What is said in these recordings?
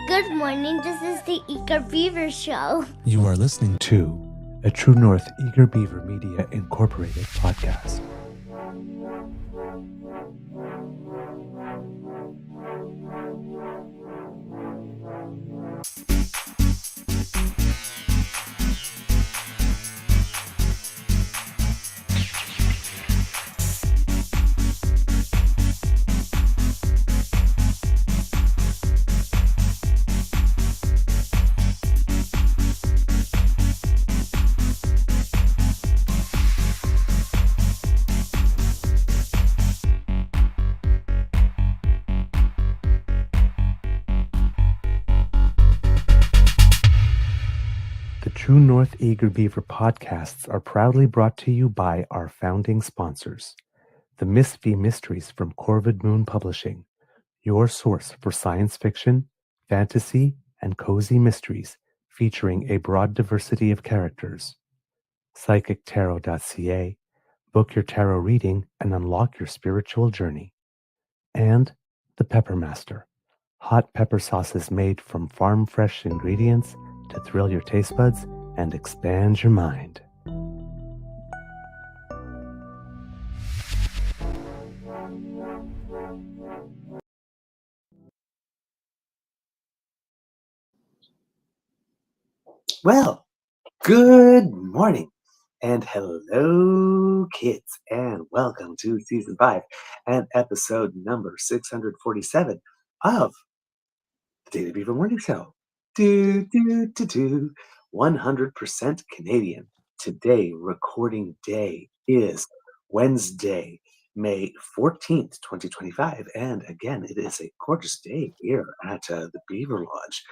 Good morning, this is the Eager Beaver Show. You are listening to a True North Eager Beaver Media Incorporated podcast. The True North Eager Beaver podcasts are proudly brought to you by our founding sponsors, the Miss V Mysteries from Corvid Moon Publishing, your source for science fiction, fantasy, and cozy mysteries featuring a broad diversity of characters. PsychicTarot.ca, book your tarot reading and unlock your spiritual journey. And the Pepper Master, hot pepper sauces made from farm-fresh ingredients to thrill your taste buds and expand your mind. Well, good morning and hello, kids, and welcome to season 5 and episode number 647 of the Daily Beaver Morning Show. 100% Canadian. Today, recording day is Wednesday, May 14th, 2025. And again, it is a gorgeous day here at the Beaver Lodge.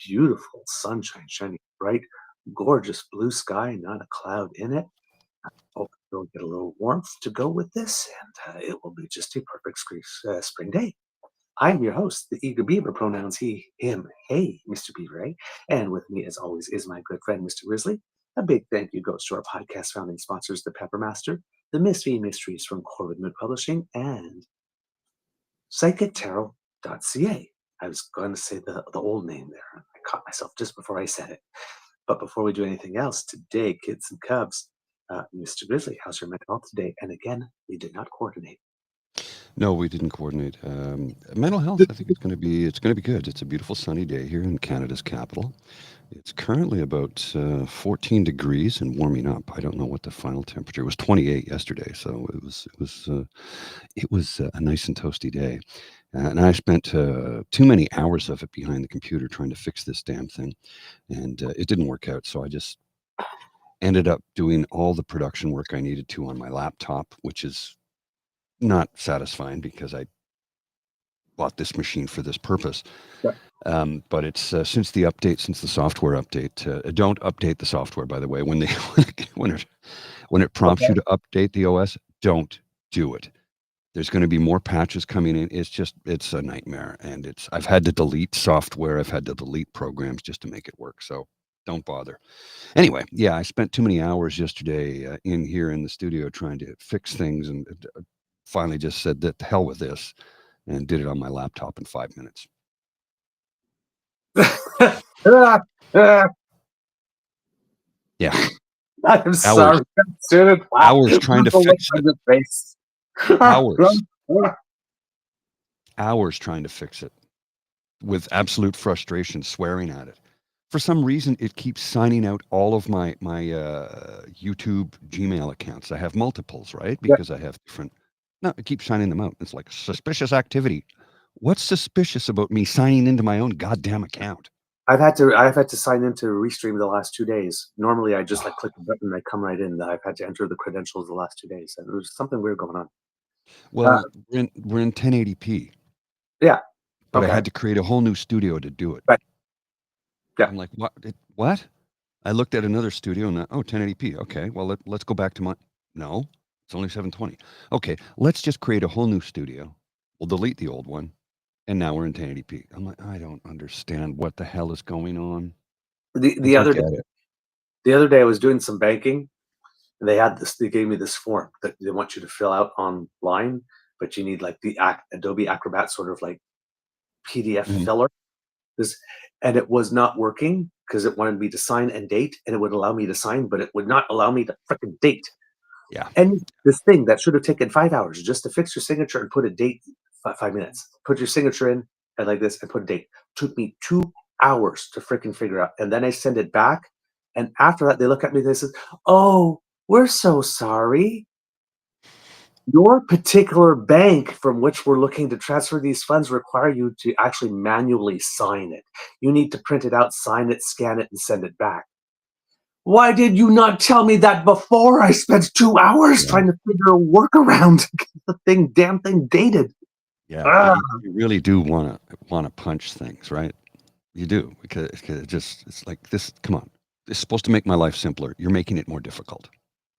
Beautiful sunshine shining bright, gorgeous blue sky, not a cloud in it. Hope we'll get a little warmth to go with this, and it will be just a perfect spring day. I'm your host, the Eager Beaver, pronouns he, him, hey, Mr. Beaver, eh? And with me, as always, is my good friend, Mr. Grizzly. A big thank you goes to our podcast founding sponsors, the Pepper Master, the Miss V Mysteries from Corvid Moon Publishing, and PsychicTarot.ca. I was going to say the old name there. I caught myself just before I said it. But before we do anything else, today, kids and cubs, Mr. Grizzly, how's your mental health today? And again, we did not coordinate. No, we didn't coordinate. Mental health, I think it's going to be good. It's a beautiful sunny day here in Canada's capital. It's currently about 14 degrees and warming up. I don't know what the final temperature was. 28 yesterday, so it was a nice and toasty day. And I spent too many hours of it behind the computer trying to fix this damn thing, and it didn't work out. So I just ended up doing all the production work I needed to on my laptop, which is not satisfying because I bought this machine for this purpose. Yeah. But it's since the software update. Don't update the software, by the way. When it prompts you to update the OS, don't do it. There's going to be more patches coming in. It's a nightmare, and I've had to delete software. I've had to delete programs just to make it work. So don't bother. Anyway, yeah, I spent too many hours yesterday in here in the studio trying to fix things, and finally just said that the hell with this and did it on my laptop in 5 minutes. Yeah. I'm sorry. Hours trying to fix it. Hours trying to fix it with absolute frustration, swearing at it. For some reason, it keeps signing out all of my YouTube Gmail accounts. I have multiples, right? Because I have different. No, it keeps signing them out. It's like suspicious activity. What's suspicious about me signing into my own goddamn account? I've had to sign into Restream the last 2 days. Normally, I just click the button and I come right in. I've had to enter the credentials the last 2 days, and there's something weird going on. Well, we're in 1080p. Yeah. But I had to create a whole new studio to do it. Right. Yeah. I'm like, what? What? I looked at another studio and 1080p. Okay, well, let's go back to my. No, it's only 720. Okay, let's just create a whole new studio. We'll delete the old one, and now we're in 1080p. I'm like, I don't understand what the hell is going on. The other day, I was doing some banking, and they gave me this form that they want you to fill out online, but you need like the Adobe Acrobat sort of like PDF filler. This, and it was not working because it wanted me to sign and date, and it would allow me to sign, but it would not allow me to frickin' date. Yeah. And this thing that should have taken 5 hours just to fix your signature and put a date, 5 minutes. Put your signature in and like this and put a date. Took me 2 hours to freaking figure out. And then I send it back. And after that, they look at me and they say, "Oh, we're so sorry. Your particular bank from which we're looking to transfer these funds require you to actually manually sign it. You need to print it out, sign it, scan it, and send it back." Why did you not tell me that before? I spent 2 hours trying to figure a workaround to get the damn thing dated. Yeah, Ah, you really do wanna punch things, right? You do, because it's like, this, come on. It's supposed to make my life simpler. You're making it more difficult.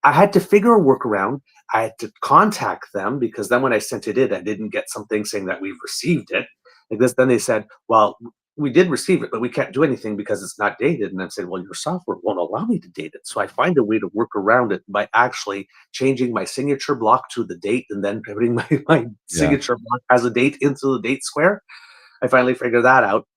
I had to figure a workaround. I had to contact them because then when I sent it in, I didn't get something saying that we've received it. Like this, then they said, "Well, we did receive it, but we can't do anything because it's not dated." And I said, "Well, your software won't allow me to date it." So I find a way to work around it by actually changing my signature block to the date and then putting my Yeah. signature block as a date into the date square. I finally figured that out.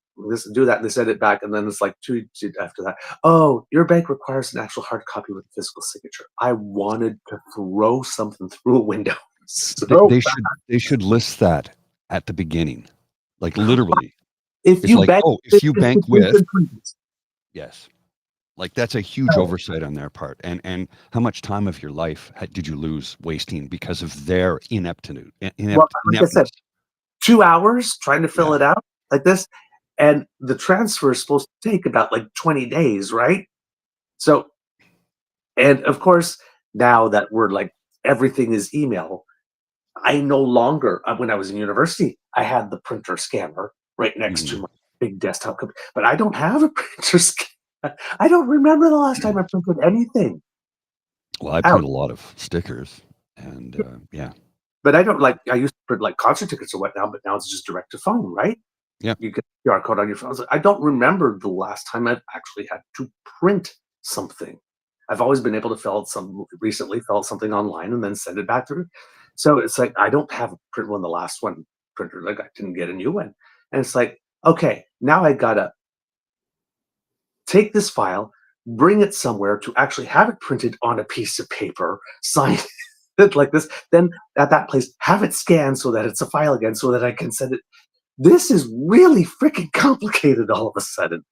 Do that, and they sent it back, and then it's like 2 after that. "Oh, your bank requires an actual hard copy with a physical signature." I wanted to throw something through a window. They So they should they should list that at the beginning. Like, literally. if It's you like, bank "Oh, with if you bank institutions with." and credits, Yes. Like, that's a huge oversight on their part, and how much time of your life did you lose wasting because of their well, like I said, ineptness? 2 hours trying to fill Yeah. it out like this, and the transfer is supposed to take about, like, 20 days, right? So and, of course, now that we're, like, everything is email, I no longer when I was in university, I had the printer scanner right next to Mhm. my big desktop computer, but I don't have a printer scanner. I don't remember the last time I printed anything Well, I out, print a lot of stickers, and, yeah. but I don't I used to print, like, concert tickets or whatnot, but now it's just direct to phone, right? Yeah. You get a QR code on your phone. So I don't remember the last time I've actually had to print something. I've always been able to fill out something online and then send it back through. So it's like I don't have a print one. The last one printer, like I didn't get a new one, and it's like okay, now I gotta take this file, bring it somewhere to actually have it printed on a piece of paper, sign it like this. Then at that place, have it scanned so that it's a file again, so that I can send it. This is really freaking complicated all of a sudden.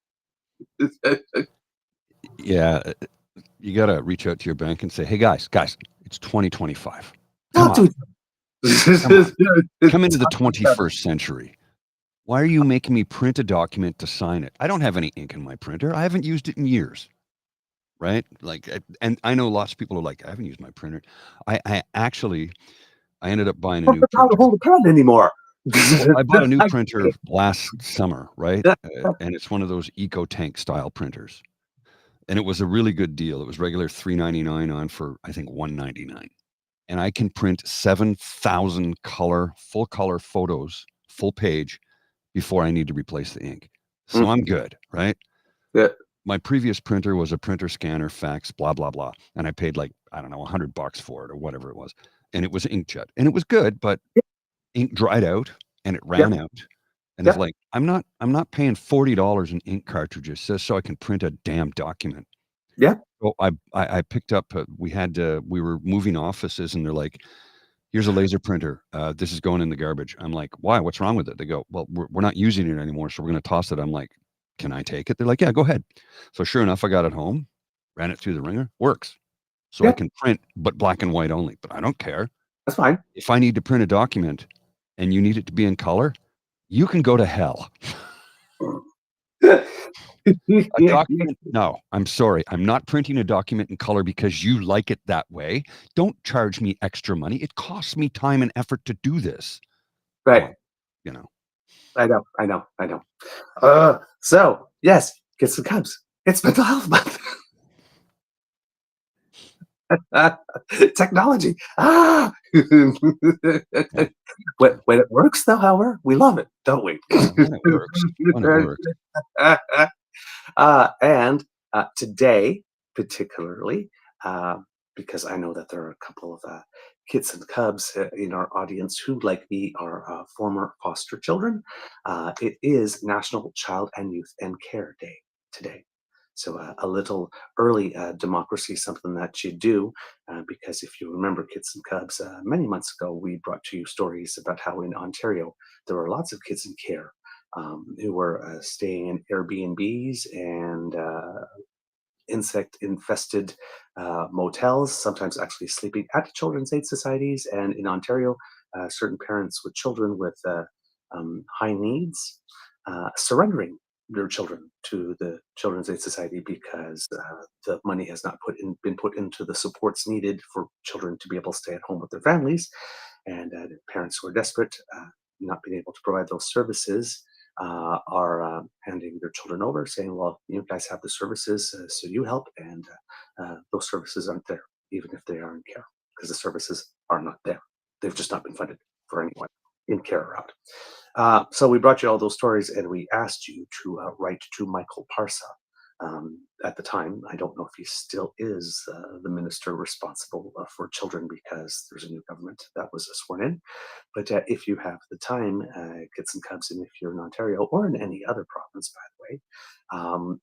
Yeah, you gotta reach out to your bank and say, "Hey, guys, it's 2025. Come Don't on. do Come on. it. Come into the 21st century. Why are you making me print a document to sign it? I don't have any ink in my printer. I haven't used it in years." Right? Like, and I know lots of people are like, "I haven't used my printer." I actually I ended up buying a Don't new know how to printer. hold a pen anymore. Well, I bought a new I printer last summer, right? can't. And it's one of those EcoTank style printers. And it was a really good deal. It was regular $3.99 on for, I think, $1.99. And I can print 7,000 full color photos, full page, before I need to replace the ink. So Mm, I'm good, right? yeah, My previous printer was a printer, scanner, fax, blah, blah, blah. And I paid like, I don't know, $100 for it or whatever it was. And it was inkjet. And it was good, but ink dried out and it yep, ran out. And it's yep, like, I'm not paying $40 in ink cartridges just so I can print a damn document. yep. So I picked up, we were moving offices and they're like, "Here's a laser printer. This is going in the garbage." I'm like, "Why? What's wrong with it?" They go, "Well, we're not using it anymore, so we're going to toss it." I'm like, "Can I take it?" They're like, "Yeah, go ahead." So sure enough, I got it home, ran it through the ringer, works. So I Yep, can print, but black and white only. But I don't care. that's fine. If I need to print a document and you need it to be in color, you can go to hell. A document? No, I'm sorry. I'm not printing a document in color because you like it that way. Don't charge me extra money. It costs me time and effort to do this. Come Right. on, you know. I know. So yes, get some Cubs. It's mental health month. Technology. Yeah, When it works, though, however, we love it, don't we? yeah. When it works, when it works. And today, particularly, uh, because I know that there are a couple of kids and cubs in our audience who, like me, are former foster children, it is National Child and Youth and Care Day today. So a little early democracy, something that you do, because if you remember Kids and Cubs, many months ago, we brought to you stories about how in Ontario, there were lots of kids in care who were staying in Airbnbs and insect-infested motels, sometimes actually sleeping at children's aid societies. And in Ontario, certain parents with children with high needs surrendering their children to the Children's Aid Society because the money has not been put into the supports needed for children to be able to stay at home with their families. And parents who are desperate, not being able to provide those services, are handing their children over, saying, well, you guys have the services, so you help. And those services aren't there, even if they are in care, because the services are not there. They've just not been funded for anyone in care or out. So we brought you all those stories, and we asked you to write to Michael Parsa. At the time, I don't know if he still is the minister responsible for children, because there's a new government that was sworn in. But if you have the time, Kids and Cubs, and if you're in Ontario or in any other province, by the way,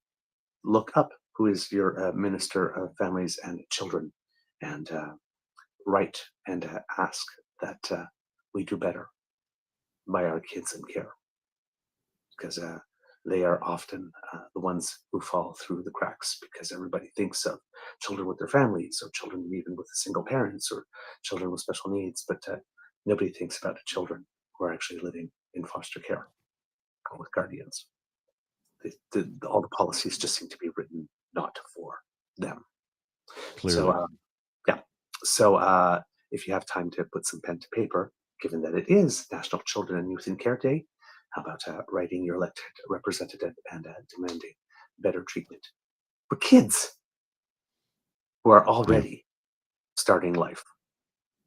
look up who is your Minister of Families and Children, and write and ask that we do better by our kids in care, because they are often the ones who fall through the cracks, because everybody thinks of children with their families, or children even with single parents, or children with special needs, but nobody thinks about the children who are actually living in foster care or with guardians. All the policies just seem to be written not for them. Clearly. So if you have time to put some pen to paper, given that it is National Children and Youth in Care Day, how about writing your elected representative and demanding better treatment for kids who are already starting life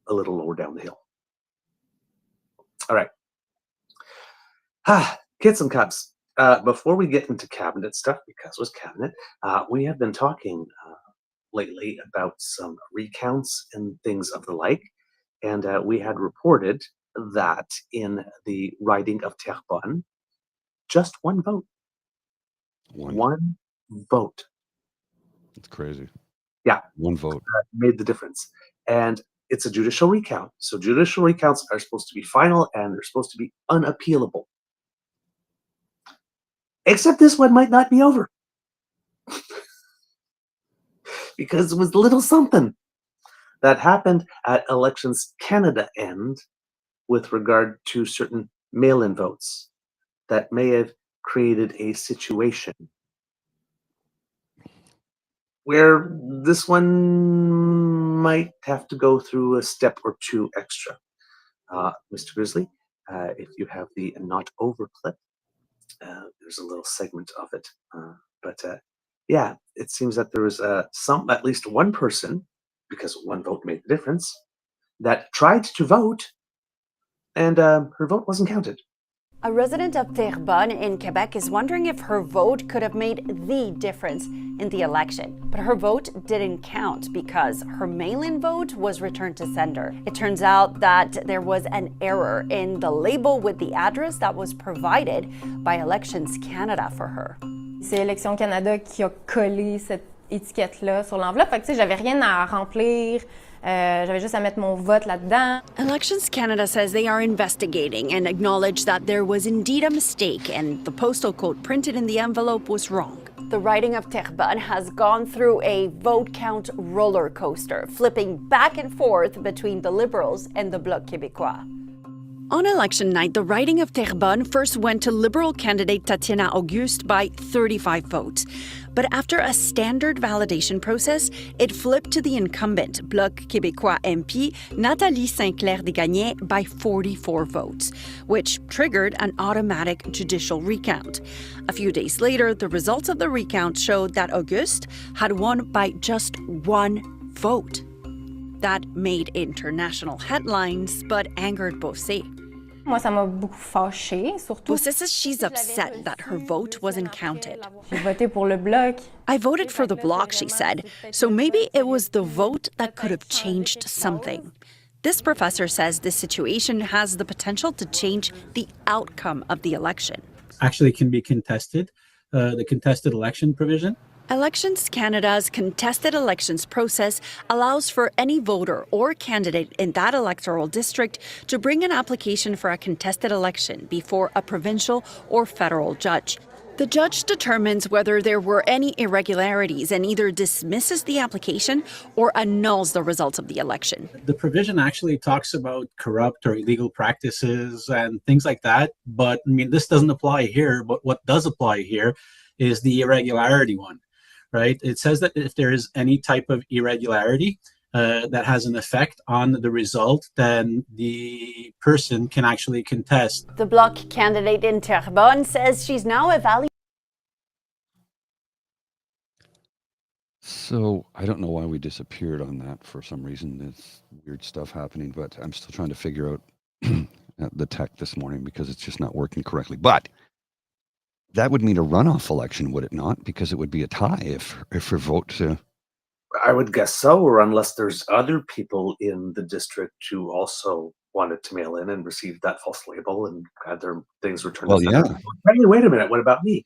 a little lower down the hill. All right. Kids and Cubs. Before we get into cabinet stuff, because it was cabinet, we have been talking lately about some recounts and things of the like. And we had reported that in the riding of Terrebonne, just one vote. One vote. It's crazy. Yeah. One vote. Made the difference. And it's a judicial recount. So judicial recounts are supposed to be final, and they're supposed to be unappealable. Except this one might not be over. Because it was a little something that happened at Elections Canada end with regard to certain mail-in votes that may have created a situation where this one might have to go through a step or two extra. Mr. Grizzly, if you have the not over clip, there's a little segment of it. But yeah, it seems that there was at least one person, because one vote made the difference, that tried to vote, and her vote wasn't counted. A resident of Terrebonne in Quebec is wondering if her vote could have made the difference in the election. But her vote didn't count because her mail-in vote was returned to sender. It turns out that there was an error in the label with the address that was provided by Elections Canada for her. C'est Élections Canada qui a collé cette étiquette-là sur l'enveloppe. Fait que, tu sais, j'avais rien à remplir. J'avais juste à mettre mon vote là-dedans. Elections Canada says they are investigating and acknowledge that there was indeed a mistake and the postal code printed in the envelope was wrong. The riding of Terrebonne has gone through a vote count roller coaster, flipping back and forth between the Liberals and the Bloc Québécois. On election night, the riding of Terrebonne first went to Liberal candidate Tatiana Auguste by 35 votes. But after a standard validation process, it flipped to the incumbent Bloc Québécois MP Nathalie Saint-Clair-Desgagnés by 44 votes, which triggered an automatic judicial recount. A few days later, the results of the recount showed that Auguste had won by just one vote. That made international headlines, but angered Bossé. Moi, ça m'a beaucoup fâchée, surtout. Bossé says she's upset that her vote wasn't counted. J'ai voté pour le Bloc. I voted for the Bloc, she said, so maybe it was the vote that could have changed something. This professor says this situation has the potential to change the outcome of the election. Actually can be contested, the contested election provision. Elections Canada's contested elections process allows for any voter or candidate in that electoral district to bring an application for a contested election before a provincial or federal judge. The judge determines whether there were any irregularities and either dismisses the application or annuls the results of the election. The provision actually talks about corrupt or illegal practices and things like that. But I mean, this doesn't apply here. But what does apply here is the irregularity one, right? It says that if there is any type of irregularity that has an effect on the result, then the person can actually contest. The Bloc candidate in Terrebonne says she's now evaluating. So I don't know why we disappeared on that for some reason. It's weird stuff happening, but I'm still trying to figure out the tech this morning because it's just not working correctly. But that would mean a runoff election, would it not? Because it would be a tie if her vote. I would guess so, or unless there's other people in the district who also wanted to mail in and received that false label and had their things returned. Well, yeah. Hey, wait a minute. What about me?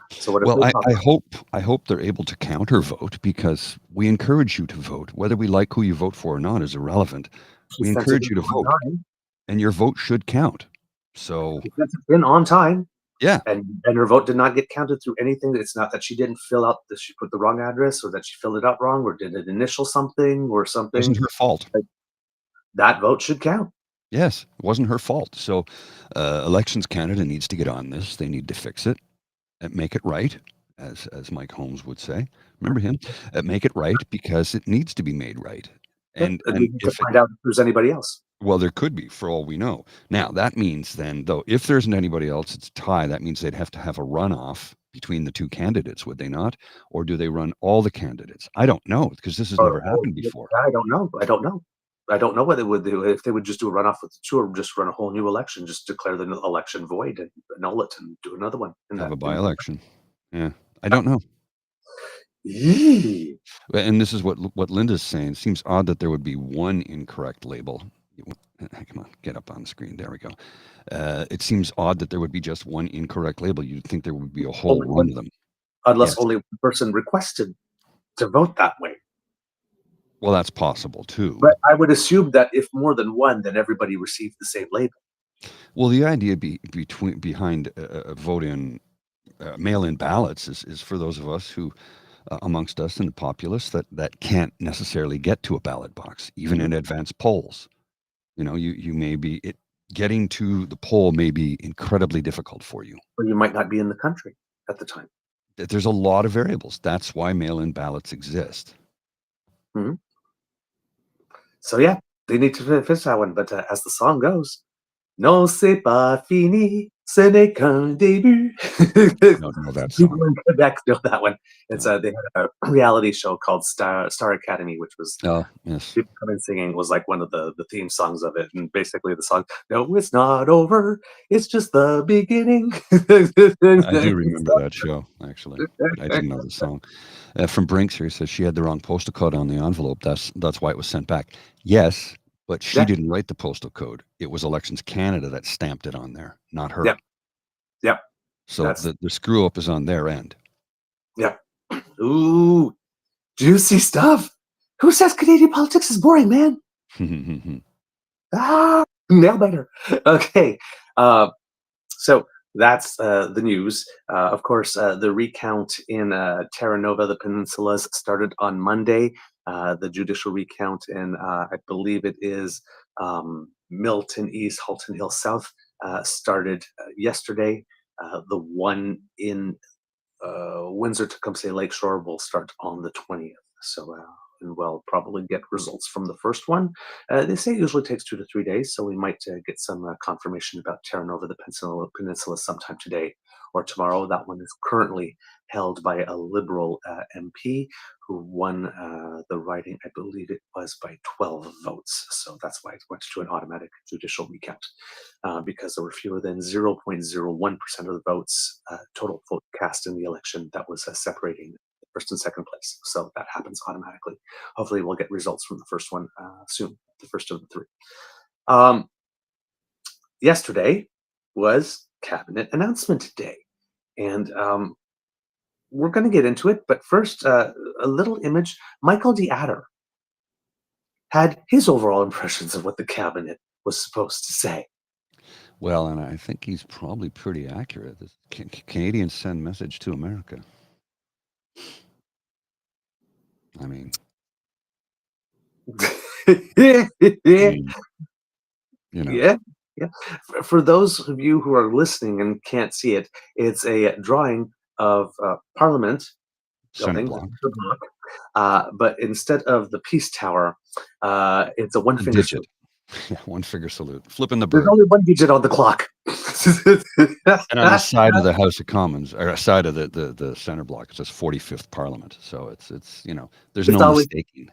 So what? Well, I hope they're able to counter vote because we encourage you to vote. Whether we like who you vote for or not is irrelevant. We encourage you to vote, and your vote should count. So it's been on time. Yeah, and her vote did not get counted through anything. It's not that she didn't fill out that she put the wrong address, or that she filled it out wrong, or did it initial something or something. It wasn't her fault. That vote should count. Yes, it wasn't her fault. So, Elections Canada needs to get on this. They need to fix it and make it right, as Mike Holmes would say. Remember him? Make it right because it needs to be made right. And if find out if there's anybody else. Well, there could be, for all we know. Now, that means then, though, if there isn't anybody else, it's a tie. That means they'd have to have a runoff between the two candidates, would they not? Or do they run all the candidates? I don't know, because this has never happened before. I don't know. I don't know what they would do, if they would just do a runoff with the two, or just run a whole new election, just declare the election void and annul it and do another one. Have a by-election. Yeah, I don't know. Yee. And this is what Linda's saying. It seems odd that there would be one incorrect label. Come on, get up on the screen. There we go. It seems odd that there would be just one incorrect label. You'd think there would be a whole run of them. Unless only one person requested to vote that way. Well, that's possible too. But I would assume that if more than one, then everybody received the same label. Well, the idea behind vote-in, mail-in ballots is for those of us who, amongst us in the populace, that can't necessarily get to a ballot box, even in advanced polls. You know, you may be getting to the poll may be incredibly difficult for you. Or you might not be in the country at the time. There's a lot of variables. That's why mail-in ballots exist. Mm-hmm. So yeah, they need to finish that one. But as the song goes, non c'est pas fini, ce n'est qu'un début. Don't know that song. People in Quebec know that one. It's they had a reality show called Star Academy, which was people coming singing, was like one of the theme songs of it. And basically the song, no, it's not over, it's just the beginning. I do remember that show, actually. I didn't know the song. From Brinks here, he says she had the wrong postal code on the envelope. That's why it was sent back. Yes, but she didn't write the postal code. It was Elections Canada that stamped it on there, not her. Yep. So the screw up is on their end. Yep. Ooh, juicy stuff. Who says Canadian politics is boring, man? Nail biter. Okay. So that's the news. Of course, the recount in Terra Nova, the peninsulas, started on Monday. The judicial recount in, I believe it is Milton East, Halton Hill South, started yesterday. The one in Windsor, Tecumseh Lakeshore will start on the 20th. So, and we'll probably get results from the first one. They say it usually takes 2 to 3 days, so we might get some confirmation about Terra Nova, the Peninsula, sometime today or tomorrow. That one is currently held by a Liberal MP who won the riding, I believe it was by 12 votes. So that's why it went to an automatic judicial recount, because there were fewer than 0.01% of the votes, total vote cast in the election, that was separating first and second place. So that happens automatically. Hopefully we'll get results from the first one soon, the first of the three. Yesterday was Cabinet Announcement Day. And we're going to get into it, but first, a little image. Michael D. Adder had his overall impressions of what the cabinet was supposed to say. Well, and I think he's probably pretty accurate. Canadians send message to America. I mean, you know, Yeah. For those of you who are listening and can't see it, it's a drawing of Parliament Senate building, block. but instead of the Peace Tower, it's a A one-finger digit. salute. Yeah, one finger salute. Flipping the There's bird. only one digit on the clock. And on the side of the House of Commons, or side of the center block, it says 45th Parliament. So it's there's It's no always, mistaking.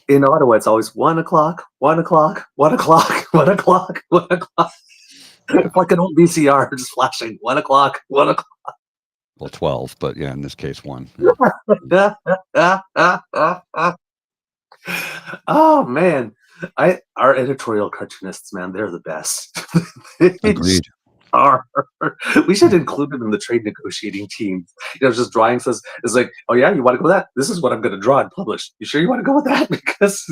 in Ottawa, it's always 1 o'clock, 1 o'clock, 1 o'clock, 1 o'clock, 1 o'clock. It's like an old VCR just flashing 1 o'clock, 1 o'clock. Well, 12, but yeah, in this case, 1. Yeah. Oh man, our editorial cartoonists, man, they're the best. They Agreed. are. We should include them in the trade negotiating team. Just drawing says it's like, oh yeah, you want to go with that? This is what I'm going to draw and publish. You sure you want to go with that? Because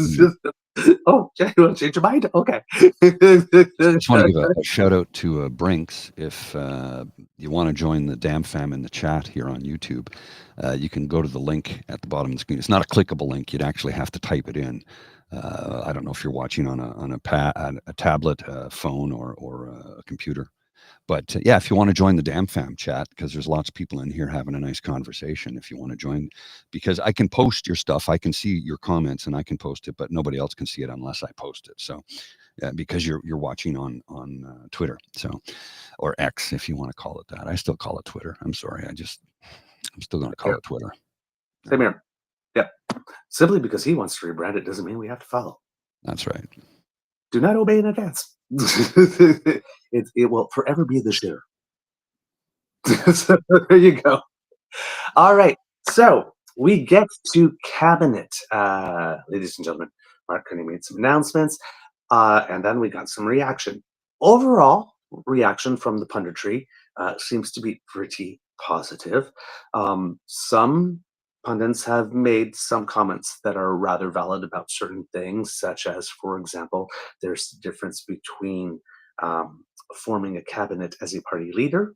oh, you want to change your mind? Okay. Just want to give a shout out to Brinks. If you want to join the Damn Fam in the chat here on YouTube, you can go to the link at the bottom of the screen. It's not a clickable link. You'd actually have to type it in. I don't know if you're watching on a tablet, phone, or a computer. But yeah, if you want to join the Damn Fam chat, because there's lots of people in here having a nice conversation. If you want to join, because I can post your stuff, I can see your comments, and I can post it, but nobody else can see it unless I post it. So, because you're watching on Twitter, so, or X, if you want to call it that. I still call it Twitter. I'm sorry, I'm still going to call it Twitter. Same here. Yep. Simply because he wants to rebrand it doesn't mean we have to follow. That's right. Do not obey in advance. It will forever be the share. So there you go. All right. So we get to cabinet, ladies and gentlemen. Mark Carney made some announcements, and then we got some reaction. Overall reaction from the punditry seems to be pretty positive. Some pundits have made some comments that are rather valid about certain things, such as, for example, there's a difference between forming a cabinet as a party leader.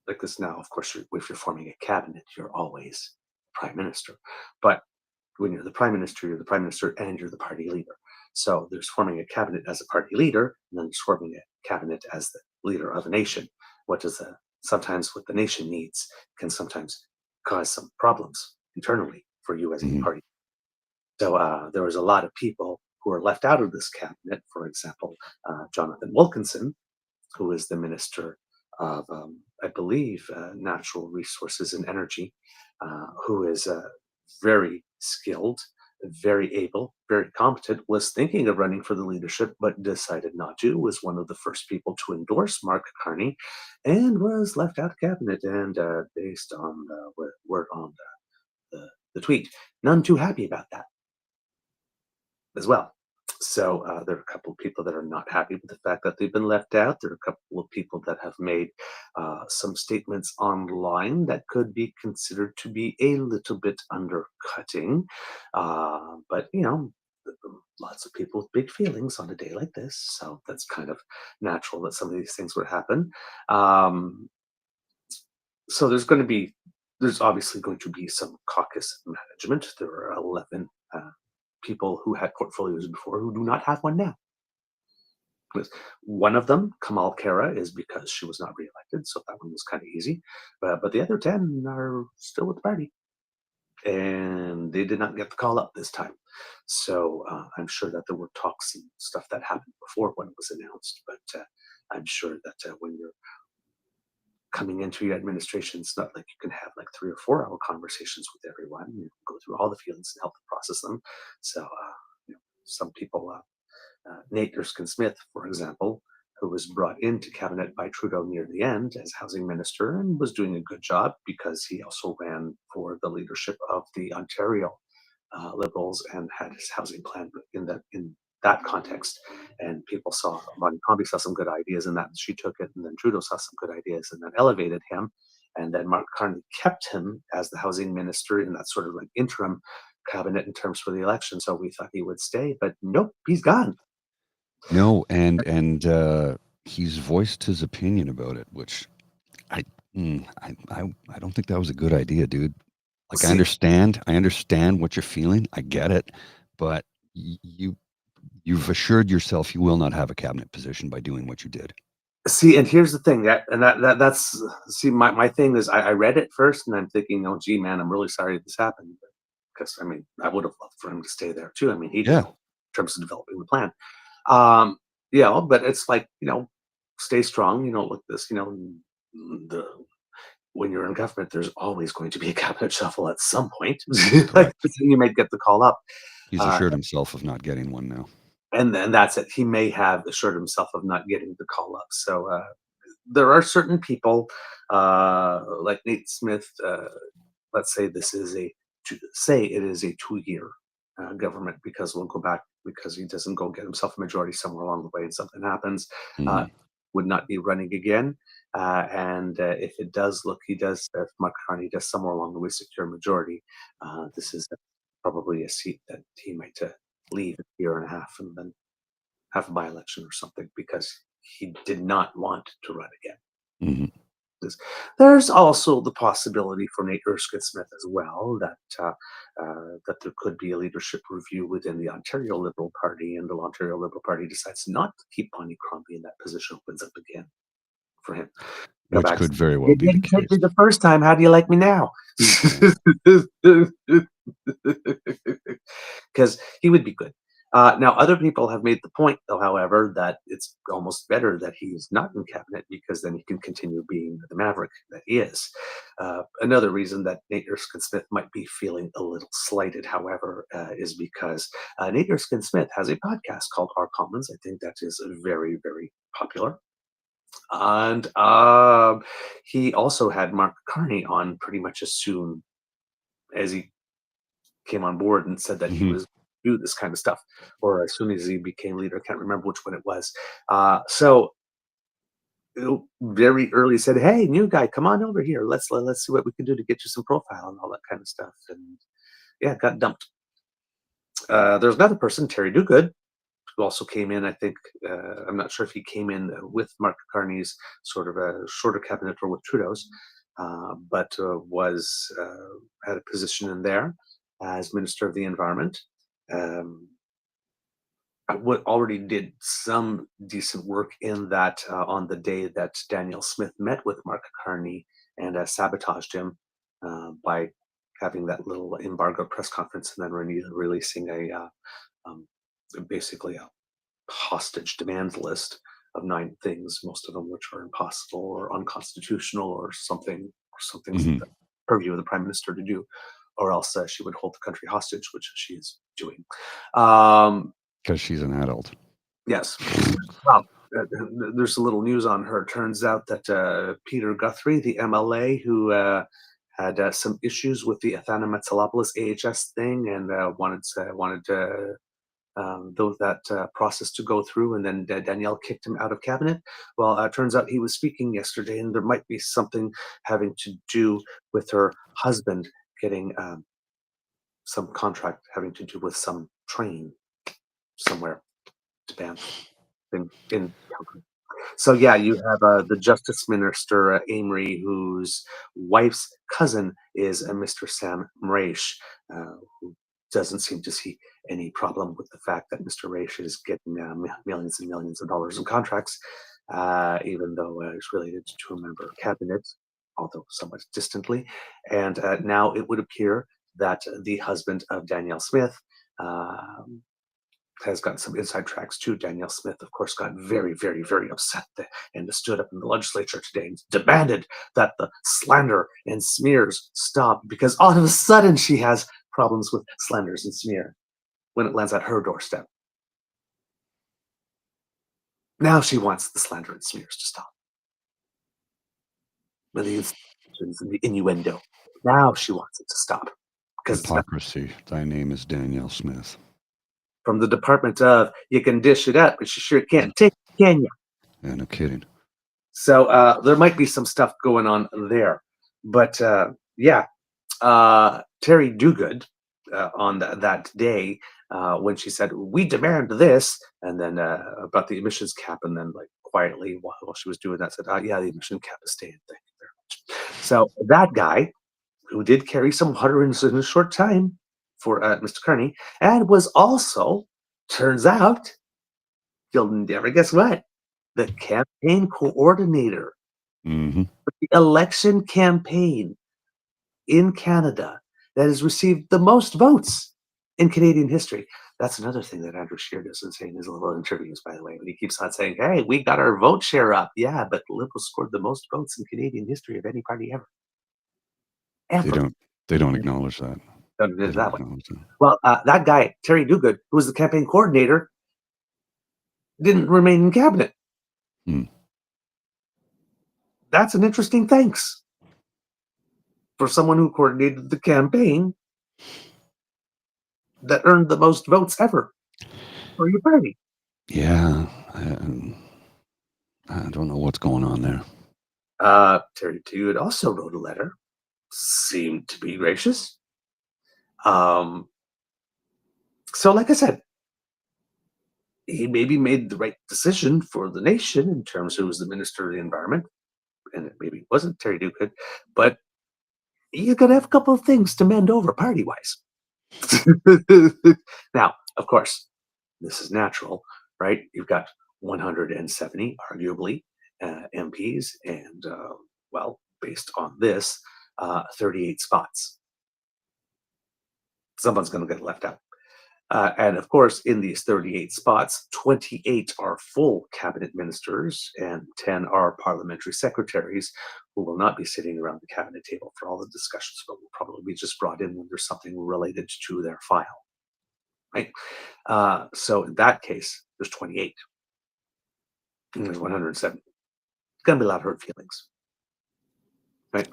Like this now, of course, if you're forming a cabinet, you're always prime minister. But when you're the prime minister and you're the party leader. So there's forming a cabinet as a party leader, and then there's forming a cabinet as the leader of a nation. Sometimes what the nation needs can sometimes cause some problems internally for you as a party. So there was a lot of people who were left out of this cabinet. For example, Jonathan Wilkinson, who is the minister of, I believe, natural resources and energy, who is very skilled, very able, very competent, was thinking of running for the leadership, but decided not to, was one of the first people to endorse Mark Carney, and was left out of cabinet. And based on the word on the tweet, none too happy about that as well. So there are a couple of people that are not happy with the fact that they've been left out. There are a couple of people that have made some statements online that could be considered to be a little bit undercutting. But, lots of people with big feelings on a day like this. So that's kind of natural that some of these things would happen. So there's obviously going to be some caucus management. There are 11 people who had portfolios before who do not have one now. One of them, Kamal Kara, is because she was not reelected, so that one was kind of easy. But the other 10 are still with the party, and they did not get the call up this time. So I'm sure that there were talks and stuff that happened before when it was announced, but I'm sure that when you're coming into your administration, it's not like you can have like 3 or 4 hour conversations with everyone. You go through all the feelings and help them process them. So some people, Nate Erskine Smith, for example, who was brought into cabinet by Trudeau near the end as housing minister and was doing a good job because he also ran for the leadership of the Ontario Liberals and had his housing plan in that context. And people saw, Martin Crombie saw some good ideas in that, and she took it, and then Trudeau saw some good ideas and then elevated him. And then Mark Carney kept him as the housing minister in that sort of like interim cabinet in terms for the election. So we thought he would stay, but nope, he's gone. No, and he's voiced his opinion about it, which I don't think that was a good idea, dude. Like, I understand what you're feeling. I get it, but you've assured yourself you will not have a cabinet position by doing what you did. See, and here's the thing that's my thing is I read it first and I'm thinking, oh gee, man, I'm really sorry this happened, because I mean I would have loved for him to stay there too. I mean he did in terms of developing the plan. But it's like, stay strong. Look, this, when you're in government, there's always going to be a cabinet shuffle at some point. Like, you might get the call up. He's assured himself of not getting one now. And then that's it. He may have assured himself of not getting the call up. So there are certain people like Nate Smith. Let's say it is a 2-year government, because we'll go back, because he doesn't go get himself a majority somewhere along the way and something happens. Would not be running again. And if it does if Mark Carney does somewhere along the way secure a majority, this is probably a seat that he might leave a year and a half and then have a by-election or something, because he did not want to run again. There's also the possibility for Nate Erskine-Smith as well that there could be a leadership review within the Ontario Liberal Party, and the Ontario Liberal Party decides not to keep Bonnie Crombie, and that position opens up again for him. Which could very well be the case. You did the first time. How do you like me now? Because he would be good. Now, other people have made the point, though, however, that it's almost better that he is not in cabinet, because then he can continue being the maverick that he is. Another reason that Nate Erskine-Smith might be feeling a little slighted, however, is because Nate Erskine-Smith has a podcast called Our Commons. I think that is very, very popular. And he also had Mark Carney on pretty much as soon as he came on board, and said that he was do this kind of stuff, or as soon as he became leader. I can't remember which one it was. So very early said, "Hey, new guy, come on over here. Let's see what we can do to get you some profile and all that kind of stuff." And yeah, got dumped. There's another person, Terry Dogood, who also came in. I think I'm not sure if he came in with Mark Carney's sort of a shorter cabinet or with Trudeau's, but had a position in there as Minister of the Environment. Already did some decent work in that on the day that Danielle Smith met with Mark Carney and sabotaged him by having that little embargo press conference, and then releasing basically a hostage demand list of 9 things, most of them which are impossible or unconstitutional or something the purview of the Prime Minister to do, or else she would hold the country hostage, which she is doing. Because she's an adult. Yes. Well, there's a little news on her. Turns out that Peter Guthrie, the MLA, who had some issues with the Athana Metsalopoulos AHS thing, and wanted that process to go through, and then Danielle kicked him out of cabinet. Well, it turns out he was speaking yesterday, and there might be something having to do with her husband getting some contract having to do with some train somewhere to Banff in Calgary. So yeah, you have the Justice Minister Amory, whose wife's cousin is Mr. Sam Raish, who doesn't seem to see any problem with the fact that Mr. Raish is getting millions and millions of dollars in contracts, even though it's related to a member of cabinet, although somewhat distantly. And now it would appear that the husband of Danielle Smith has gotten some inside tracks too. Danielle Smith, of course, got very, very, very upset and stood up in the legislature today and demanded that the slander and smears stop, because all of a sudden she has problems with slanders and smear when it lands at her doorstep. Now she wants the slander and smears to stop. With the insinuations and the innuendo. Now she wants it to stop. Because it's Hypocrisy. Thy name is Danielle Smith. from the Department of, you can dish it up, but you sure can't take it, can you? Yeah, no kidding. So there might be some stuff going on there. But yeah, Terry Duguid on that day when she said, we demand this, and then about the emissions cap, and then like quietly while she was doing that said, yeah, the emission cap is staying. Thank you very much. So that guy who did carry some water in a short time for Mr. Carney, and was also, turns out, you'll never guess what, the campaign coordinator Mm-hmm. for the election campaign in Canada that has received the most votes in Canadian history. That's another thing that Andrew Scheer does in his little interviews, by the way, when he keeps on saying, hey, we got our vote share up. Yeah, but the Liberals scored the most votes in Canadian history of any party ever. They don't acknowledge that. Don't do it that way. Acknowledge that. Well, that guy, Terry Duguid, who was the campaign coordinator, didn't remain in cabinet. That's an interesting thanks for someone who coordinated the campaign that earned the most votes ever for your party. Yeah, I don't know what's going on there. Terry Duguid also wrote a letter, seemed to be gracious. So, like I said, he maybe made the right decision for the nation in terms of who was the Minister of the Environment, and it maybe wasn't Terry Duguid, but you got to have a couple of things to mend over party-wise. Now, of course, this is natural, right? You've got 170, arguably, MPs, and, well, based on this, 38 spots. Someone's going to get left out. And of course, in these 38 spots, 28 are full cabinet ministers and 10 are parliamentary secretaries who will not be sitting around the cabinet table for all the discussions, but will probably be just brought in when there's something related to their file. Right? So in that case, there's 28. And there's 170. It's going to be a lot of hurt feelings. Right?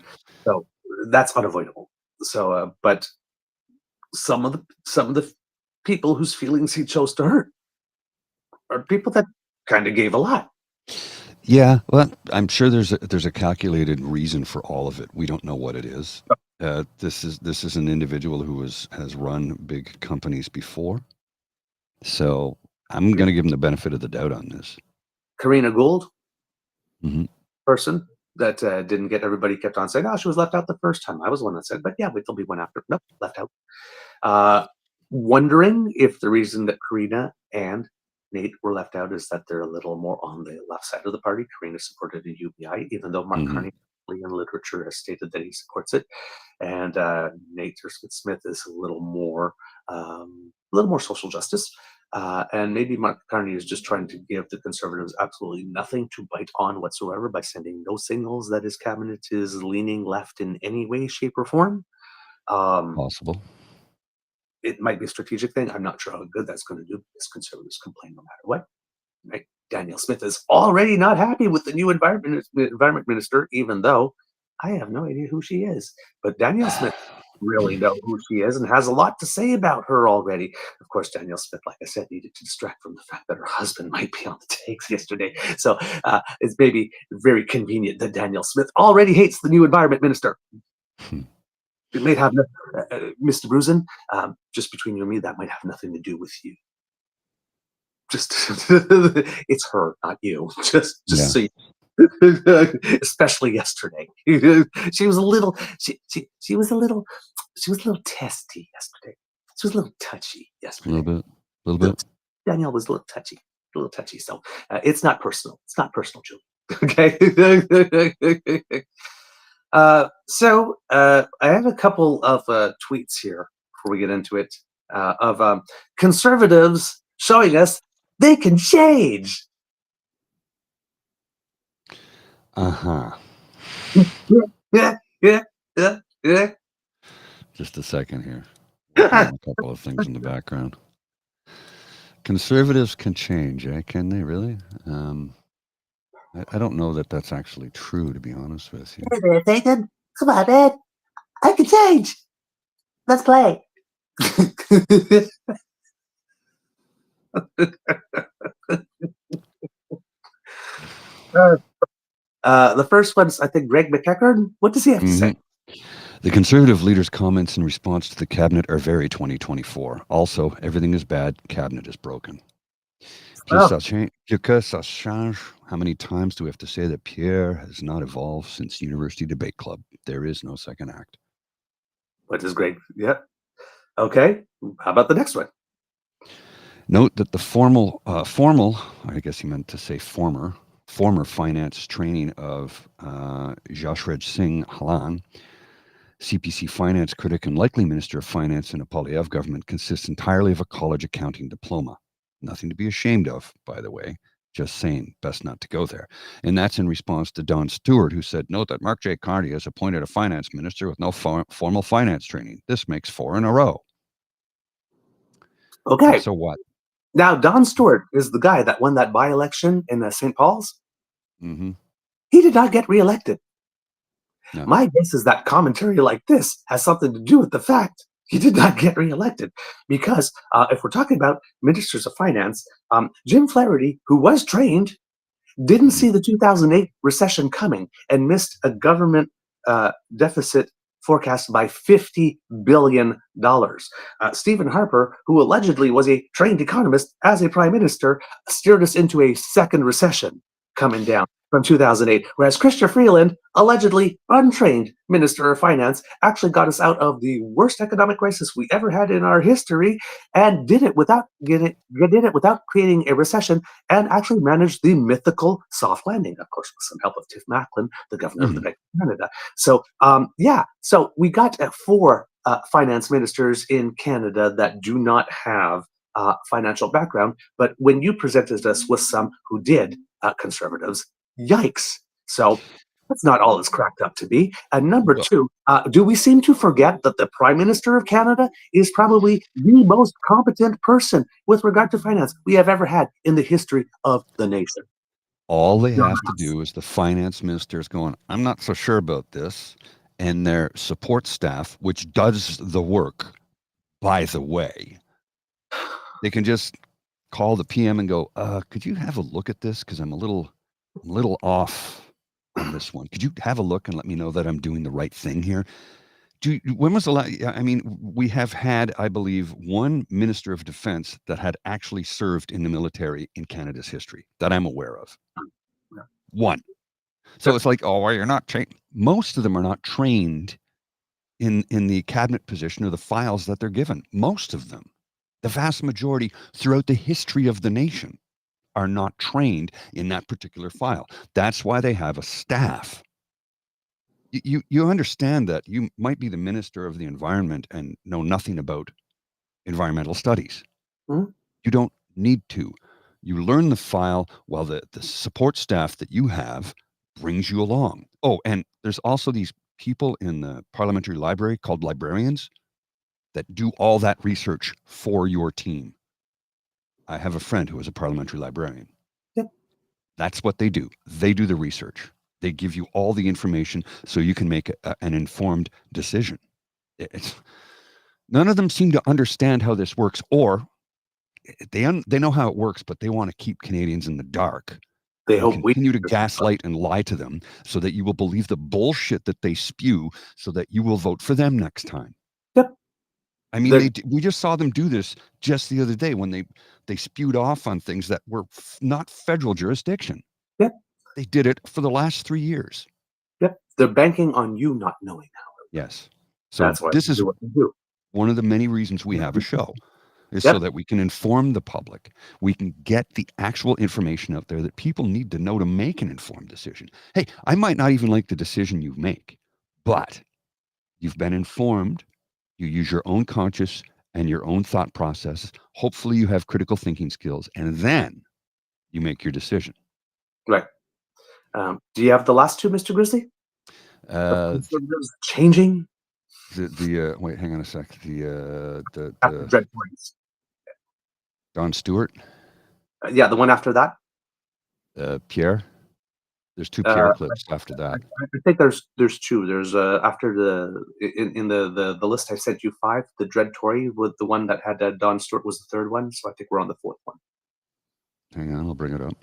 So that's unavoidable. So, but some of the people whose feelings he chose to hurt are people that kind of gave a lot. Yeah, well, I'm sure there's a calculated reason for all of it. We don't know what it is. This is an individual who has run big companies before, so I'm going to give him the benefit of the doubt on this. Karina Gould, Mhm. person that didn't get, everybody kept on saying, oh, she was left out the first time. I was the one that said, but yeah, wait, there'll be one after. Nope, left out. Wondering if the reason that Karina and Nate were left out is that they're a little more on the left side of the party. Karina supported a UBI, even though Mark Carney in literature has stated that he supports it, and Nate Smith is a little more social justice. And maybe Mark Carney is just trying to give the Conservatives absolutely nothing to bite on whatsoever by sending no signals that his cabinet is leaning left in any way, shape, or form. Possible. It might be a strategic thing. I'm not sure how good that's going to do because Conservatives complain no matter what. Right? Danielle Smith is already not happy with the new environment minister, even though I have no idea who she is. But Danielle Smith really knows who she is and has a lot to say about her already. Of course, Danielle Smith, like I said, needed to distract from the fact that her husband might be on the takes yesterday. So it's maybe very convenient that Danielle Smith already hates the new environment minister. It may have, Mr. Brusen, just between you and me, that might have nothing to do with you. Just, it's her, not you. Just Yeah. so you, especially yesterday. She was a little, she was a little testy yesterday. She was a little touchy yesterday. A little bit. Danielle was a little touchy. So it's not personal. It's not personal, Julie. Okay. So I have a couple of tweets here before we get into it of conservatives showing us they can change. Uh-huh. Yeah. Just a second here. Working on a couple of things in the background. Conservatives can change, can they really? I don't know that that's actually true, to be honest with you. Hey there, Nathan. Come on, man. I can change. Let's play. The first one's, I think, Greg McEachern. What does he have to say? The Conservative leader's comments in response to the cabinet are very 2024. Also, everything is bad. Cabinet is broken. Oh. Que ça change. How many times do we have to say that Pierre has not evolved since University Debate Club? There is no second act. What is Greg? Yeah. Okay. How about the next one? Note that the formal, I guess he meant to say former finance training of Jashraj Singh Halan, CPC finance critic and likely Minister of Finance in a Poilievre government, consists entirely of a college accounting diploma. Nothing to be ashamed of, by the way. Just saying, best not to go there. And that's in response to Don Stewart, who said, note that Mark J. Carney has appointed a finance minister with no formal finance training. This makes 4 in a row. Okay. So what? Now, Don Stewart is the guy that won that by-election in St. Paul's. Mm-hmm. He did not get reelected. No. My guess is that commentary like this has something to do with the fact he did not get reelected. Because if we're talking about ministers of finance, Jim Flaherty, who was trained, didn't see the 2008 recession coming and missed a government deficit forecast by $50 billion. Stephen Harper, who allegedly was a trained economist as a prime minister, steered us into a second recession coming down from 2008, whereas Chrystia Freeland, allegedly untrained Minister of Finance, actually got us out of the worst economic crisis we ever had in our history, and did it without creating a recession, and actually managed the mythical soft landing, of course, with some help of Tiff Macklin, the governor of the Bank of Canada. So, so we got 4 finance ministers in Canada that do not have financial background, but when you presented us with some who did, conservatives, yikes. So that's not all it's cracked up to be. And number 2, do we seem to forget that the Prime Minister of Canada is probably the most competent person with regard to finance we have ever had in the history of the nation? All they have to do is the finance minister is going, I'm not so sure about this. And their support staff, which does the work, by the way, they can just call the PM and go, could you have a look at this? Because I'm a little off on this one. Could you have a look and let me know that I'm doing the right thing here? When was the last? I mean, we have had, I believe, one Minister of Defense that had actually served in the military in Canada's history that I'm aware of. One. So it's like, oh, well, you're not trained. Most of them are not trained in the cabinet position or the files that they're given. Most of them. The vast majority throughout the history of the nation are not trained in that particular file. That's why they have a staff. You understand that you might be the Minister of the Environment and know nothing about environmental studies. Mm-hmm. You don't need to. You learn the file while the support staff that you have brings you along. Oh, and there's also these people in the parliamentary library called librarians that do all that research for your team. I have a friend who is a parliamentary librarian. Yep. That's what they do. They do the research. They give you all the information so you can make an informed decision. None of them seem to understand how this works, or they know how it works, but they want to keep Canadians in the dark. They hope continue to gaslight and lie to them so that you will believe the bullshit that they spew so that you will vote for them next time. Yep. I mean, we just saw them do this just the other day when they spewed off on things that were not federal jurisdiction. Yep. They did it for the last 3 years. Yep. They're banking on you not knowing how. Yes. So that's why this is what they do. One of the many reasons we have a show is Yep. so that we can inform the public. We can get the actual information out there that people need to know to make an informed decision. Hey, I might not even like the decision you make, but you've been informed. You use your own conscious and your own thought process. Hopefully you have critical thinking skills, and then you make your decision. Right. Do you have the last 2, Mr. Grizzly? Changing? Wait, hang on a sec. The Dread points. Don Stewart, Yeah, the one after that. Pierre. There's two Uh, Pierre clips after that. I think there's two. There's after in the list I sent you 5. The Dread Tory with the one that had Don Stewart was the 3rd one. So I think we're on the 4th one. Hang on, I'll bring it up.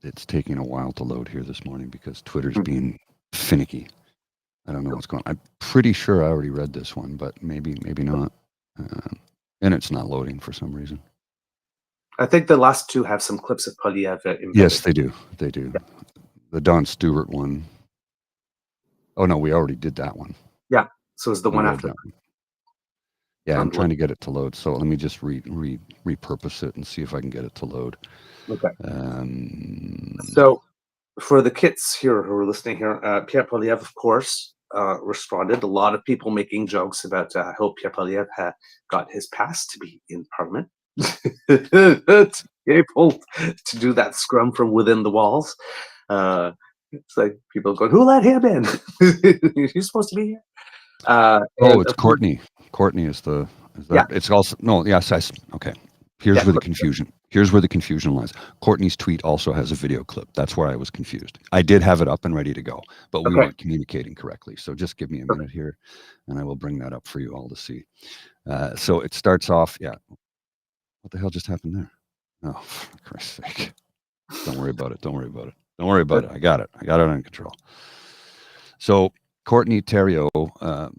It's taking a while to load here this morning because Twitter's being finicky. I don't know what's going on. I'm pretty sure I already read this one, but maybe not. And it's not loading for some reason. I think the last 2 have some clips of Poilievre embedded. Yes, they do. They do. Yeah. The Don Stewart one. Oh, no, we already did that one. Yeah. So it's the one after. Yeah, I'm trying to get it to load. So let me just repurpose it and see if I can get it to load. Okay. So for the kids here who are listening here, Pierre Poilievre, of course, responded. A lot of people making jokes about how Pierre Poilievre had got his pass to be in Parliament. Able to do that scrum from within the walls. It's like people going, "Who let him in? He's supposed to be here." It's Courtney. Courtney is the. Yeah. It's also no. Yes, okay. Here's where the confusion. Here's where the confusion lies. Courtney's tweet also has a video clip. That's where I was confused. I did have it up and ready to go, but we weren't communicating correctly. So just give me a minute here, and I will bring that up for you all to see. So it starts off. Yeah. What the hell just happened there? Oh, for Christ's sake! Don't worry about it. Don't worry about it. Don't worry about it. I got it. I got it under control. So Courtney Theriault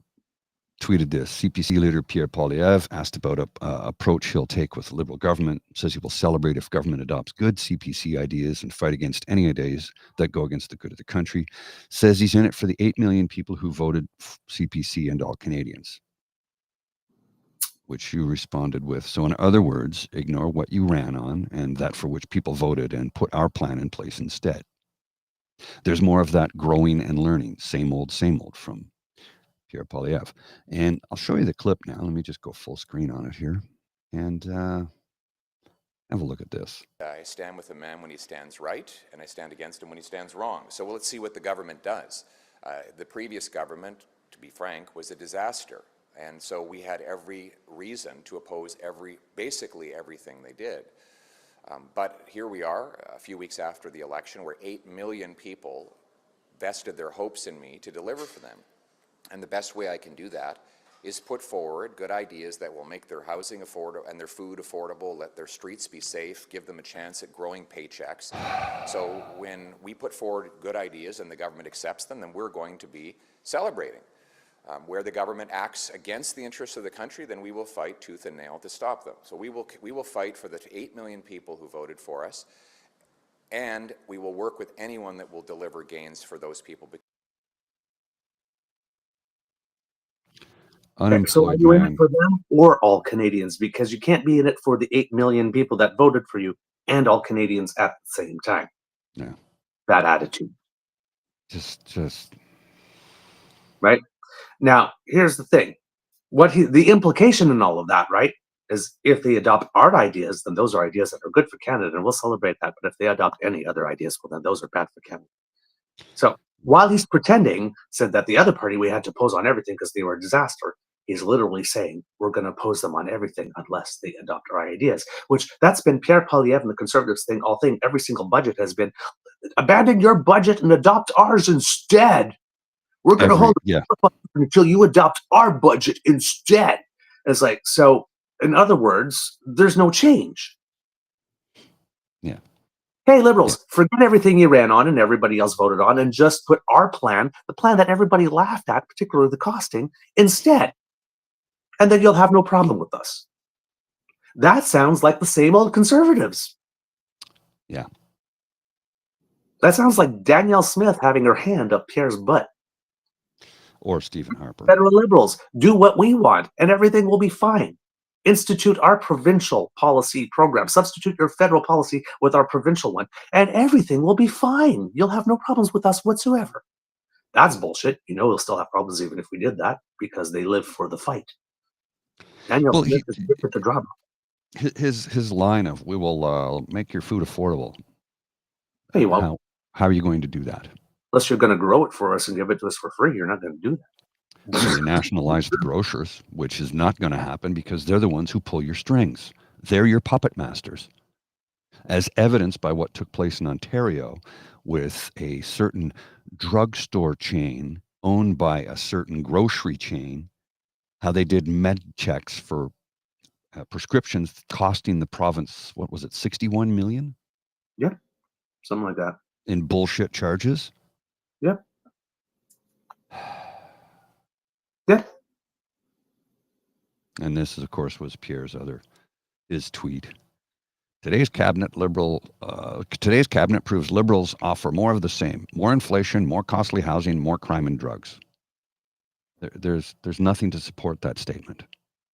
tweeted this. CPC leader Pierre Poilievre asked about an approach he'll take with the Liberal government. Says he will celebrate if government adopts good CPC ideas and fight against any ideas that go against the good of the country. Says he's in it for the 8 million people who voted CPC and all Canadians. Which you responded with. So in other words, ignore what you ran on and that for which people voted and put our plan in place instead. There's more of that growing and learning. Same old from Pierre Poilievre. And I'll show you the clip now. Let me just go full screen on it here and have a look at this. I stand with a man when he stands right, and I stand against him when he stands wrong. So let's see what the government does. The previous government, to be frank, was a disaster. And so we had every reason to oppose basically everything they did. But here we are, a few weeks after the election, where 8 million people vested their hopes in me to deliver for them. And the best way I can do that is put forward good ideas that will make their housing affordable and their food affordable, let their streets be safe, give them a chance at growing paychecks. So when we put forward good ideas and the government accepts them, then we're going to be celebrating. Where the government acts against the interests of the country, then we will fight tooth and nail to stop them. So we will fight for the 8 million people who voted for us, and we will work with anyone that will deliver gains for those people. Unemployed, so are you in it for them or all Canadians? Because you can't be in it for the 8 million people that voted for you and all Canadians at the same time. Yeah. That attitude. Just. Right? Now, here's the thing. The implication in all of that, right, is if they adopt our ideas, then those are ideas that are good for Canada, and we'll celebrate that. But if they adopt any other ideas, well, then those are bad for Canada. So while he's said that the other party we had to oppose on everything because they were a disaster, he's literally saying we're going to oppose them on everything unless they adopt our ideas, which that's been Pierre Poilievre and the Conservatives thing. Every single budget has been abandon your budget and adopt ours instead. We're going to hold it until you adopt our budget instead. It's like, so in other words, there's no change. Yeah. Hey, Liberals, forget everything you ran on and everybody else voted on and just put our plan, the plan that everybody laughed at, particularly the costing, instead. And then you'll have no problem with us. That sounds like the same old Conservatives. Yeah. That sounds like Danielle Smith having her hand up Pierre's butt. Or Stephen Harper. Federal Liberals, do what we want and everything will be fine. Institute our provincial policy program. Substitute your federal policy with our provincial one and everything will be fine. You'll have no problems with us whatsoever. That's bullshit. We'll still have problems even if we did that because they live for the fight. Daniel Smith is good with the drama. His line of, we will make your food affordable. Hey, well, how are you going to do that? Unless you're going to grow it for us and give it to us for free, you're not going to do that. So you nationalize the grocers, which is not going to happen because they're the ones who pull your strings. They're your puppet masters, as evidenced by what took place in Ontario with a certain drugstore chain owned by a certain grocery chain, how they did med checks for prescriptions costing the province, what was it, 61 million? Yeah, something like that. In bullshit charges? Yep. Yeah. And this, of course, was Pierre's his tweet. Today's cabinet proves Liberals offer more of the same: more inflation, more costly housing, more crime and drugs. There's nothing to support that statement.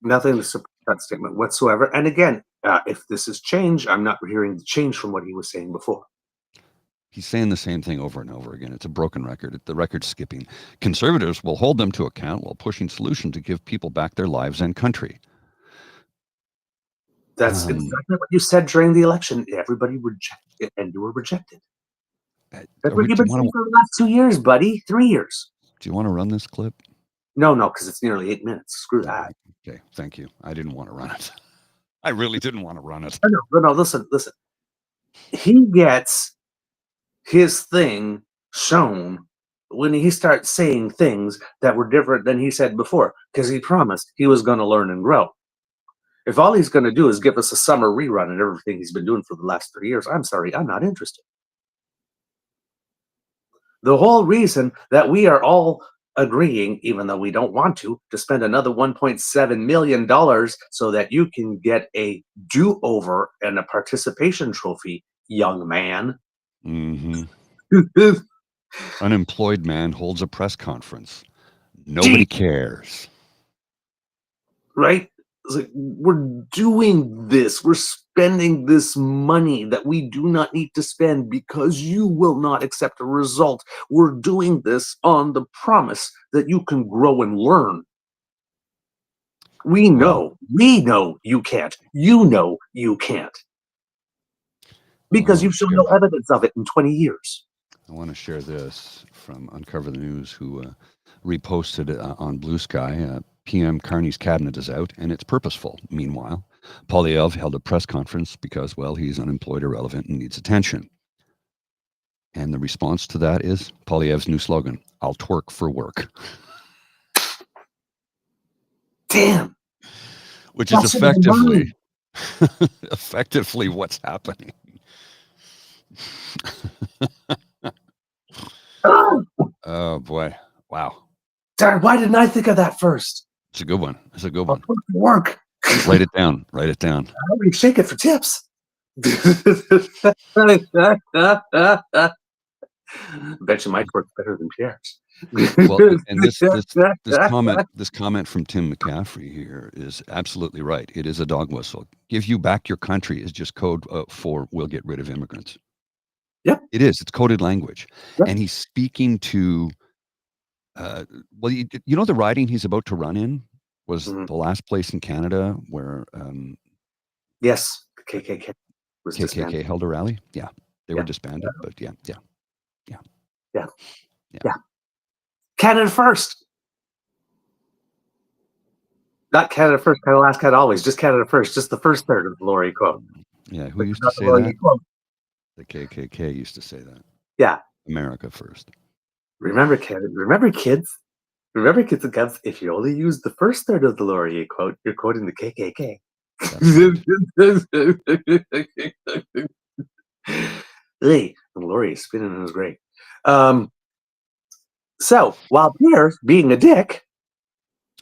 Nothing to support that statement whatsoever. And again, if this is change, I'm not hearing the change from what he was saying before. He's saying the same thing over and over again. It's a broken record. The record's skipping. Conservatives will hold them to account while pushing solutions to give people back their lives and country. That's exactly what you said during the election. Everybody rejected it, and you were rejected. That's what you've been saying for the last 2 years, buddy. 3 years. Do you want to run this clip? No, because it's nearly 8 minutes. Screw that. Okay, thank you. I didn't want to run it. I really didn't want to run it. No, listen. He gets his thing shown when he starts saying things that were different than he said before, because he promised he was going to learn and grow. If all he's going to do is give us a summer rerun and everything he's been doing for the last 3 years, I'm sorry, I'm not interested. The whole reason that we are all agreeing, even though we don't want to spend another $1.7 million so that you can get a do-over and a participation trophy, young man. Mm-hmm. Unemployed man holds a press conference. Nobody cares. Right? It's like, we're doing this. We're spending this money that we do not need to spend because you will not accept a result. We're doing this on the promise that you can grow and learn. We know you can't. You know you can't. Because you've shown no evidence of it in 20 years. I want to share this from Uncover the News, who reposted it on Blue Sky. PM Carney's cabinet is out, and it's purposeful. Meanwhile, Poilievre held a press conference because, well, he's unemployed, irrelevant, and needs attention. And the response to that is Poilievre's new slogan: "I'll twerk for work." Damn. Which is effectively what's happening. Oh boy! Wow. Darn, why didn't I think of that first? It's a good one. It's a good one. Work. Write it down. Write it down. I already shake it for tips. Bet you might work better than Pierre's. Well, and this comment from Tim McCaffrey here is absolutely right. It is a dog whistle. Give you back your country is just code for we'll get rid of immigrants. Yep. It is. It's coded language. Yep. And he's speaking to, well, you know, the riding he's about to run in was the last place in Canada where yes, the KKK was KKK held a rally. Yeah. They were disbanded, but yeah. Canada first. Not Canada first, Canada last, Canada always. Just Canada first. Just the first third of the Laurier quote. Yeah, who used to say that? The KKK used to say that. Yeah. America first. Remember, Canada. Remember, kids. Remember, kids and cubs. If you only use the first third of the Laurier quote, you're quoting the KKK. Hey, the Laurier is spinning in his grave. So while Pierre being a dick,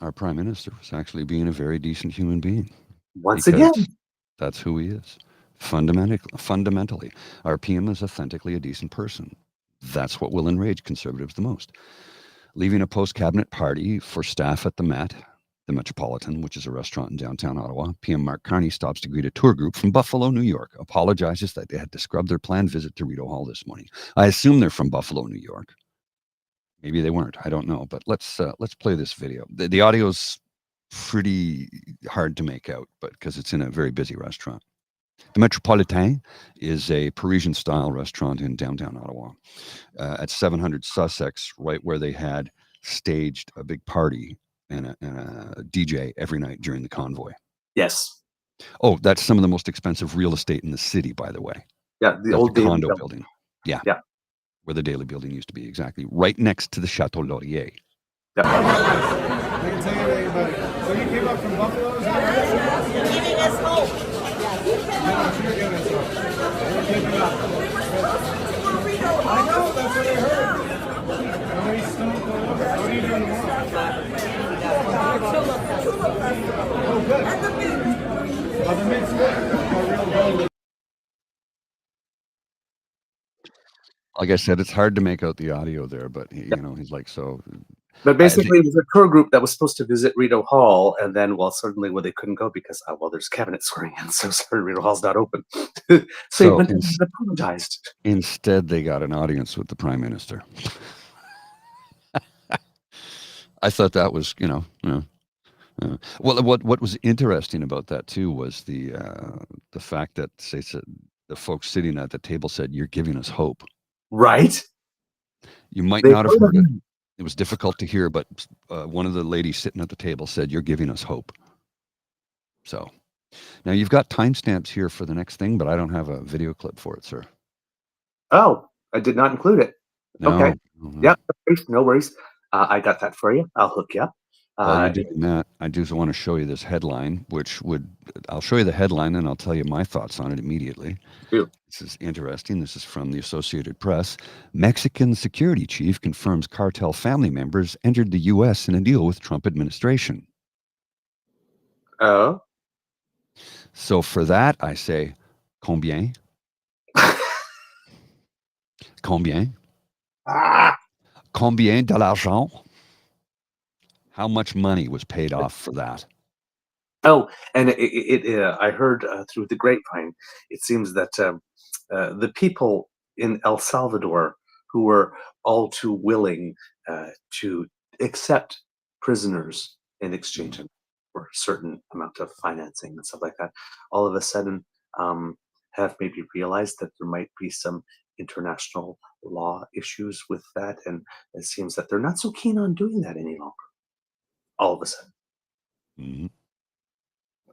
our prime minister was actually being a very decent human being. Once again, that's who he is. Fundamentally, our PM is authentically a decent person. That's what will enrage conservatives the most. Leaving a post-cabinet party for staff at the Met, the Metropolitan, which is a restaurant in downtown Ottawa, PM Mark Carney stops to greet a tour group from Buffalo, New York, apologizes that they had to scrub their planned visit to Rideau Hall this morning. I assume they're from Buffalo, New York. Maybe they weren't. I don't know. But let's play this video. The audio's pretty hard to make out, but because it's in a very busy restaurant. The Metropolitain is a Parisian-style restaurant in downtown Ottawa at 700 Sussex, right where they had staged a big party and a DJ every night during the convoy. Yes. Oh, that's some of the most expensive real estate in the city, by the way. Yeah, the That's old the Daily condo Beaver. building. Yeah. Yeah. Where the Daily building used to be, exactly. Right next to the Chateau Laurier. Yeah. I can tell you anybody. So you came up from Buffalo, is that right? Giving us hope. You're giving us hope. We're giving up. I know, that's what I heard. What are you doing tomorrow? Oh, good. Oh, the mint's good. Oh, real. Like I said, it's hard to make out the audio there, but he's like, so. But basically, it was a tour group that was supposed to visit Rideau Hall, and then, suddenly, they couldn't go because, there's cabinet swearing in, so sorry, Rideau Hall's not open. So he went and apologized. Instead, they got an audience with the Prime Minister. I thought that was, well, what was interesting about that too was the fact that the folks sitting at the table said, "You're giving us hope." Right. You might not have heard it. It was difficult to hear, but one of the ladies sitting at the table said, "You're giving us hope." So now you've got timestamps here for the next thing, but I don't have a video clip for it, sir. Oh, I did not include it. No, okay. No. Yeah, no worries. I got that for you. I'll hook you up. While you're doing that, I do want to show you this headline, I'll show you the headline and I'll tell you my thoughts on it immediately. Ew. This is interesting. This is from the Associated Press. Mexican security chief confirms cartel family members entered the U.S. in a deal with Trump administration. Oh. So for that, I say, combien? Combien? Combien de l'argent? How much money was paid off for that? Oh, and I heard through the grapevine, it seems that the people in El Salvador who were all too willing to accept prisoners in exchange for a certain amount of financing and stuff like that, all of a sudden have maybe realized that there might be some international law issues with that, and it seems that they're not so keen on doing that any longer. All of a sudden. Mm-hmm.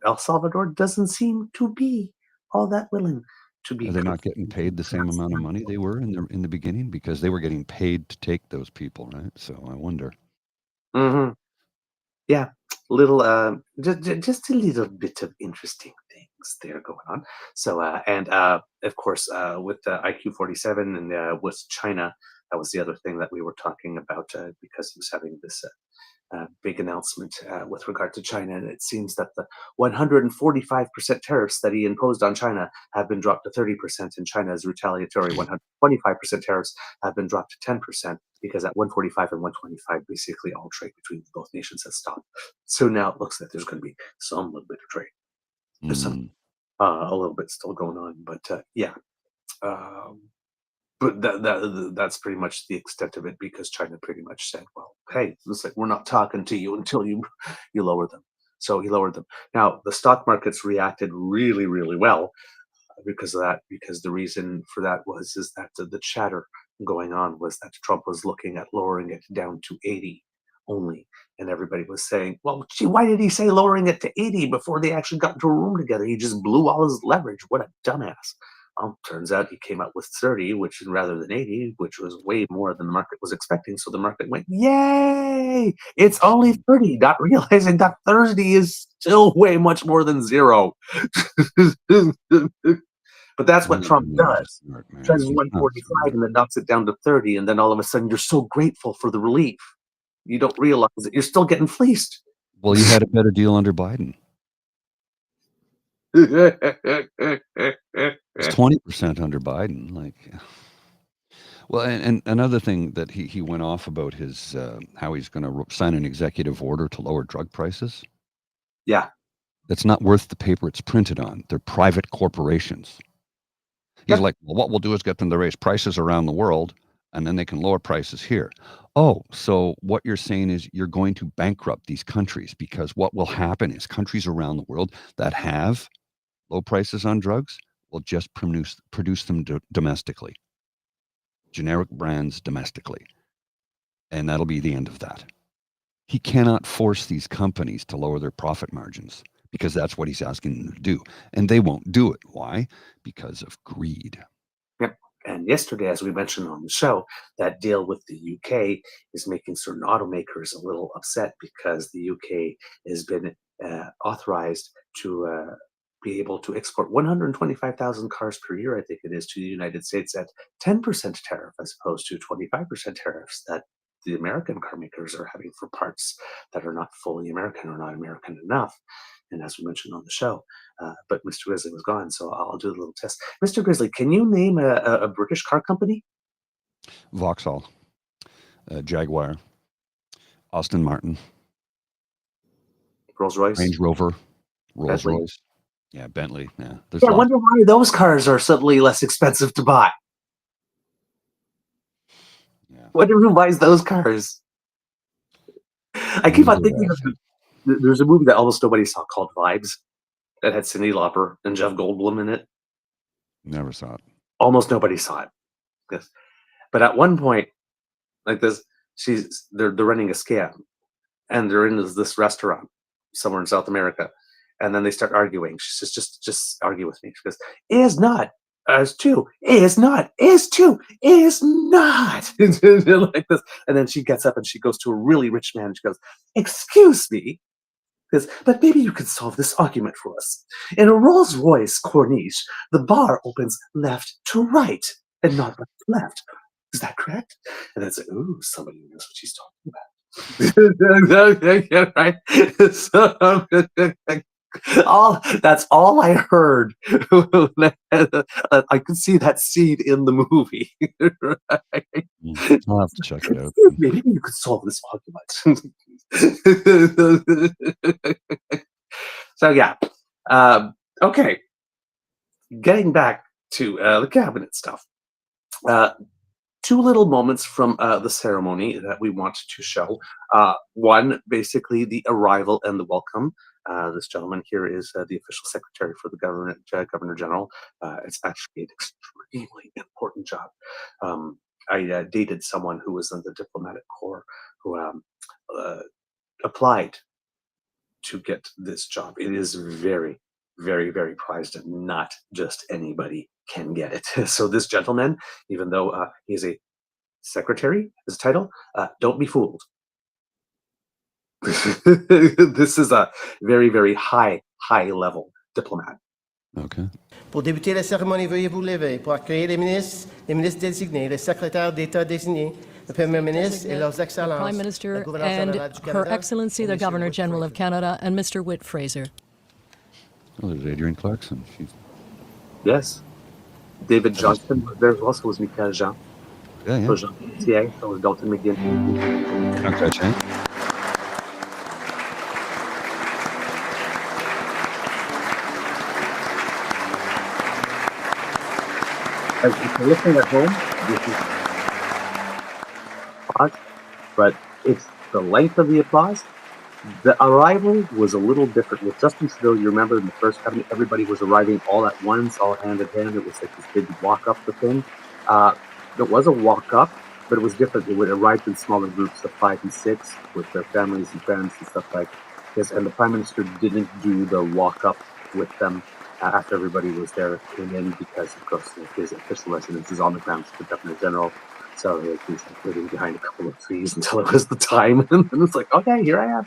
El Salvador doesn't seem to be all that willing to be. Are they not getting paid the same amount of money they were in the beginning? Because they were getting paid to take those people, right? So I wonder. Mm-hmm. Yeah, little just a little bit of interesting things there going on. So of course with IQ 47 and with China, that was the other thing that we were talking about because he was having this big announcement with regard to China, and it seems that the 145% tariffs that he imposed on China have been dropped to 30%, and China's retaliatory 125% tariffs have been dropped to 10%, because at 145 and 125, basically all trade between both nations has stopped. So now it looks like there's going to be some little bit of trade. There's some a little bit still going on, but yeah. But that's pretty much the extent of it, because China pretty much said, well, hey, it's like, we're not talking to you until you lower them. So he lowered them. Now, the stock markets reacted really, really well because of that, because the reason for that is that the chatter going on was that Trump was looking at lowering it down to 80 only. And everybody was saying, well, gee, why did he say lowering it to 80 before they actually got into a room together? He just blew all his leverage. What a dumbass. Turns out he came up with 30, which rather than 80, which was way more than the market was expecting. So the market went, yay! It's only 30, not realizing that 30 is still way much more than zero. But that's what Trump does. Tries 145 and then knocks it down to 30, and then all of a sudden you're so grateful for the relief. You don't realize that you're still getting fleeced. Well, you had a better deal under Biden. It's 20% under Biden. Well, and another thing that he went off about his how he's going to sign an executive order to lower drug prices. Yeah, that's not worth the paper it's printed on. They're private corporations. He's like, well, what we'll do is get them to raise prices around the world, and then they can lower prices here. Oh, so what you're saying is you're going to bankrupt these countries, because what will happen is countries around the world that have low prices on drugs will just produce them domestically. Generic brands domestically. And that'll be the end of that. He cannot force these companies to lower their profit margins because that's what he's asking them to do. And they won't do it. Why? Because of greed. Yep. And yesterday, as we mentioned on the show, that deal with the UK is making certain automakers a little upset because the UK has been authorized to be able to export 125,000 cars per year, I think it is, to the United States at 10% tariff as opposed to 25% tariffs that the American car makers are having for parts that are not fully American or not American enough. And as we mentioned on the show, but Mr. Grizzly was gone, so I'll do a little test. Mr. Grizzly, can you name a British car company? Vauxhall, Jaguar, Aston Martin, Rolls-Royce? Range Rover, Rolls Bentley? Royce. Yeah, Bentley. Yeah, there's Yeah, I lots. wonder why those cars are suddenly less expensive to buy. Yeah. Wonder who buys those cars. I keep on thinking of there's a movie that almost nobody saw called Vibes that had Cyndi Lauper and Jeff Goldblum in it. Never saw it. Almost nobody saw it. Yes. But at one point, like this, they're running a scam, and they're in this restaurant somewhere in South America, and then they start arguing. She says, "Just argue with me." She goes, "Is not is two, is not is two, is not," like this. And then she gets up and she goes to a really rich man. And she goes, "Excuse me." But maybe you could solve this argument for us. In a Rolls-Royce Corniche, the bar opens left to right and not right to left. Is that correct? And then it's like, ooh, somebody knows what she's talking about. Right? So, that's all I heard. I could see that scene in the movie. Right? I'll have to check it out. Maybe you could solve this argument. So yeah, okay. Getting back to the cabinet stuff. Two little moments from the ceremony that we want to show. One, basically the arrival and the welcome. This gentleman here is the official secretary for the Governor General. It's actually an extremely important job. I dated someone who was in the diplomatic corps who applied to get this job. It is very, very, very prized, and not just anybody can get it. So this gentleman, even though he's a secretary, his title, don't be fooled. This is a very, very high level diplomat. Okay. Pour débuter la cérémonie, veuillez vous lever pour accueillir les ministres désignés, les secrétaires d'État désignés, le Premier ministre et leurs excellences, Prime Minister and Her Excellency the Governor General of Canada, and Mr. Whit Fraser. Oh, there's Adrienne Clarkson. Yes. David Johnston was there also, was Michael Jean. Yeah. So Jean Pierre, so was Dalton McGinn. Okay, Shane. As if you're listening at home, this is applause, but it's the length of the applause. The arrival was a little different. With Justin Trudeau, you remember in the first cabinet, everybody was arriving all at once, all hand in hand. It was like this big walk up the thing. It was a walk up, but it was different. It would arrive in smaller groups of 5 and 6 with their families and friends and stuff like this. And the Prime Minister didn't do the walk up with them after everybody was there, came in, because of course his official residence is on the grounds of the Governor General. So he's hiding behind a couple of trees until it was the time. And it's like, okay, here I am.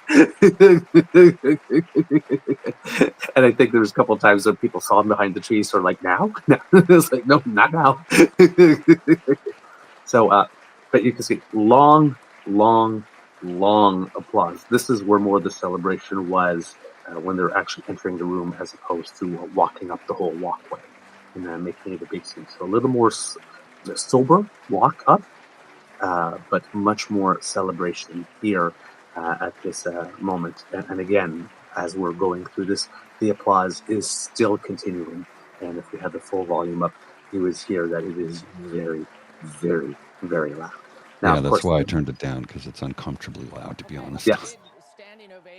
And I think there was a couple of times when people saw him behind the trees, sort of like, now? It's like, no, not now. So, but you can see long applause. This is where more of the celebration was when they're actually entering the room, as opposed to walking up the whole walkway and making it a big scene. So a little more sober walk up, but much more celebration here at this moment. And again, as we're going through this, the applause is still continuing. And if we had the full volume up, you would hear that it is very, very, very loud. Now, Yeah, that's why I turned it down, because it's uncomfortably loud, to be honest. Yes.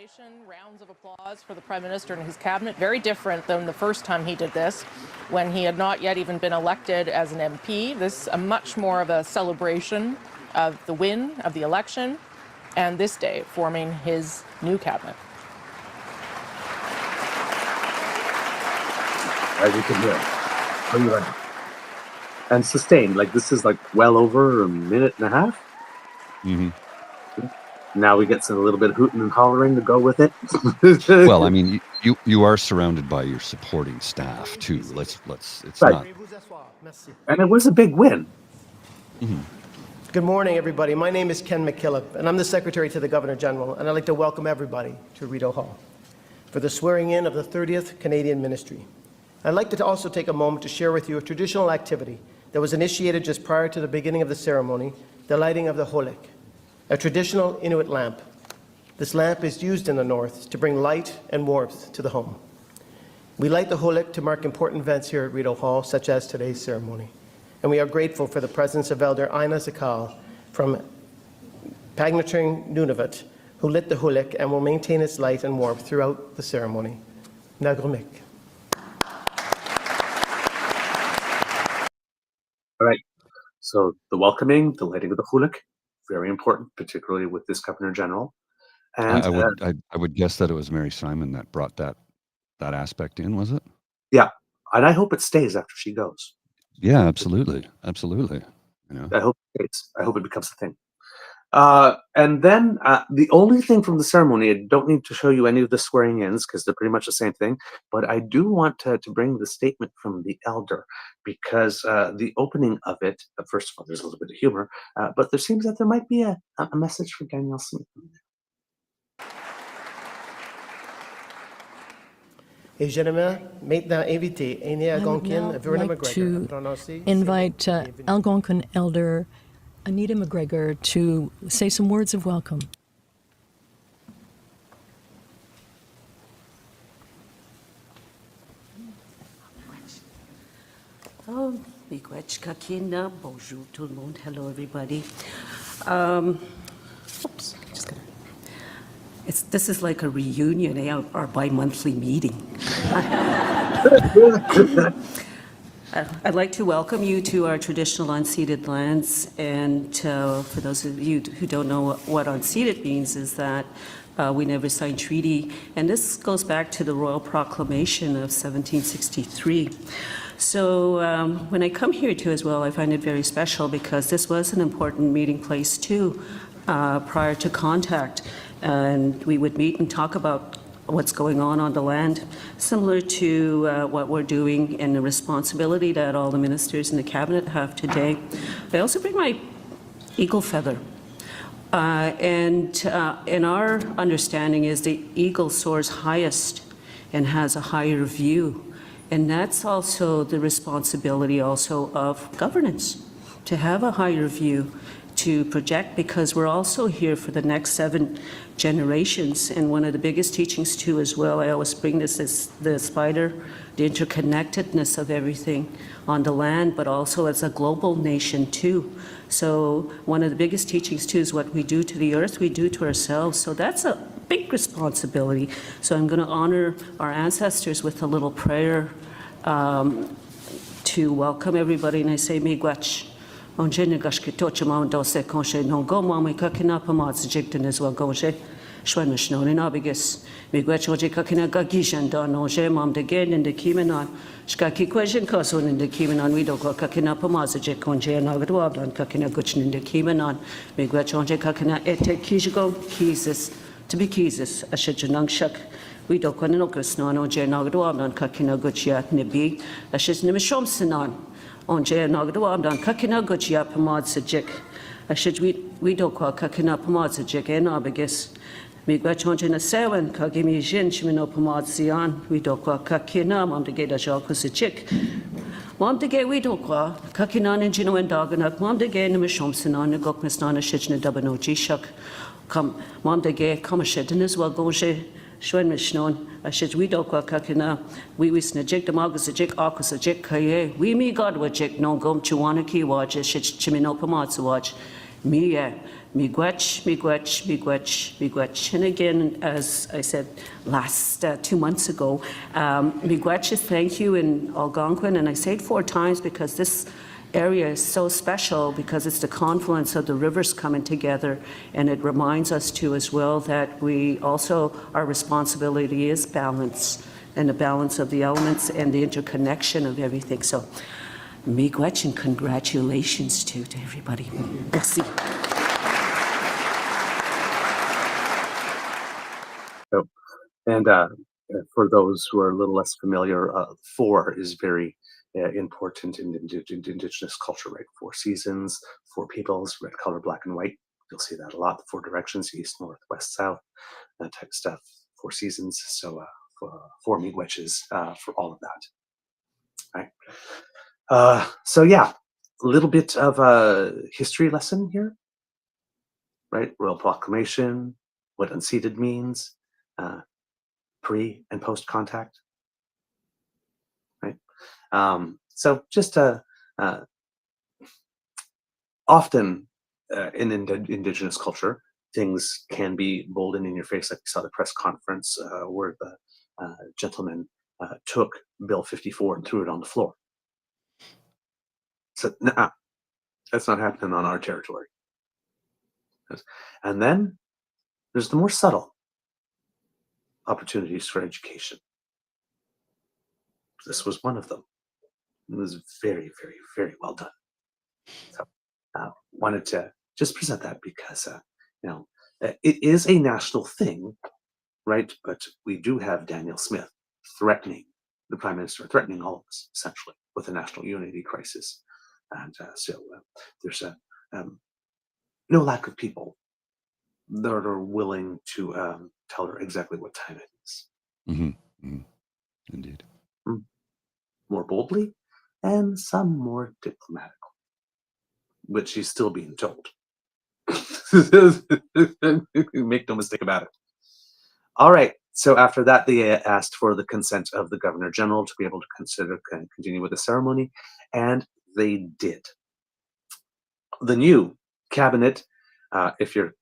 Rounds of applause for the Prime Minister and his cabinet. Very different than the first time he did this, when he had not yet even been elected as an MP. This is much more of a celebration of the win of the election and this day forming his new cabinet. As you can hear. And sustained. Like, this is like well over a minute and a half. Mm-hmm. Now we get a little bit of hooting and hollering to go with it. Well, I mean, you are surrounded by your supporting staff too. Let's it's right. not. And it was a big win. Mm-hmm. Good morning, everybody. My name is Ken McKillop, and I'm the Secretary to the Governor General, and I'd like to welcome everybody to Rideau Hall for the swearing in of the 30th Canadian Ministry. I'd like to also take a moment to share with you a traditional activity that was initiated just prior to the beginning of the ceremony, the lighting of the holik, a traditional Inuit lamp. This lamp is used in the north to bring light and warmth to the home. We light the holik to mark important events here at Rideau Hall, such as today's ceremony. And we are grateful for the presence of Elder Ina Zakal from Pagnatring Nunavut, who lit the holik and will maintain its light and warmth throughout the ceremony. Nagrumik. All right. So the welcoming, the lighting of the hulik, very important, particularly with this Governor General. And I would guess that it was Mary Simon that brought that aspect in, was it? Yeah, and I hope it stays after she goes. Yeah, absolutely. You know, I hope it stays. I hope it becomes a thing. And then the only thing from the ceremony, I don't need to show you any of the swearing-ins because they're pretty much the same thing, but I do want to bring the statement from the elder because the opening of it, first of all, there's a little bit of humor, but there seems that there might be a message for Danielle Smith. Et j'aimerais maintenant inviter Aine Algonquin, Verna McGregor, to invite Algonquin Elder Anita McGregor to say some words of welcome. Oh, Kakina, bonjour tout le monde. Hello, everybody. Oops, just gonna. This is like a reunion, our bi-monthly meeting. I'd like to welcome you to our traditional unceded lands, and for those of you who don't know what unceded means, is that we never signed treaty, and this goes back to the Royal Proclamation of 1763. So when I come here too as well, I find it very special because this was an important meeting place too, prior to contact, and we would meet and talk about what's going on the land, similar to what we're doing and the responsibility that all the ministers in the cabinet have today. I also bring my eagle feather. And our understanding is the eagle soars highest and has a higher view. And that's also the responsibility also of governance, to have a higher view, to project, because we're also here for the next 7 generations. And one of the biggest teachings too as well, I always bring this, is the spider, the interconnectedness of everything on the land, but also as a global nation too. So one of the biggest teachings too is what we do to the earth, we do to ourselves. So that's a big responsibility. So I'm going to honor our ancestors with a little prayer to welcome everybody. And I say, Miigwech. On jene gashke toche ma do se konche non go ma me kakina pamat jikten as well goje shwanish no in abigus me gwechoje kakina gagishan do no je mam de gen in de kimenon shkaki question koson in de kimenon we do go kakina pamat jik konje na gdwa dan kakina guchin in de kimenon me gwechoje kakina ete kijigo kisis to be kisis a shijnang shak we do ko no kusno no je na gdwa dan kakina guchyat nibi a shiz nimishom sinan on jay nagdwa dan kakina guchya pamad sajik a shid we do kwa kakina pamad sajik en abigis mi gwachonje na seven kagimi jin chimino pamad sian we do kwa kakina mam de geda jalku sajik mam de ge we do kwa kakina en jino en daganak mam de ge na shomsina na gokmisna na shijna dabano jishak come mam de ge come shidin as well goje Shwen Mishnon, I should we do kakina, we wisna jig the magus a jig akus a jig kaye, we me god wa jig no gum chuanaki watch, a shit chimino pamatsu watch, miigwech. And again, as I said last 2 months ago, miigwech is thank you in Algonquin, and I say it 4 times because this area is so special because it's the confluence of the rivers coming together, and it reminds us too as well that we also, our responsibility is balance, and the balance of the elements and the interconnection of everything. So miigwech and congratulations to everybody. Merci. So, and for those who are a little less familiar, 4 is very important in Indigenous culture, right? 4 seasons, 4 peoples, red, color, black, and white. You'll see that a lot. The 4 directions, east, north, west, south, that type of stuff. 4 seasons. So 4 miigweches for all of that. Right. So yeah, a little bit of a history lesson here, right? Royal Proclamation, what unceded means, pre and post contact. So just often in Indigenous culture, things can be bold and in your face, like you saw the press conference where the gentleman took Bill 54 and threw it on the floor. So, nah, that's not happening on our territory. And then there's the more subtle opportunities for education. This was one of them. It was very, very, very well done. So wanted to just present that because, it is a national thing, right? But we do have Daniel Smith threatening the Prime Minister, threatening all of us, essentially, with a national unity crisis. And so there's no lack of people that are willing to tell her exactly what time it is. Mm-hmm. Mm-hmm. Indeed. More boldly, and some more diplomatically, but she's still being told. Make no mistake about it. All right. So after that, they asked for the consent of the Governor General to be able to continue with the ceremony, and they did. The new cabinet, if you're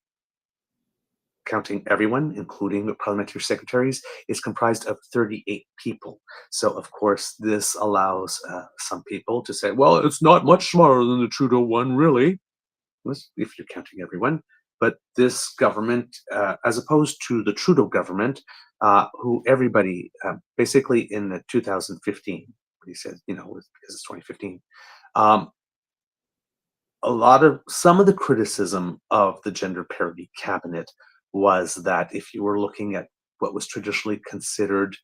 counting everyone, including the Parliamentary Secretaries, is comprised of 38 people. So, of course, this allows some people to say, well, it's not much smaller than the Trudeau one, really, if you're counting everyone. But this government, as opposed to the Trudeau government, who everybody, basically in the 2015, he said, because it's 2015, some of the criticism of the gender parity cabinet was that if you were looking at what was traditionally considered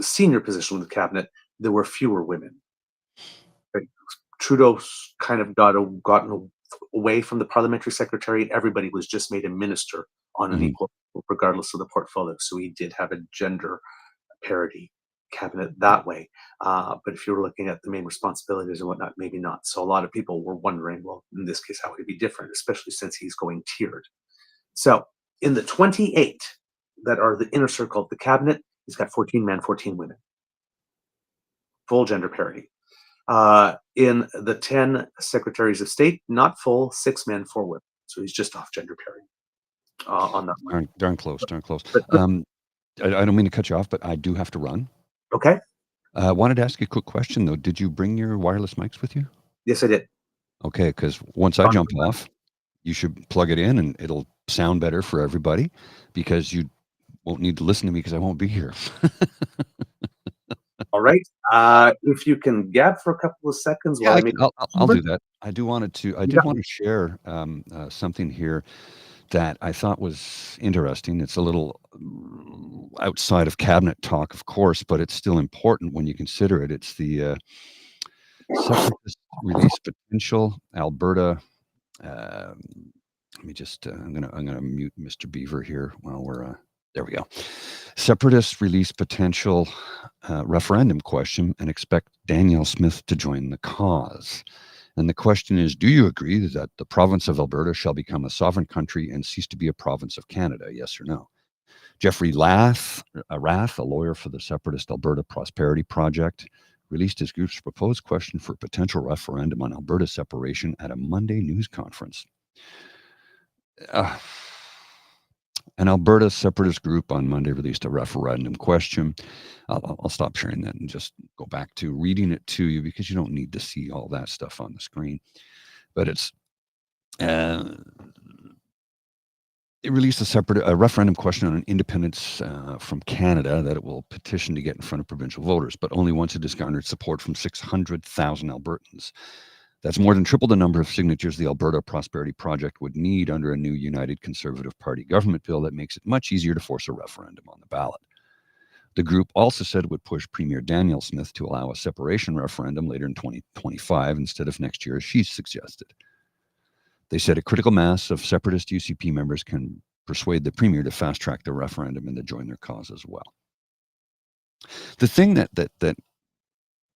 senior position with the cabinet, there were fewer women. Right? Trudeau kind of gotten away from the parliamentary secretary. Everybody was just made a minister on an equal, regardless of the portfolio. So he did have a gender parity cabinet that way. But if you were looking at the main responsibilities and whatnot, maybe not. So a lot of people were wondering, well, in this case, how would it be different, especially since he's going tiered. So in the 28 that are the inner circle of the cabinet, he's got 14 men, 14 women. Full gender parity. In the 10 secretaries of state, not full, 6 men, 4 women. So he's just off gender parity on that one. Darn close. I don't mean to cut you off, but I do have to run. Okay. Wanted to ask you a quick question, though. Did you bring your wireless mics with you? Yes, I did. Okay, because once I jump off, you should plug it in, and it'll sound better for everybody, because you won't need to listen to me because I won't be here. All right. If you can gab for a couple of seconds while I'll do that. I did want to share something here that I thought was interesting. It's a little outside of cabinet talk, of course, but it's still important when you consider it. It's the separatist release potential, Alberta. Let me just. I'm gonna mute Mr. Beaver here while we're. There we go. Separatist release potential referendum question and expect Danielle Smith to join the cause. And the question is, do you agree that the province of Alberta shall become a sovereign country and cease to be a province of Canada? Yes or no? Jeffrey Rath, a lawyer for the separatist Alberta Prosperity Project, released his group's proposed question for a potential referendum on Alberta separation at a Monday news conference. An Alberta separatist group on Monday released a referendum question. I'll stop sharing that and just go back to reading it to you because you don't need to see all that stuff on the screen. But it released a referendum question on an independence from Canada that it will petition to get in front of provincial voters, but only once it has garnered support from 600,000 Albertans. That's more than triple the number of signatures the Alberta Prosperity Project would need under a new United Conservative Party government bill that makes it much easier to force a referendum on the ballot. The group also said it would push Premier Danielle Smith to allow a separation referendum later in 2025 instead of next year, as she's suggested. They said a critical mass of separatist UCP members can persuade the Premier to fast-track the referendum and to join their cause as well. The thing that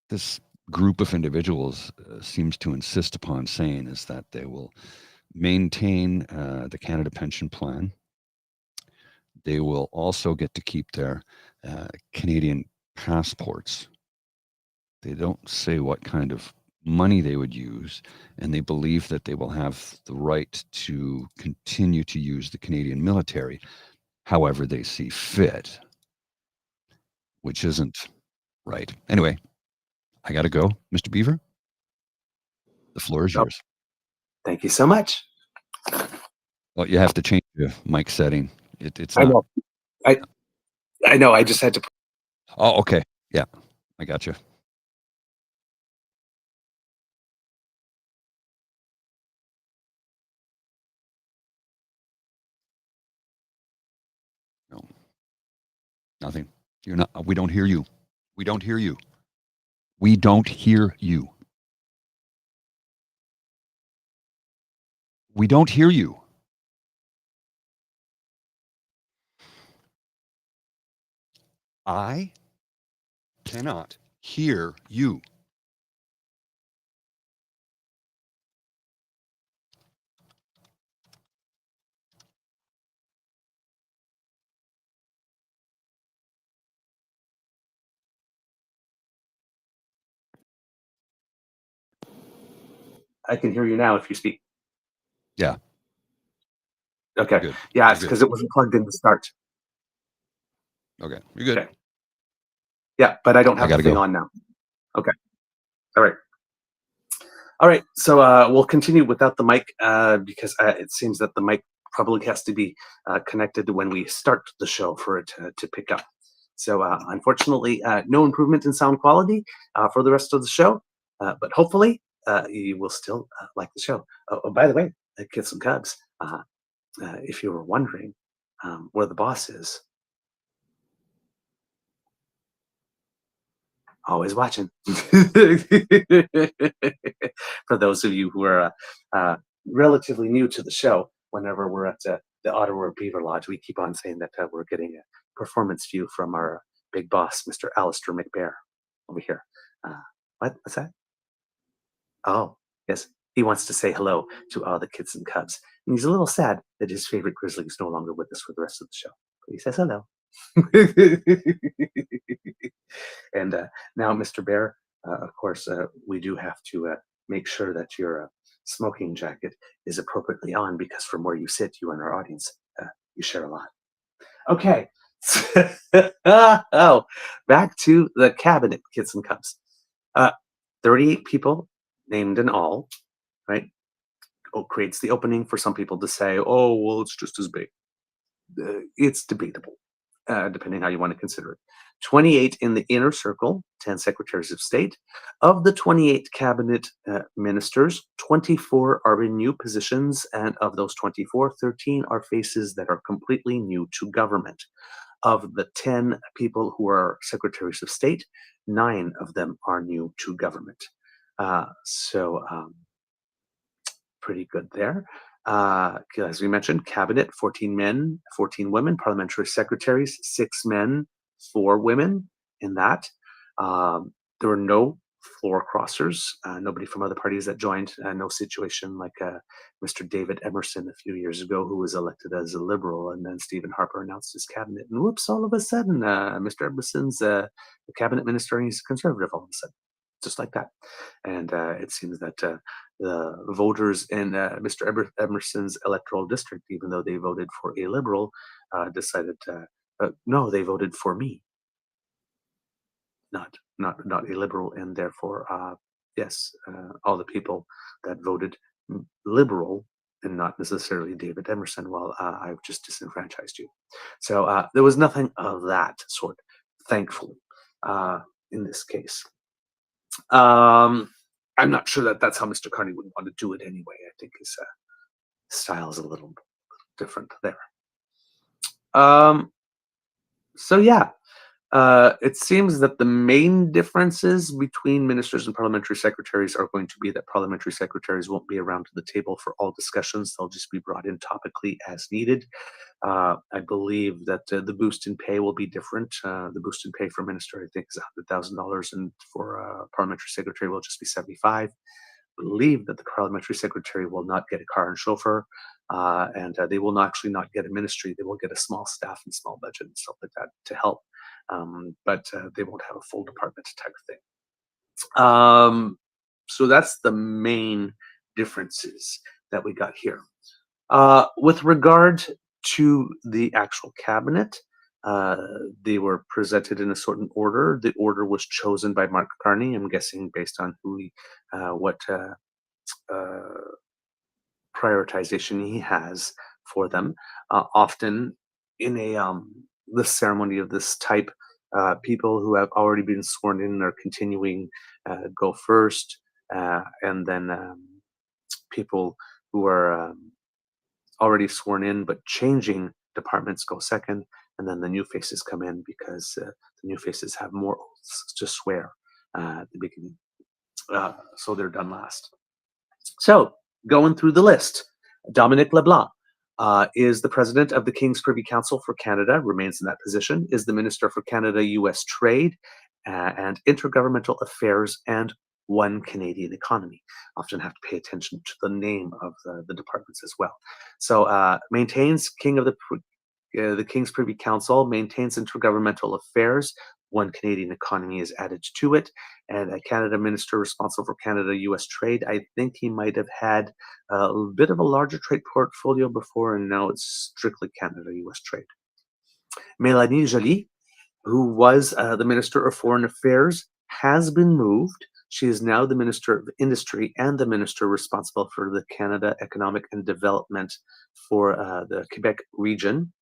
this group of individuals seems to insist upon saying is that they will maintain the Canada Pension Plan. They will also get to keep their Canadian passports. They don't say what kind of money they would use, and they believe that they will have the right to continue to use the Canadian military however they see fit, which isn't right. Anyway, I got to go. Mr. Beaver, the floor is yours. Thank you so much. Well, you have to change your mic setting. It's I not. know. I know. I just had to. Oh, okay. Yeah, I got you. No, nothing. You're not. We don't hear you. We don't hear you. We don't hear you. We don't hear you. I cannot hear you. I can hear you now if you speak. Yeah. Okay. Good. Yeah, it's because it wasn't plugged in to start. Okay. You're good. Okay. Yeah, but I don't have the thing go. on now. Okay. All right. All right. So we'll continue without the mic because it seems that the mic probably has to be connected when we start the show for it to pick up. So unfortunately, no improvement in sound quality for the rest of the show, but hopefully you will still like the show. Oh, by the way, kids and cubs, if you were wondering where the boss is, always watching. For those of you who are relatively new to the show, whenever we're at the Ottawa Beaver Lodge, we keep on saying that we're getting a performance view from our big boss, Mr. Alistair McBear, over here. What's that? Oh, yes. He wants to say hello to all the kids and cubs. And he's a little sad that his favorite grizzly is no longer with us for the rest of the show. But he says hello. And now, Mr. Bear, of course, we do have to make sure that your smoking jacket is appropriately on because from where you sit, you and our audience, you share a lot. Okay. Oh, back to the cabinet, kids and cubs. 38 people named in all, right? Creates the opening for some people to say, oh, well, it's just as big. It's debatable, depending how you want to consider it. 28 in the inner circle, 10 secretaries of state. Of the 28 cabinet ministers, 24 are in new positions, and of those 24, 13 are faces that are completely new to government. Of the 10 people who are secretaries of state, 9 of them are new to government. So pretty good there. As we mentioned, cabinet, 14 men, 14 women, parliamentary secretaries, 6 men, 4 women in that. There were no floor crossers, nobody from other parties that joined, no situation like Mr. David Emerson a few years ago, who was elected as a Liberal, and then Stephen Harper announced his cabinet, and whoops, all of a sudden, Mr. Emerson's the cabinet minister, and he's a Conservative all of a sudden. just like that. And it seems that the voters in Mr. Emerson's electoral district, even though they voted for a Liberal, decided no, they voted for me, not a Liberal, and therefore, yes, all the people that voted Liberal and not necessarily David Emerson, well, I've just disenfranchised you. So there was nothing of that sort, thankfully, in this case. I'm not sure that that's how Mr. Carney would want to do it anyway. I think his style is a little different there. So yeah, it seems that the main differences between ministers and parliamentary secretaries are going to be that parliamentary secretaries won't be around to the table for all discussions. They'll just be brought in topically as needed. I believe that the boost in pay will be different. The boost in pay for minister, I think, is $100,000, and for parliamentary secretary will just be $75,000. Believe that the parliamentary secretary will not get a car and chauffeur, and they will actually not get a ministry. They will get a small staff and small budget and stuff like that to help, but they won't have a full department type of thing. So that's the main differences that we got here. With regard to the actual cabinet, they were presented in a certain order. The order was chosen by Mark Carney, I'm guessing based on what prioritization he has for them. Often in the ceremony of this type, people who have already been sworn in are continuing go first, and then people who are already sworn in but changing departments go second, and then the new faces come in because the new faces have more oaths to swear at the beginning. So they're done last. So going through the list, Dominic LeBlanc is the president of the King's Privy Council for Canada, remains in that position, is the Minister for Canada-US Trade and Intergovernmental Affairs and One Canadian Economy. Often have to pay attention to the name of the departments as well. So maintains the King's Privy Council, maintains intergovernmental affairs. One Canadian Economy is added to it, and a Canada minister responsible for Canada-US trade. I think he might have had a bit of a larger trade portfolio before, and now it's strictly Canada-US trade. Mélanie Joly, who was the Minister of Foreign Affairs, has been moved. She is now the Minister of Industry and the Minister responsible for the Canada Economic and Development for the Quebec region.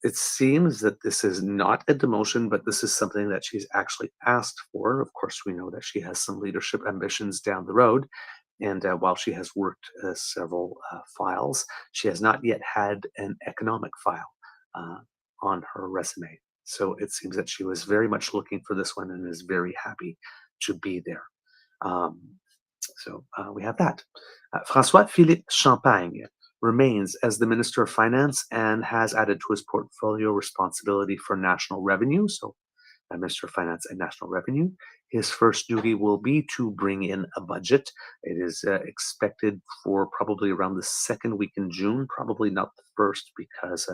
It seems that this is not a demotion, but this is something that she's actually asked for. Of course, we know that she has some leadership ambitions down the road. And while she has worked several files, she has not yet had an economic file on her resume. So it seems that she was very much looking for this one and is very happy to be there. So we have that. François-Philippe Champagne remains as the Minister of Finance and has added to his portfolio responsibility for national revenue. So Minister of Finance and National Revenue. His first duty will be to bring in a budget. It is expected for probably around the second week in June, probably not the first, because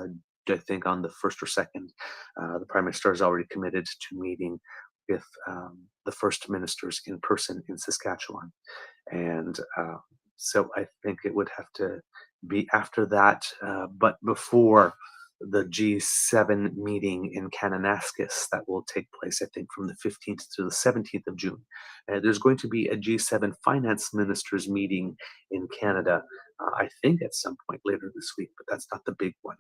I think on the first or second, the Prime Minister is already committed to meeting with the first ministers in person in Saskatchewan. And so I think it would have to be after that, but before the G7 meeting in Kananaskis that will take place, I think, from the 15th to the 17th of June. There's going to be a G7 finance ministers meeting in Canada, I think at some point later this week, but that's not the big one,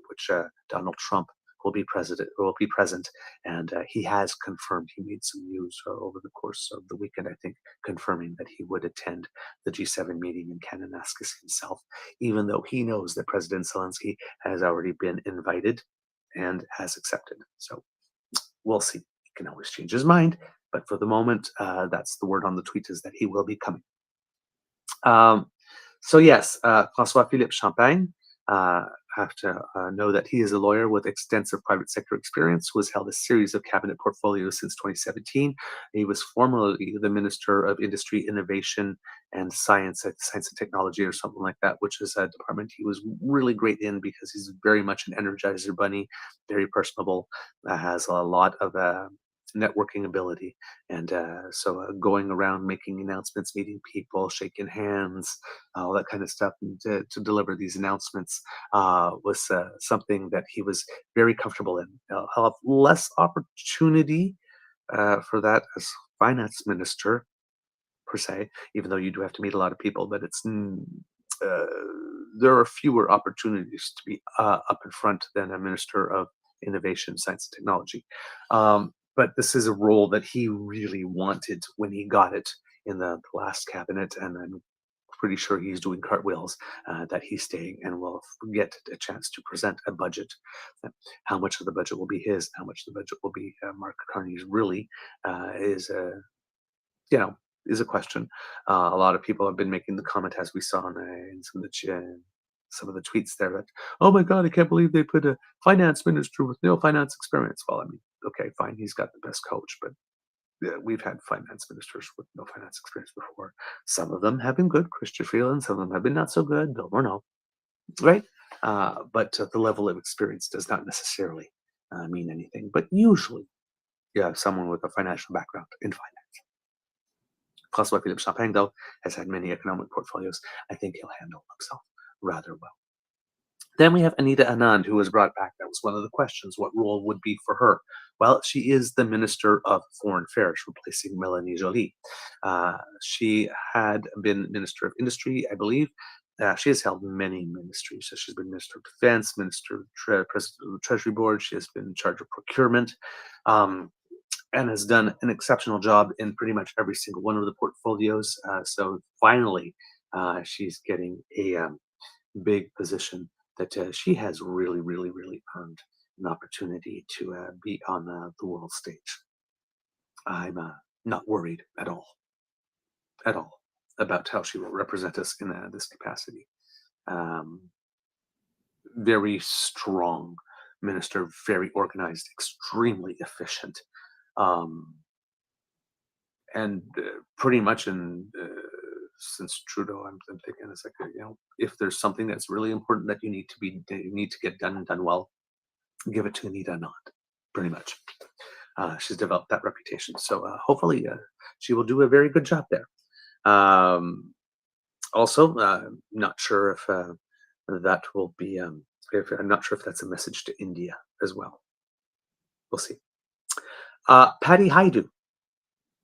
which Donald Trump will be present, and he has confirmed. He made some news over the course of the weekend, I think, confirming that he would attend the G7 meeting in Kananaskis himself, even though he knows that President Zelensky has already been invited and has accepted. So we'll see. He can always change his mind, but for the moment, that's the word on the tweet, is that he will be coming. So yes, François-Philippe Champagne, have to know that he is a lawyer with extensive private sector experience, who has held a series of cabinet portfolios since 2017. He was formerly the Minister of Industry, Innovation, and Science and Technology, or something like that, which is a department he was really great in because he's very much an energizer bunny, very personable, has a lot of networking ability. And so going around making announcements, meeting people, shaking hands, all that kind of stuff, and to deliver these announcements was something that he was very comfortable in. He'll have less opportunity for that as finance minister, per se, even though you do have to meet a lot of people, but there are fewer opportunities to be up in front than a minister of innovation, science, and technology. But this is a role that he really wanted when he got it in the last cabinet, and I'm pretty sure he's doing cartwheels that he's staying and will get a chance to present a budget. How much of the budget will be his, how much of the budget will be Mark Carney's, really is is a question. A lot of people have been making the comment, as we saw in some of the tweets there, that, oh my God, I can't believe they put a finance minister with no finance experience. Well, I mean, okay, fine, he's got the best coach, but we've had finance ministers with no finance experience before. Some of them have been good, Christian Freeland. Some of them have been not so good, Bill Morneau, right? But the level of experience does not necessarily mean anything. But usually, you have someone with a financial background in finance. François-Philippe Champagne, though, has had many economic portfolios. I think he'll handle himself rather well. Then we have Anita Anand, who was brought back. That was one of the questions. What role would be for her? Well, she is the Minister of Foreign Affairs, replacing Melanie Joly. She had been Minister of Industry, I believe. She has held many ministries. So she's been Minister of Defense, Minister of President of the Treasury Board. She has been in charge of procurement. And has done an exceptional job in pretty much every single one of the portfolios. So finally, she's getting a big position that she has really, really, really earned an opportunity to be on the world stage. I'm not worried at all about how she will represent us in this capacity. Very strong minister, very organized, extremely efficient. And pretty much since Trudeau, I'm thinking it's like, if there's something that's really important that you need to get done and done well, give it to Anita Anand, pretty much. She's developed that reputation. So hopefully she will do a very good job there. Also, not sure if that will be, I'm not sure if that's a message to India as well. We'll see. Patty Hajdu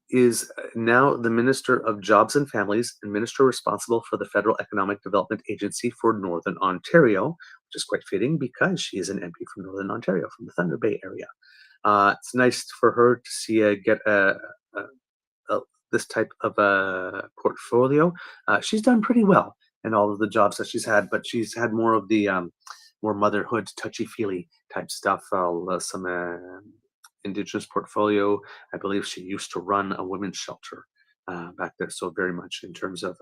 is now the Minister of Jobs and Families and Minister responsible for the Federal Economic Development Agency for Northern Ontario, which is quite fitting because she is an MP from Northern Ontario, from the Thunder Bay area. It's nice for her to see get this type of portfolio. She's done pretty well in all of the jobs that she's had, but she's had more of the more motherhood, touchy-feely type stuff, some Indigenous portfolio. I believe she used to run a women's shelter back there. So very much in terms of,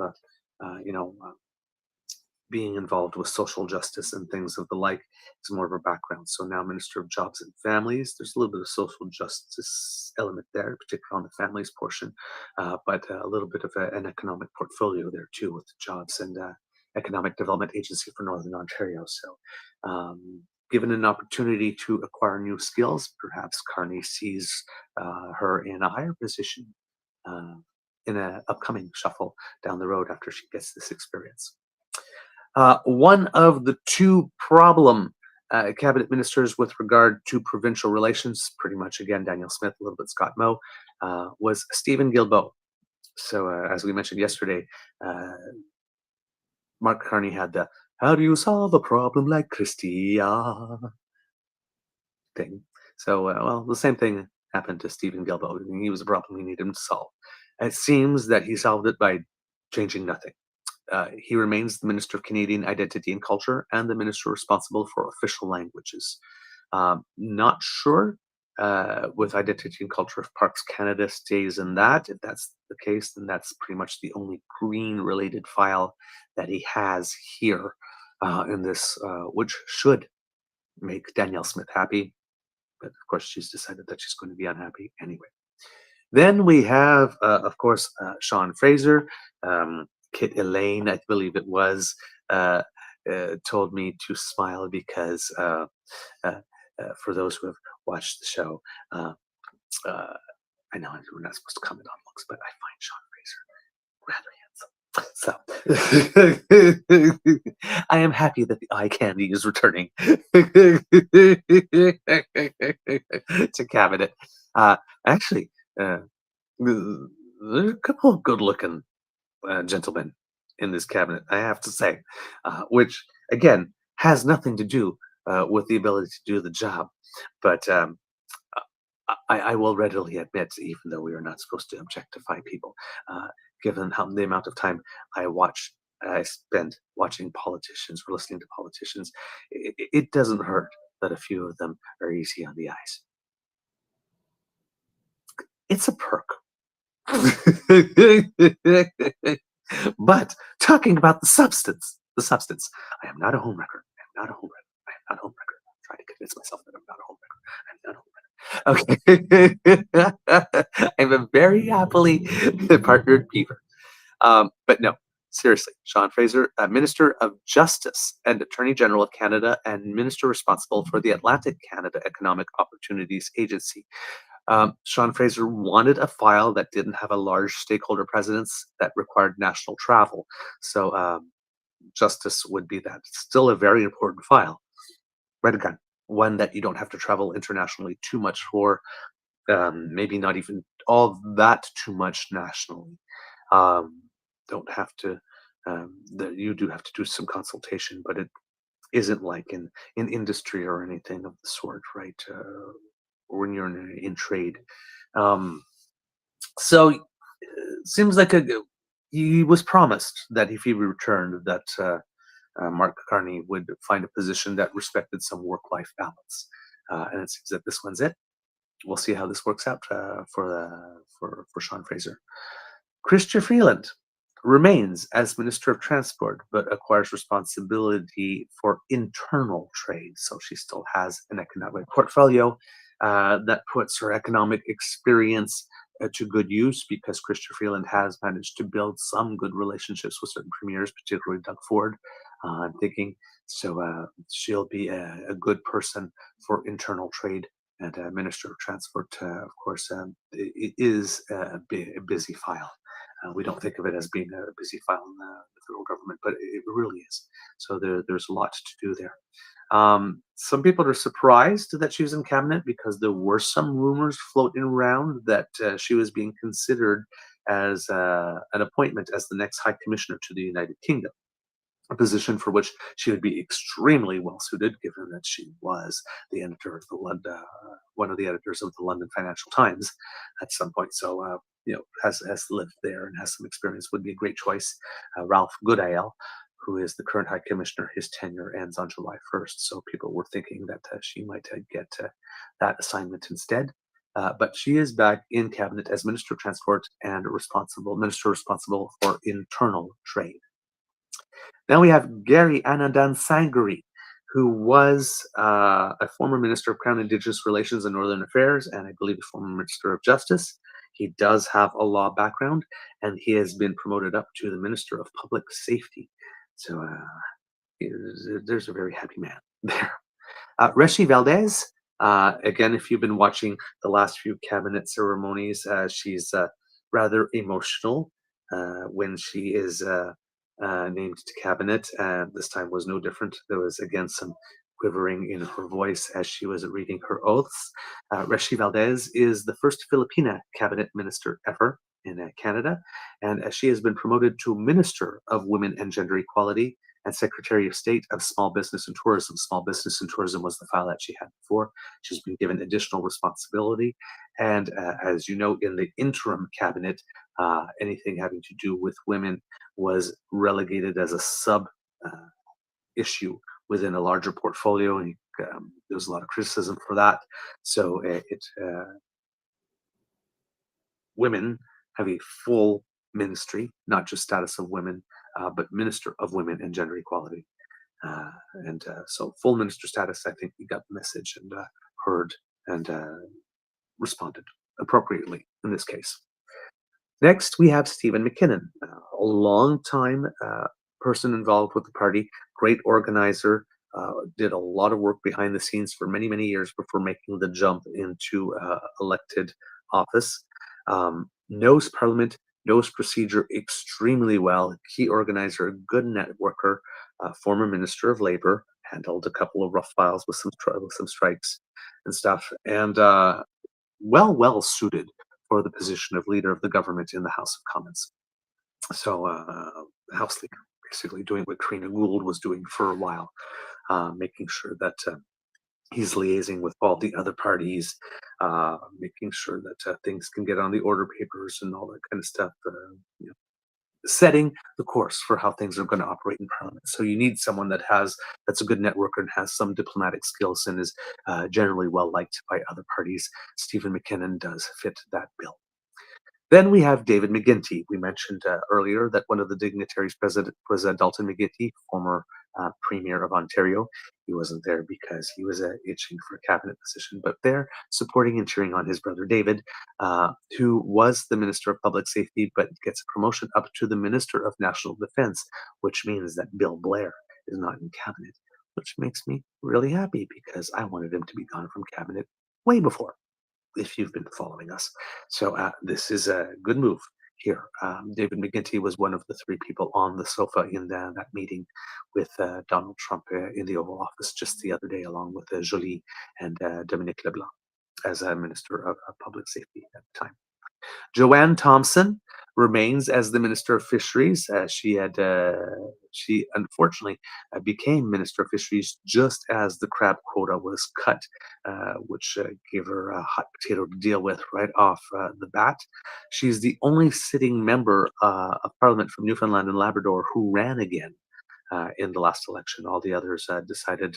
being involved with social justice and things of the like is more of her background. So now Minister of Jobs and Families, there's a little bit of social justice element there, particularly on the families portion, but a little bit of an economic portfolio there too with the Jobs and Economic Development Agency for Northern Ontario. So given an opportunity to acquire new skills, perhaps Carney sees her in a higher position in an upcoming shuffle down the road after she gets this experience. One of the two problem cabinet ministers with regard to provincial relations, pretty much again Daniel Smith, a little bit Scott Moe, was Stephen Guilbeault. So as we mentioned yesterday, Mark Carney had the "How do you solve a problem like Christia?" thing. So, well, the same thing happened to Stephen Guilbeault. He was a problem we needed him to solve. It seems that he solved it by changing nothing. He remains the Minister of Canadian Identity and Culture and the Minister responsible for official languages. Not sure with Identity and Culture if Parks Canada stays in that. If that's the case, then that's pretty much the only green-related file that he has here in this, which should make Danielle Smith happy. But of course, she's decided that she's going to be unhappy anyway. Then we have, of course, Sean Fraser. Kit Elaine, I believe it was, told me to smile because for those who have watched the show, I know we're not supposed to comment on looks, but I find Sean Fraser rather handsome. So I am happy that the eye candy is returning to cabinet. Actually, there's a couple of good-looking gentlemen in this cabinet, I have to say, which again has nothing to do with the ability to do the job, but I will readily admit, even though we are not supposed to objectify people, given the amount of time I spend watching politicians or listening to politicians, it doesn't hurt that a few of them are easy on the eyes. It's a perk. But talking about the substance, I am not a homewrecker. I am not a homewrecker. I'm trying to convince myself that I'm not a homewrecker. Okay. I'm a very happily partnered beaver. But no, seriously, Sean Fraser, Minister of Justice and Attorney General of Canada and Minister responsible for the Atlantic Canada Economic Opportunities Agency. Sean Fraser wanted a file that didn't have a large stakeholder presence that required national travel. So justice would be that. Still a very important file. Right again. One that you don't have to travel internationally too much for, maybe not even all that too much nationally. Don't have to, you do have to do some consultation, but it isn't like in industry or anything of the sort, right? Or when you're in trade. So seems like he was promised that if he returned that Mark Carney would find a position that respected some work-life balance. And it seems that this one's it. We'll see how this works out for Sean Fraser. Chrystia Freeland remains as Minister of Transport, but acquires responsibility for internal trade. So she still has an economic portfolio that puts her economic experience to good use, because Chrystia Freeland has managed to build some good relationships with certain premiers, particularly Doug Ford. I'm thinking, so she'll be a good person for internal trade. And Minister of Transport, of course, it is a busy file. We don't think of it as being a busy file in the federal government, but it really is. So there's a lot to do there. Some people are surprised that she was in cabinet because there were some rumors floating around that she was being considered as an appointment as the next High Commissioner to the United Kingdom, a position for which she would be extremely well suited, given that she was the editor of the one of the editors of the London Financial Times at some point. So has lived there and has some experience, would be a great choice. Ralph Goodale, who is the current High Commissioner, his tenure ends on July 1st. So people were thinking that she might get that assignment instead. But she is back in cabinet as Minister of Transport and Minister responsible for internal trade. Now we have Gary Anandan Sangari, who was a former Minister of Crown Indigenous Relations and Northern Affairs, and I believe a former Minister of Justice. He does have a law background, and he has been promoted up to the Minister of Public Safety. So there's a very happy man there. Reshi Valdez, again, if you've been watching the last few cabinet ceremonies, she's rather emotional when she is named to cabinet. This time was no different. There was again some quivering in her voice as she was reading her oaths. Reshi Valdez is the first Filipina cabinet minister ever in Canada, and she has been promoted to Minister of Women and Gender Equality and Secretary of State of Small Business and Tourism. Small Business and Tourism was the file that she had before. She's been given additional responsibility, and as you know, in the interim cabinet, anything having to do with women was relegated as a sub issue within a larger portfolio, and there was a lot of criticism for that. So women have a full ministry, not just status of women, but Minister of Women and Gender Equality. So full minister status, I think we got the message and heard and responded appropriately in this case. Next, we have Stephen McKinnon, a long-time person involved with the party, great organizer, did a lot of work behind the scenes for many, many years before making the jump into elected office. Knows Parliament, knows procedure extremely well. Key organizer, good networker, former Minister of Labour, handled a couple of rough files with some strikes and stuff, and well suited for the position of leader of the government in the House of Commons. So House Leader, basically doing what Karina Gould was doing for a while, making sure that he's liaising with all the other parties, making sure that things can get on the order papers and all that kind of stuff, setting the course for how things are going to operate in Parliament. So you need someone that's a good networker and has some diplomatic skills and is generally well liked by other parties. Stephen McKinnon does fit that bill. Then we have David McGuinty. We mentioned earlier that one of the dignitaries was Dalton McGuinty, former Premier of Ontario. He wasn't there because he was itching for a cabinet position, but there supporting and cheering on his brother David, who was the Minister of Public Safety, but gets a promotion up to the Minister of National Defense, which means that Bill Blair is not in cabinet, which makes me really happy because I wanted him to be gone from cabinet way before, if you've been following us. So this is a good move here. David McGuinty was one of the three people on the sofa in that meeting with Donald Trump in the Oval Office just the other day, along with Joly and Dominique Leblanc as a Minister of Public Safety at the time. Joanne Thompson remains as the Minister of Fisheries. She unfortunately became Minister of Fisheries just as the crab quota was cut, which gave her a hot potato to deal with right off the bat. She's the only sitting member of Parliament from Newfoundland and Labrador who ran again in the last election. All the others decided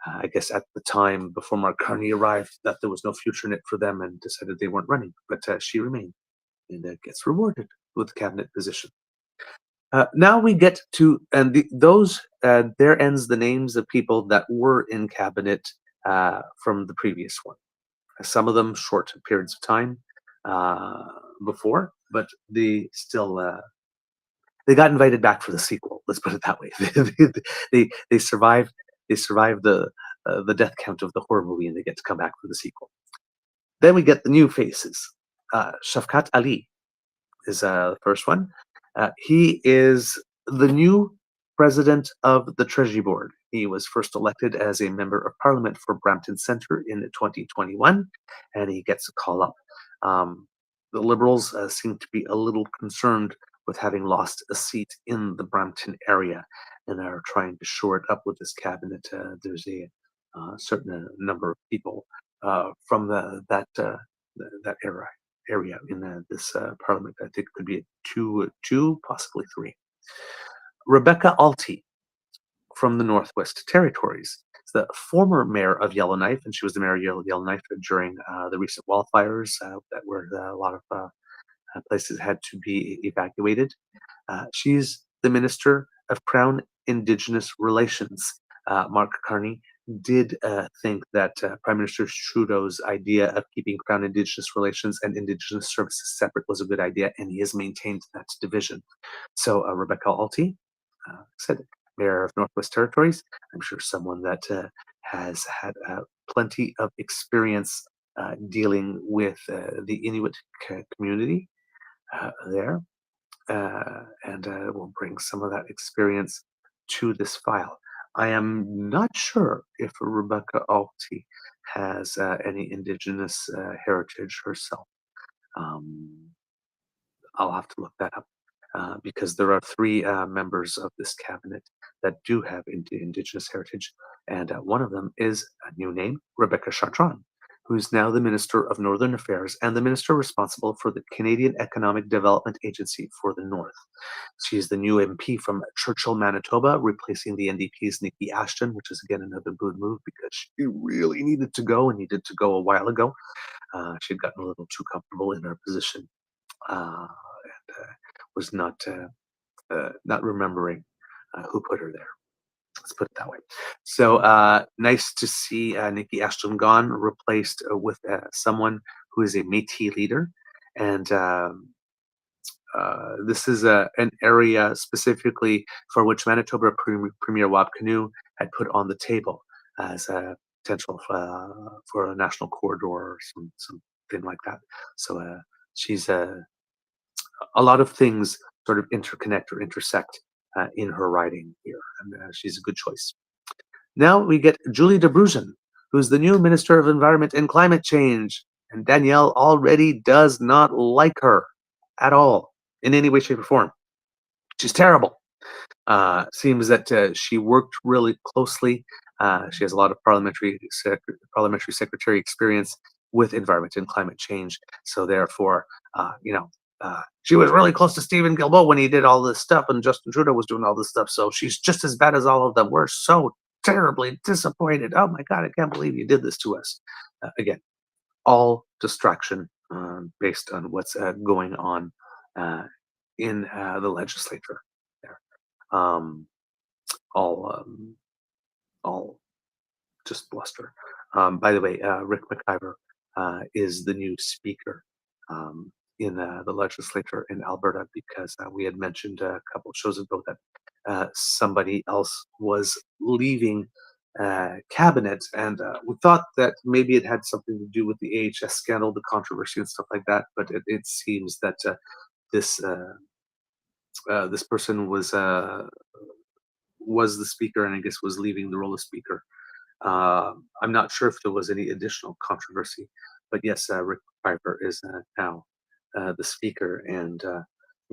I guess at the time before Mark Carney arrived that there was no future in it for them and decided they weren't running, but she remained and gets rewarded with the cabinet position. Now we get to, and there ends the names of people that were in cabinet from the previous one. Some of them short periods of time before, but they still they got invited back for the sequel. Let's put it that way. They survived. They survived the death count of the horror movie, and they get to come back for the sequel. Then we get the new faces. Shafkat Ali is the first one. He is the new president of the Treasury Board. He was first elected as a member of Parliament for Brampton Centre in 2021, and he gets a call up. The Liberals seem to be a little concerned with having lost a seat in the Brampton area, and are trying to shore it up with this cabinet. There's a certain number of people from that area in this Parliament. I think it could be two, possibly three. Rebecca Alty from the Northwest Territories is the former mayor of Yellowknife, and she was the mayor of Yellowknife during the recent wildfires where a lot of places had to be evacuated. She's the Minister of Crown Indigenous Relations. Mark Carney did think that Prime Minister Trudeau's idea of keeping Crown Indigenous Relations and Indigenous Services separate was a good idea, and he has maintained that division. So Rebecca Alty, said Mayor of Northwest Territories. I'm sure someone that has had plenty of experience dealing with the Inuit community there, and will bring some of that experience to this file. I am not sure if Rebecca Alty has any Indigenous heritage herself. I'll have to look that up because there are three members of this cabinet that do have Indigenous heritage, and one of them is a new name, Rebecca Chartrand, who's now the Minister of Northern Affairs and the Minister responsible for the Canadian Economic Development Agency for the North. She's the new MP from Churchill, Manitoba, replacing the NDP's Nikki Ashton, which is again another good move because she really needed to go and needed to go a while ago. She'd gotten a little too comfortable in her position and was not remembering who put her there. Let's put it that way. So nice to see Nikki Ashton gone, replaced with someone who is a Métis leader, and this is an area specifically for which Manitoba Premier Wab Kinew had put on the table as a potential for a national corridor or something like that. So she's a lot of things sort of interconnect or intersect in her writing here, and she's a good choice. Now we get Julie de Bruijn, who's the new Minister of Environment and Climate Change, and Danielle already does not like her at all in any way, shape, or form. She's terrible. Seems that she worked really closely. She has a lot of parliamentary secretary experience with environment and climate change. So therefore, she was really close to Stephen Guilbeault when he did all this stuff, and Justin Trudeau was doing all this stuff. So she's just as bad as all of them. We're so terribly disappointed. Oh my God, I can't believe you did this to us. Again, all distraction based on what's going on in the legislature there. All just bluster. By the way, Rick McIver is the new speaker in the legislature in Alberta, because we had mentioned a couple of shows ago that somebody else was leaving cabinet, and we thought that maybe it had something to do with the AHS scandal, the controversy and stuff like that, but it seems that this person was the speaker, and I guess was leaving the role of speaker. I'm not sure if there was any additional controversy, but yes, Rick Piper is now the speaker, and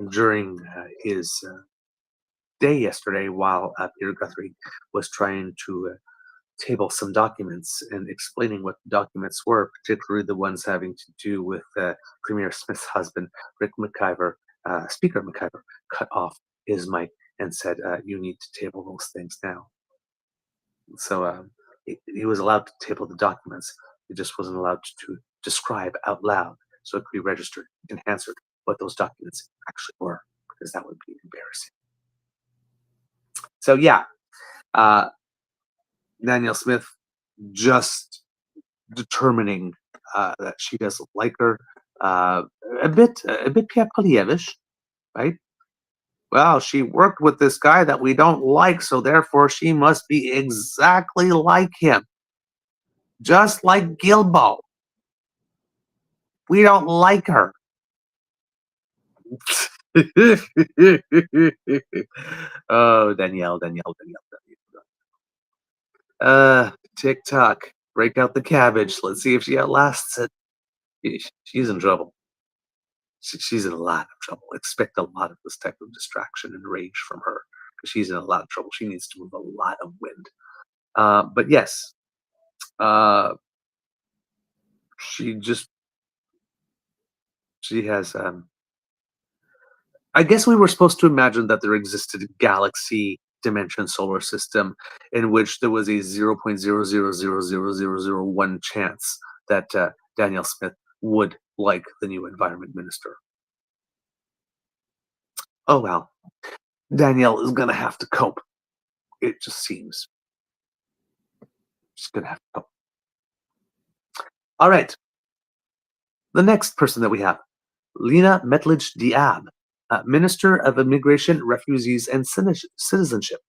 during his day yesterday, while Peter Guthrie was trying to table some documents and explaining what the documents were, particularly the ones having to do with Premier Smith's husband, Rick McIver, Speaker McIver, cut off his mic and said, you need to table those things now. So he was allowed to table the documents. He just wasn't allowed to describe out loud, so it could be registered and answered what those documents actually were, because that would be embarrassing. So yeah, Danielle Smith just determining that she doesn't like her, a bit Pierre Poilievre, right? Well, she worked with this guy that we don't like, so therefore she must be exactly like him. Just like Guilbeault. We don't like her. Oh, Danielle. TikTok, break out the cabbage. Let's see if she outlasts it. She's in trouble. She's in a lot of trouble. Expect a lot of this type of distraction and rage from her, because she's in a lot of trouble. She needs to move a lot of wind. But yes, she has. I guess we were supposed to imagine that there existed a galaxy dimension solar system in which there was a 0.0000001 chance that Danielle Smith would like the new environment minister. Oh well, Danielle is going to have to cope. It just seems. She's going to have to cope. All right. The next person that we have, Lena Mettledge-Diab, Minister of Immigration, Refugees, and Citizenship.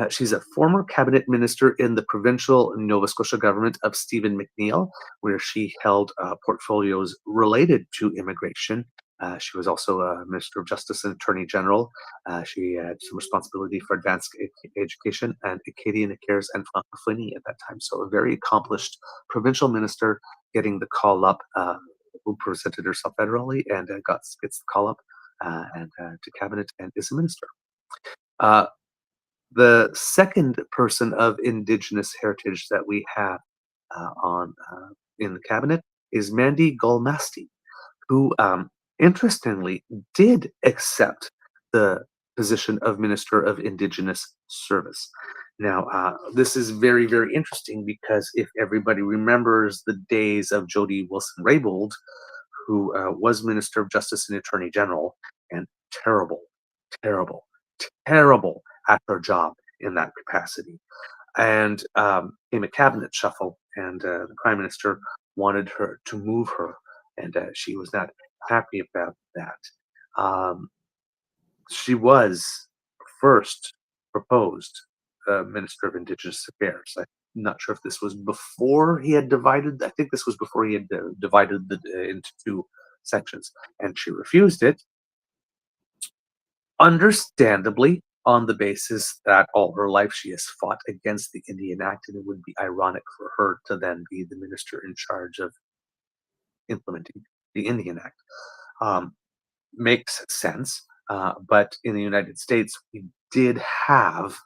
She's a former cabinet minister in the provincial Nova Scotia government of Stephen McNeil, where she held portfolios related to immigration. She was also a Minister of Justice and Attorney General. She had some responsibility for advanced education and Acadian Affairs and Francophonie at that time. So a very accomplished provincial minister, getting the call up, who presented herself federally and gets the call up and to cabinet and is a minister. The second person of Indigenous heritage that we have in the cabinet is Mandy Golmasti, who interestingly did accept the position of Minister of Indigenous Service. Now, this is very, very interesting, because if everybody remembers the days of Jody Wilson-Raybould, who was Minister of Justice and Attorney General, and terrible at her job in that capacity, and came a cabinet shuffle, and the Prime Minister wanted her to move her, and she was not happy about that. She was first proposed Minister of Indigenous Affairs. I'm not sure if this was before he had divided. I think this was before he had divided into two sections, and she refused it, understandably, on the basis that all her life she has fought against the Indian Act, and it would be ironic for her to then be the minister in charge of implementing the Indian Act. Makes sense, but in the United States, we did have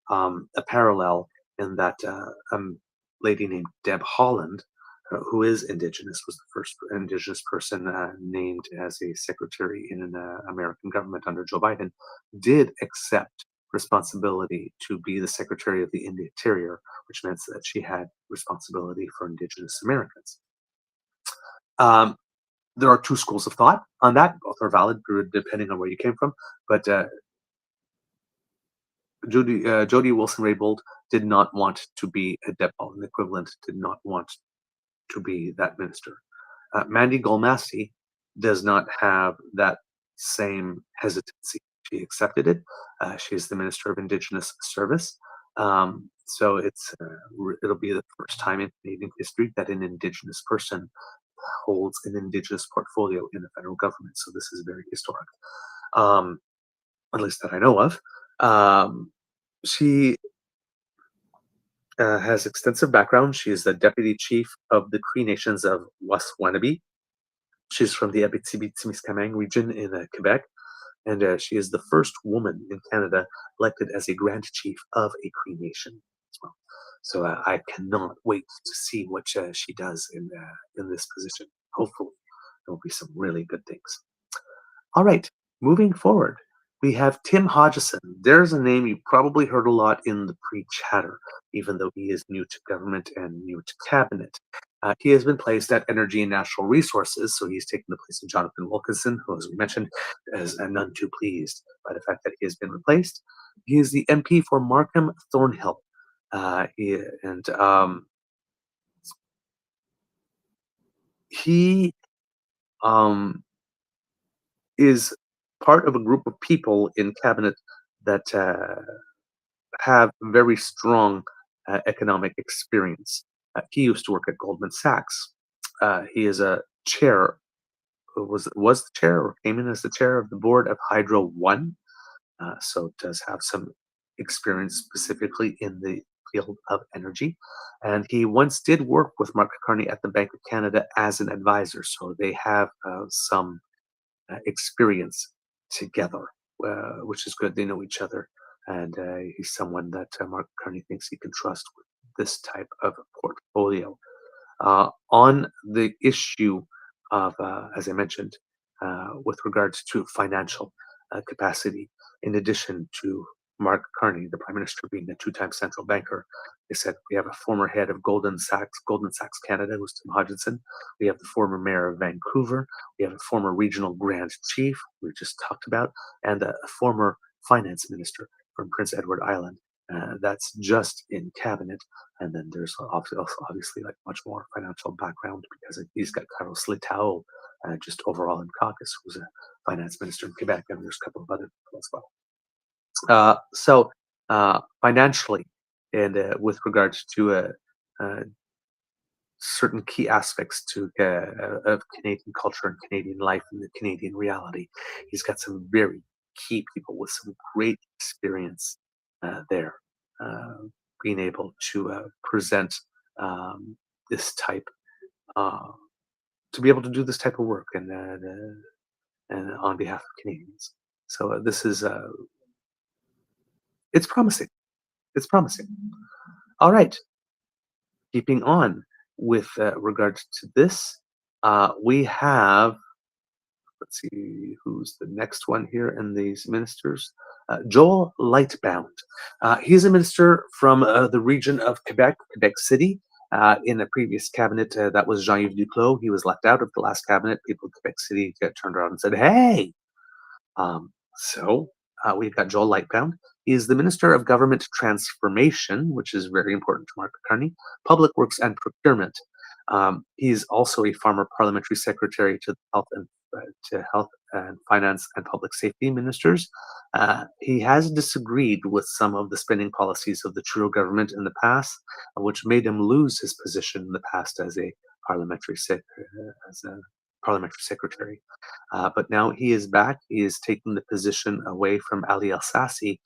a parallel in that a lady named Deb Haaland, who is Indigenous, was the first Indigenous person named as a secretary in an American government under Joe Biden, did accept responsibility to be the Secretary of the Interior, which meant that she had responsibility for Indigenous Americans. There are two schools of thought on that. Both are valid depending on where you came from. But Jody Wilson-Raybould did not want to be a Deb Haaland equivalent, did not want to be that minister. Mandy Golmassi does not have that same hesitancy. She accepted it. She's the Minister of Indigenous Service. So it'll be the first time in Canadian history that an Indigenous person holds an Indigenous portfolio in the federal government. So this is very historic, at least that I know of. She has extensive background. She is the deputy chief of the Cree Nations of Waswanipi. She's from the Abitibi-Témiscamingue region in Quebec, and she is the first woman in Canada elected as a Grand Chief of a Cree Nation as well. So I cannot wait to see what she does in this position. Hopefully, there will be some really good things. All right, moving forward, we have Tim Hodgson. There's a name you probably heard a lot in the pre-chatter, even though he is new to government and new to cabinet. He has been placed at Energy and Natural Resources, so he's taken the place of Jonathan Wilkinson, who, as we mentioned, is none too pleased by the fact that he has been replaced. He is the MP for Markham Thornhill. He is part of a group of people in cabinet that have very strong economic experience. He used to work at Goldman Sachs. He is a chair, was the chair or came in as the chair of the board of Hydro One. So does have some experience specifically in the field of energy. And he once did work with Mark Carney at the Bank of Canada as an advisor. So they have some experience together, which is good. They know each other. And he's someone that Mark Carney thinks he can trust with this type of portfolio. On the issue of, as I mentioned, with regards to financial capacity, in addition to Mark Carney, the Prime Minister, being a two-time central banker, they said we have a former head of Goldman Sachs Canada, who's Tim Hodgson. We have the former mayor of Vancouver. We have a former regional Grand Chief, we just talked about, and a former finance minister from Prince Edward Island. That's just in cabinet, and then there's obviously like much more financial background because he's got Carlos Letao just overall in caucus, who's a finance minister in Quebec, and there's a couple of other people as well. So financially, and with regards to certain key aspects of Canadian culture and Canadian life and the Canadian reality, he's got some very key people with some great experience there, being able to present this type, to be able to do this type of work and on behalf of Canadians. So this is it's promising. It's promising. All right. Keeping on with regards to this, we have, let's see who's the next one here in these ministers. Joel Lightbound. He's a minister from the region of Quebec City. In a previous cabinet, that was Jean-Yves Duclos. He was left out of the last cabinet. People of Quebec City turned around and said, hey! So we've got Joel Lightbound. He is the Minister of Government Transformation, which is very important to Mark Carney, Public Works and Procurement. He's also a former Parliamentary Secretary to the Health and to health and finance and public safety ministers. He has disagreed with some of the spending policies of the Trudeau government in the past, which made him lose his position in the past as a parliamentary secretary. But now he is back. He is taking the position away from Ali Elsassi,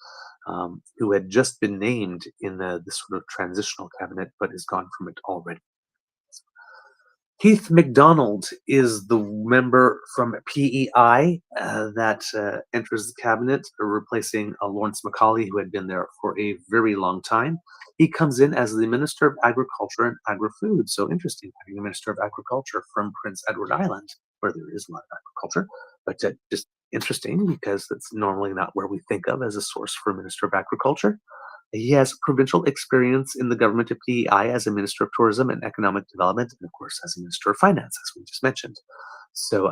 who had just been named in the sort of transitional cabinet, but is gone from it already. Keith MacDonald is the member from PEI that enters the cabinet, replacing Lawrence Macaulay, who had been there for a very long time. He comes in as the Minister of Agriculture and Agri-Food. So interesting, having a Minister of Agriculture from Prince Edward Island, where there is a lot of agriculture, but just interesting because that's normally not where we think of as a source for a Minister of Agriculture. He has provincial experience in the government of PEI as a Minister of Tourism and Economic Development, and of course as a Minister of Finance, as we just mentioned. So,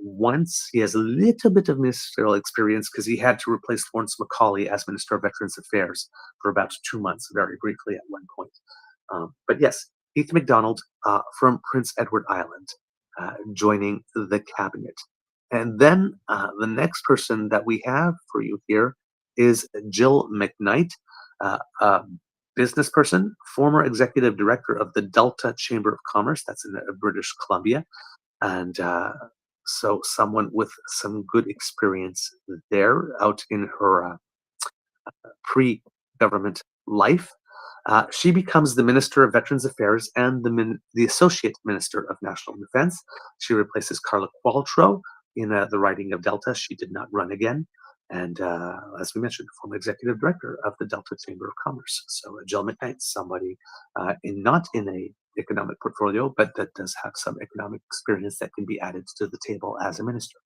once he has a little bit of ministerial experience because he had to replace Lawrence Macaulay as Minister of Veterans Affairs for about 2 months, very briefly at one point. But yes, Keith MacDonald from Prince Edward Island joining the cabinet. And then the next person that we have for you here is Jill McKnight, a business person, former executive director of the Delta Chamber of Commerce, that's in British Columbia, and so someone with some good experience there out in her pre-government life. She becomes the Minister of Veterans Affairs and the Associate Minister of National Defense. She replaces Carla Qualtrough in the riding of Delta. She did not run again. And as we mentioned, former executive director of the Delta Chamber of Commerce. So Jill McKnight, somebody not in a economic portfolio, but that does have some economic experience that can be added to the table as a minister.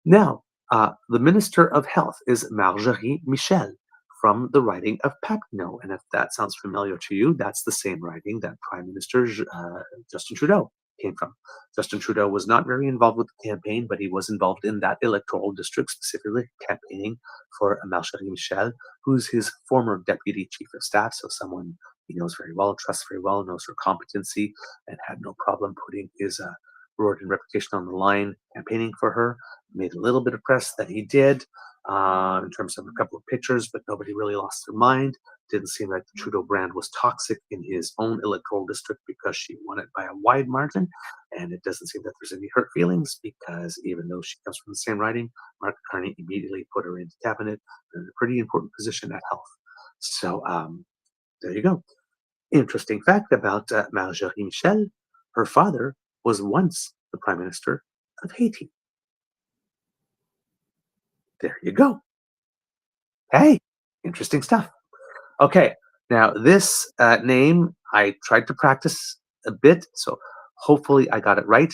Now, the Minister of Health is Marjorie Michel from the riding of Papineau. And if that sounds familiar to you, that's the same riding that Prime Minister Justin Trudeau came from. Justin Trudeau was not very involved with the campaign, but he was involved in that electoral district, specifically campaigning for Marjorie Michel, who's his former deputy chief of staff, so someone he knows very well, trusts very well, knows her competency, and had no problem putting his word and reputation on the line, campaigning for her. Made a little bit of press that he did in terms of a couple of pictures, but nobody really lost their mind. Didn't seem like the Trudeau brand was toxic in his own electoral district because she won it by a wide margin. And it doesn't seem that there's any hurt feelings because even though she comes from the same riding, Mark Carney immediately put her into cabinet in a pretty important position at health. So there you go. Interesting fact about Marjorie Michel. Her father was once the Prime Minister of Haiti. There you go. Hey, interesting stuff. Okay, now this name I tried to practice a bit, so hopefully I got it right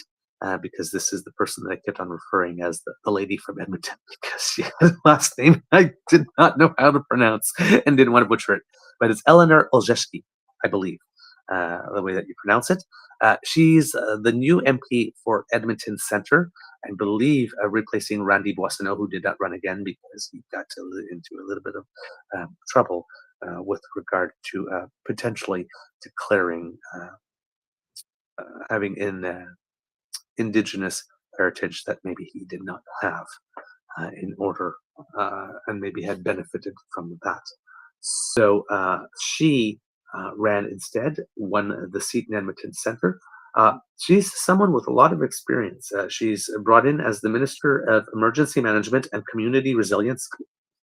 because this is the person that I kept on referring as the lady from Edmonton because she had a last name I did not know how to pronounce and didn't want to butcher it. But it's Eleanor Olszewski, I believe, the way that you pronounce it. She's the new MP for Edmonton Centre, I believe, replacing Randy Boissonneau, who did not run again because he got into a little bit of trouble with regard to potentially declaring having an indigenous heritage that maybe he did not have in order and maybe had benefited from that. So she ran instead, won the seat in Edmonton Centre. She's someone with a lot of experience. She's brought in as the Minister of Emergency Management and Community Resilience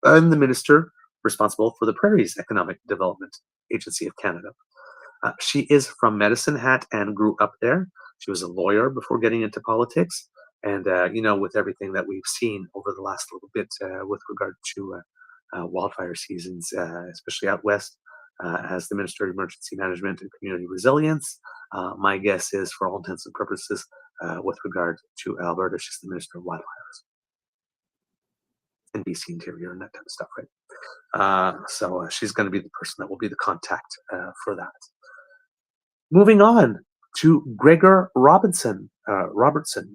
and the Minister responsible for the Prairies Economic Development Agency of Canada. She is from Medicine Hat and grew up there. She was a lawyer before getting into politics. And, with everything that we've seen over the last little bit with regard to wildfire seasons, especially out west, as the Minister of Emergency Management and Community Resilience, my guess is, for all intents and purposes, with regard to Alberta, she's the Minister of Wildfires and BC Interior and that type of stuff, right? So she's going to be the person that will be the contact for that. Moving on to Gregor Robertson,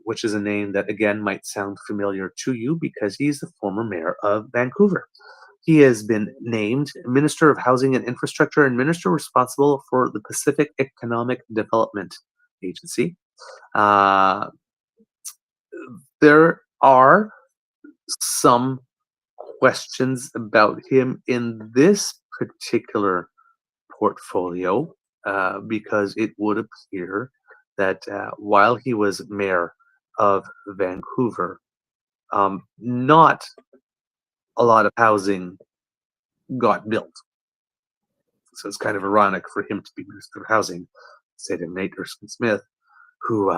which is a name that, again, might sound familiar to you because he's the former mayor of Vancouver. He has been named Minister of Housing and Infrastructure and Minister responsible for the Pacific Economic Development Agency. there are some questions about him in this particular portfolio because it would appear that while he was mayor of Vancouver, not a lot of housing got built. So it's kind of ironic for him to be Minister of Housing, instead of Nate Erskine-Smith, who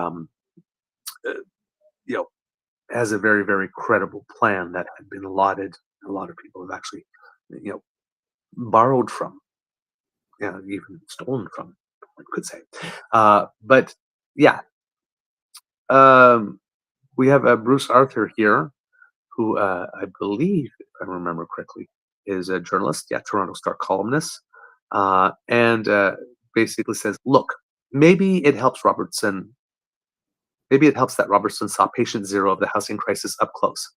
has a very, very credible plan that had been lauded. A lot of people have actually, borrowed from, even stolen from, I could say. But yeah, we have Bruce Arthur here, who I believe, if I remember correctly, is a journalist, Toronto Star columnist, and basically says, look, maybe it helps that Robertson saw patient zero of the housing crisis up close,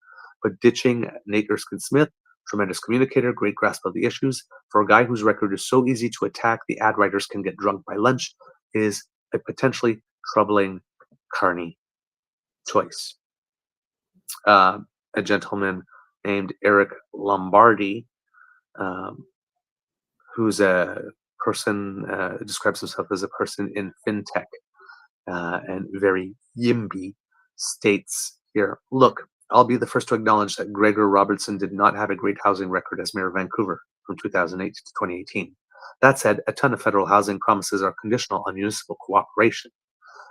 but ditching Nate Erskine-Smith, tremendous communicator, great grasp of the issues, for a guy whose record is so easy to attack the ad writers can get drunk by lunch, is a potentially troubling Carney choice. A gentleman named Eric Lombardi, who's a person, describes himself as a person in fintech and very YIMBY, states here, look, I'll be the first to acknowledge that Gregor Robertson did not have a great housing record as mayor of Vancouver from 2008 to 2018. That said, a ton of federal housing promises are conditional on municipal cooperation.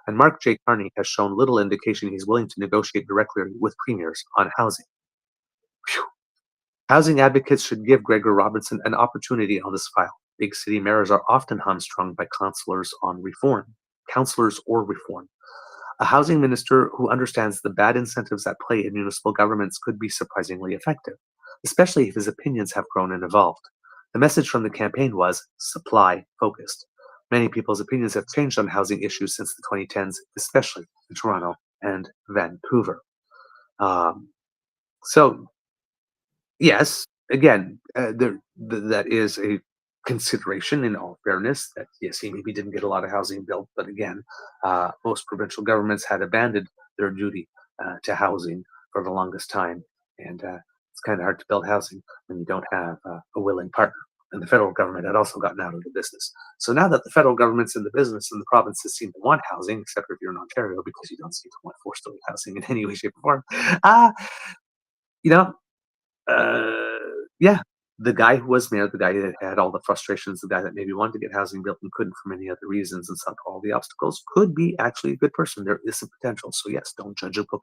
And Mark J. Carney has shown little indication he's willing to negotiate directly with premiers on housing. Whew. Housing advocates should give Gregor Robertson an opportunity on this file. Big city mayors are often hamstrung by councillors or reform. A housing minister who understands the bad incentives at play in municipal governments could be surprisingly effective, especially if his opinions have grown and evolved. The message from the campaign was supply-focused. Many people's opinions have changed on housing issues since the 2010s, especially in Toronto and Vancouver. So, yes, again, that is a consideration in all fairness, that yes, he maybe didn't get a lot of housing built, but again, most provincial governments had abandoned their duty to housing for the longest time, and it's kind of hard to build housing when you don't have a willing partner. And the federal government had also gotten out of the business. So now that the federal government's in the business and the provinces seem to want housing, except if you're in Ontario, because you don't seem to want four-story housing in any way, shape, or form, yeah, the guy who was mayor, the guy that had all the frustrations, the guy that maybe wanted to get housing built and couldn't for many other reasons and saw all the obstacles, could be actually a good person. There is some potential. So yes, don't judge a book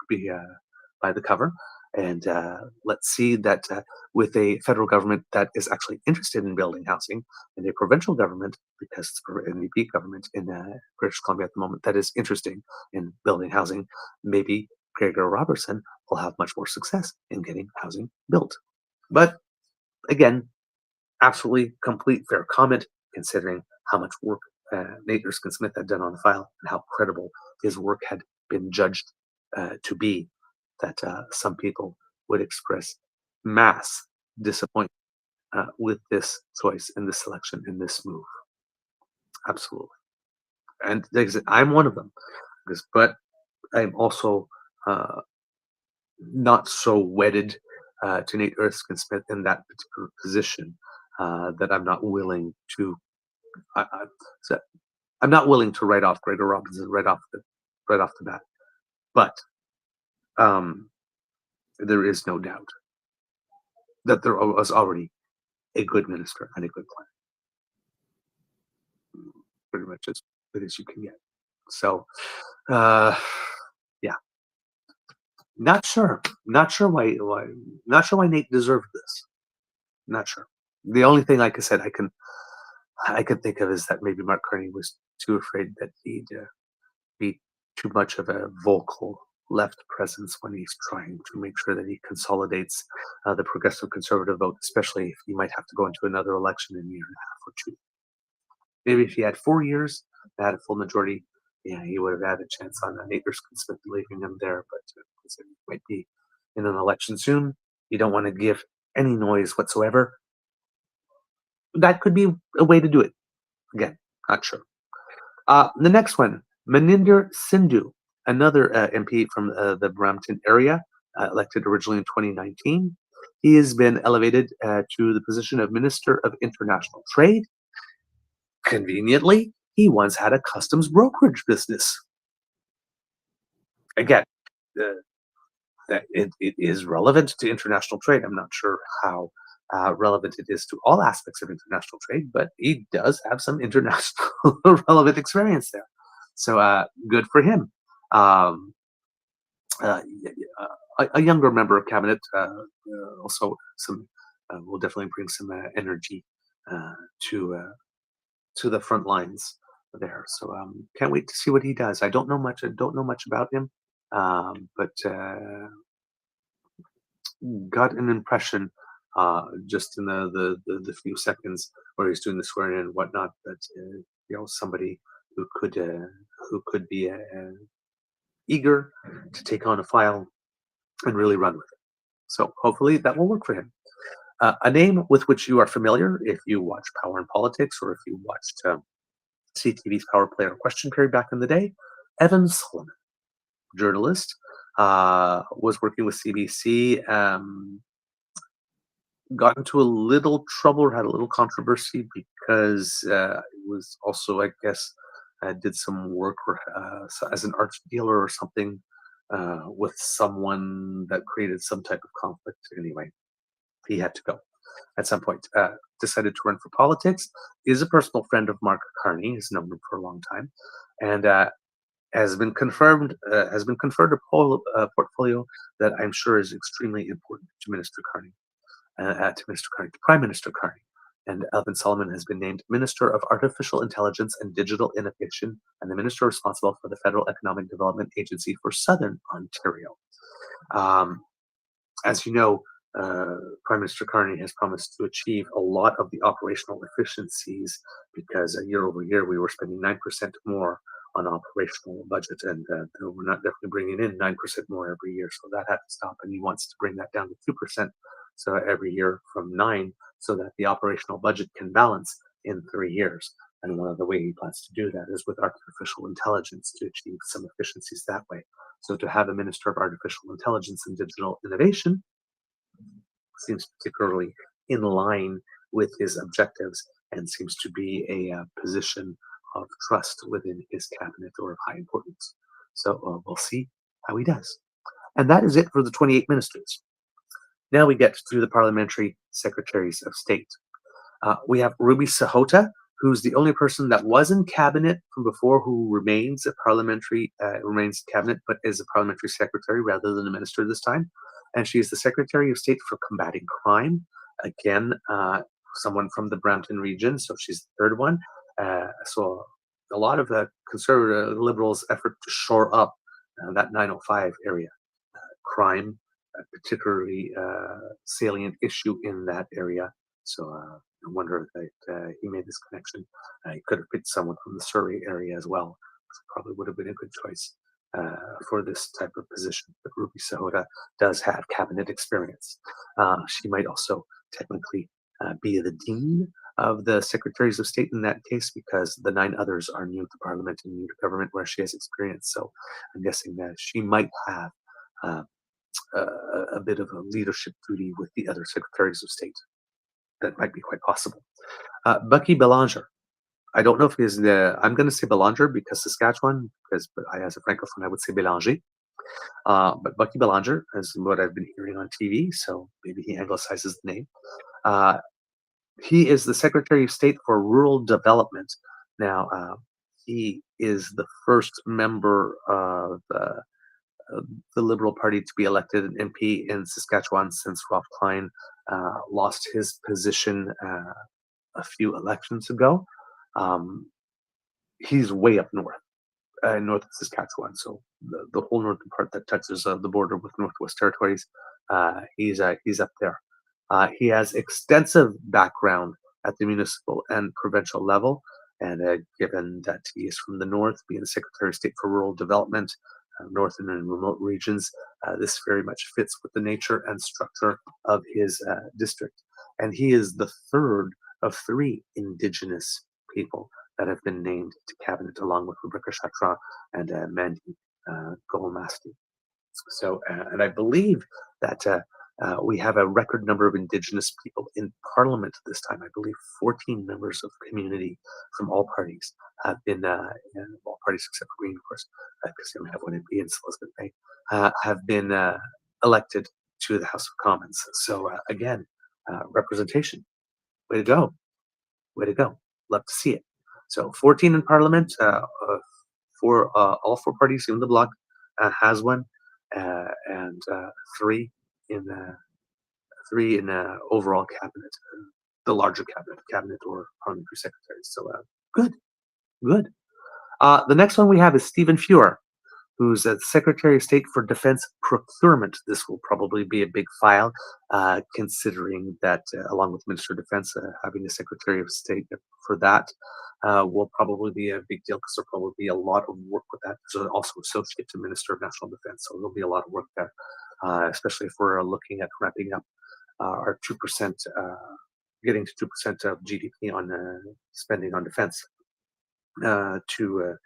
by the cover. And let's see that with a federal government that is actually interested in building housing, and a provincial government, because it's an NDP government in British Columbia at the moment, that is interested in building housing, maybe Gregor Robertson will have much more success in getting housing built. But again, absolutely complete fair comment, considering how much work Nate Erskine-Smith had done on the file and how credible his work had been judged to be, that some people would express mass disappointment with this choice and this selection in this move. Absolutely. And I'm one of them, but I'm also not so wedded to Nate Erskine-Smith in that particular position that I'm not willing to. I'm not willing to write off Gregor Robertson right off the bat. But there is no doubt that there was already a good minister and a good plan. Pretty much as good as you can get. So, yeah. Not sure why Nate deserved this. Not sure. The only thing, like I said, I can think of is that maybe Mark Carney was too afraid that he'd be too much of a vocal left presence when he's trying to make sure that he consolidates the progressive conservative vote, especially if he might have to go into another election in a year and a half or two. Maybe if he had 4 years, had a full majority, yeah, he would have had a chance on Nate Erskine-Smith leaving him there, but it might be in an election soon. You don't want to give any noise whatsoever. That could be a way to do it. Again, not sure. The next one, Maninder Sindhu, another MP from the Brampton area, elected originally in 2019. He has been elevated to the position of Minister of International Trade. Conveniently, he once had a customs brokerage business. Again, that it is relevant to international trade. I'm not sure how relevant it is to all aspects of international trade, but he does have some international relevant experience there. So good for him. A younger member of cabinet also some will definitely bring some energy to the front lines there. So can't wait to see what he does. I don't know much about him, but got an impression just in the few seconds where he's doing the swearing in and whatnot that somebody who could be eager to take on a file and really run with it. So hopefully that will work for him. A name with which you are familiar if you watch Power and Politics or if you watched CTV's Power Play or Question Period back in the day, Evan Solomon, journalist, was working with CBC, got into a little trouble or had a little controversy because it was also, I guess, did some work as an art dealer or something with someone that created some type of conflict. Anyway, he had to go at some point. Decided to run for politics. Is a personal friend of Mark Carney. Has known him for a long time, and has been conferred a portfolio that I'm sure is extremely important to Minister Carney, to Prime Minister Carney. And Evan Solomon has been named Minister of Artificial Intelligence and Digital Innovation and the Minister responsible for the Federal Economic Development Agency for Southern Ontario. As you know, Prime Minister Carney has promised to achieve a lot of the operational efficiencies because year over year we were spending 9% more on operational budget, and we're not definitely bringing in 9% more every year, so that had to stop. And he wants to bring that down to 2%, so every year from 9, so that the operational budget can balance in 3 years. And one of the ways he plans to do that is with artificial intelligence to achieve some efficiencies that way. So to have a Minister of Artificial Intelligence and Digital Innovation seems particularly in line with his objectives and seems to be a position of trust within his cabinet or of high importance. So we'll see how he does. And that is it for the 28 ministers. Now we get to the Parliamentary Secretaries of State. We have Ruby Sahota, who's the only person that was in cabinet from before who remains remains cabinet, but is a parliamentary secretary rather than a minister this time. And she is the Secretary of State for Combating Crime. Again, someone from the Brampton region, so she's the third one. So a lot of conservative liberals' effort to shore up that 905 area. Crime, a particularly salient issue in that area. So I wonder that he made this connection. He could have picked someone from the Surrey area as well. Probably would have been a good choice for this type of position. But Ruby Sahota does have cabinet experience. She might also technically be the dean of the Secretaries of State in that case, because the 9 others are new to Parliament and new to government where she has experience. So I'm guessing that she might have a bit of a leadership duty with the other Secretaries of State. That might be quite possible. Bucky Belanger. I don't know if he's I'm going to say Belanger because Saskatchewan, but as a Francophone, I would say Belanger. But Bucky Belanger is what I've been hearing on TV, so maybe he anglicizes the name. He is the Secretary of State for Rural Development. Now, he is the first member of the Liberal Party to be elected an MP in Saskatchewan since Rob Klein lost his position a few elections ago. He's way up north of Saskatchewan, so the whole northern part that touches the border with Northwest Territories. He's up there. He has extensive background at the municipal and provincial level, and given that he is from the north, being the Secretary of State for Rural Development, northern and remote regions, this very much fits with the nature and structure of his district. And he is the third of 3 Indigenous people that have been named to cabinet, along with Rebecca Chatran and Mandy Gohomasti. So, and I believe that we have a record number of Indigenous people in Parliament this time. I believe 14 members of the community from all parties have been, all parties except for Green, of course, because they only have one MP in Elizabeth Bay, have been elected to the House of Commons. So again, representation. Way to go. Way to go. Love to see it. So 14 in Parliament, for all four parties in the bloc has one, and three in overall cabinet, the larger cabinet or parliamentary secretaries. So good, good. The next one we have is Stephen Fuhr, who's a Secretary of State for Defense Procurement. This will probably be a big file, considering that along with Minister of Defense, having a Secretary of State for that will probably be a big deal because there'll probably be a lot of work with that. So also associate to Minister of National Defense, so there'll be a lot of work there, especially if we're looking at ramping up our 2%, getting to 2% of GDP on spending on defense to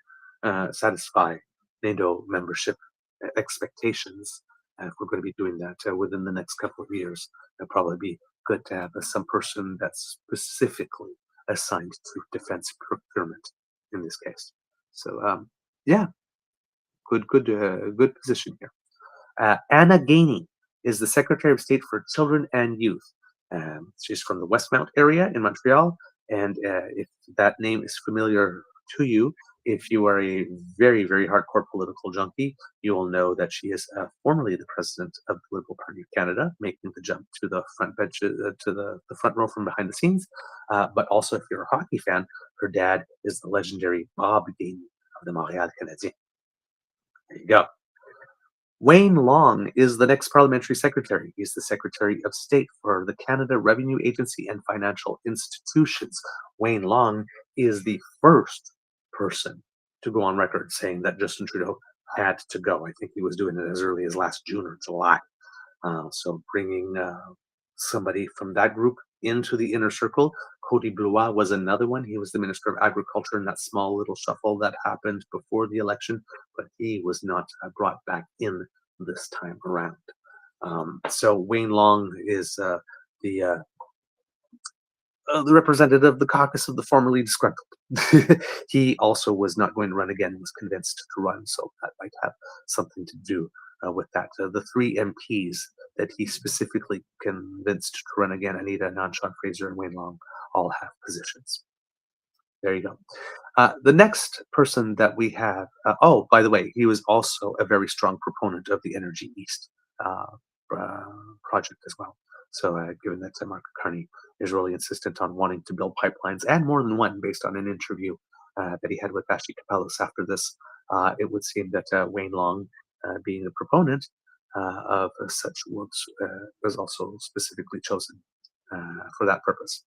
satisfy NATO membership expectations. If we're going to be doing that within the next couple of years, it'll probably be good to have some person that's specifically assigned to defense procurement in this case. So yeah, good position here. Anna Gainey is the Secretary of State for Children and Youth. She's from the Westmount area in Montreal, and if that name is familiar to you, if you are a very, very hardcore political junkie, you will know that she is formerly the president of the Liberal Party of Canada, making the jump to the front bench, to the front row from behind the scenes. But also, if you're a hockey fan, her dad is the legendary Bob Gainey of the Montreal Canadiens. There you go. Wayne Long is the next parliamentary secretary. He's the Secretary of State for the Canada Revenue Agency and Financial Institutions. Wayne Long is the first person to go on record saying that Justin Trudeau had to go. I think he was doing it as early as last June or July. So bringing somebody from that group into the inner circle. Cody Blois was another one. He was the Minister of Agriculture in that small little shuffle that happened before the election, but he was not brought back in this time around. So Wayne Long is the representative of the caucus of the formerly disgruntled. He also was not going to run again, was convinced to run, so that might have something to do with that. The three MPs that he specifically convinced to run again, Anita Anand, Sean Fraser, and Wayne Long, all have positions. There you go. The next person that we have, oh, by the way, he was also a very strong proponent of the Energy East project as well. So given that Mark Carney is really insistent on wanting to build pipelines, and more than one, based on an interview that he had with Ashley Capellos after this, it would seem that Wayne Long, being a proponent of such works, was also specifically chosen for that purpose.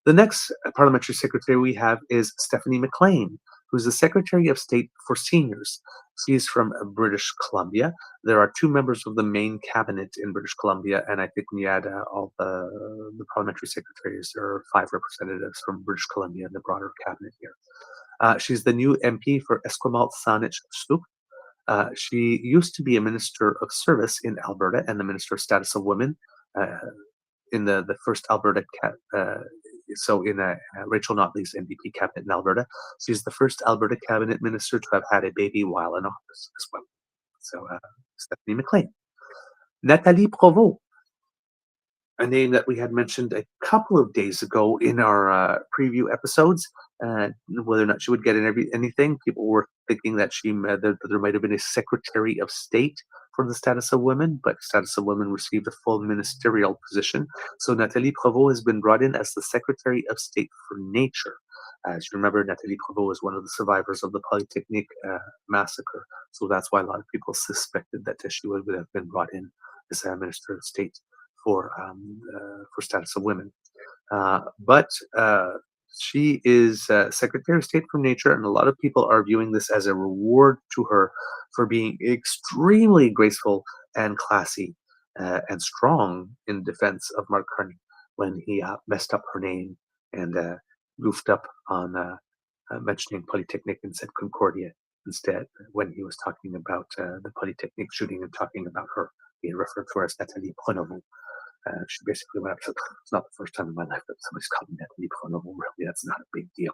The next parliamentary secretary we have is Stephanie McLean, who's the Secretary of State for Seniors. She's from British Columbia. There are two members of the main cabinet in British Columbia, and I think when you add all the parliamentary secretaries, there are 5 representatives from British Columbia in the broader cabinet here. She's the new MP for Esquimalt Saanich Stuk. She used to be a Minister of Service in Alberta and the Minister of Status of Women in the first Alberta so in Rachel Notley's NDP cabinet in Alberta. She's the first Alberta cabinet minister to have had a baby while in office as well. So Stephanie McLean. Nathalie Provost, a name that we had mentioned a couple of days ago in our preview episodes, whether or not she would get in anything. People were thinking that that there might have been a Secretary of State for the Status of Women, but Status of Women received a full ministerial position. So Nathalie Provost has been brought in as the Secretary of State for Nature. As you remember, Nathalie Provost is one of the survivors of the Polytechnique massacre. So that's why a lot of people suspected that she would have been brought in as Minister of State for Status of Women. But she is Secretary of State for Nature, and a lot of people are viewing this as a reward to her for being extremely graceful and classy and strong in defense of Mark Carney when he messed up her name and goofed up on mentioning Polytechnique and said Concordia instead, when he was talking about the Polytechnique shooting and talking about her, he referred to her as Nathalie Pronovo. She basically went up and said, it's not the first time in my life that somebody's called me Nathalie Pronovo. Really, that's not a big deal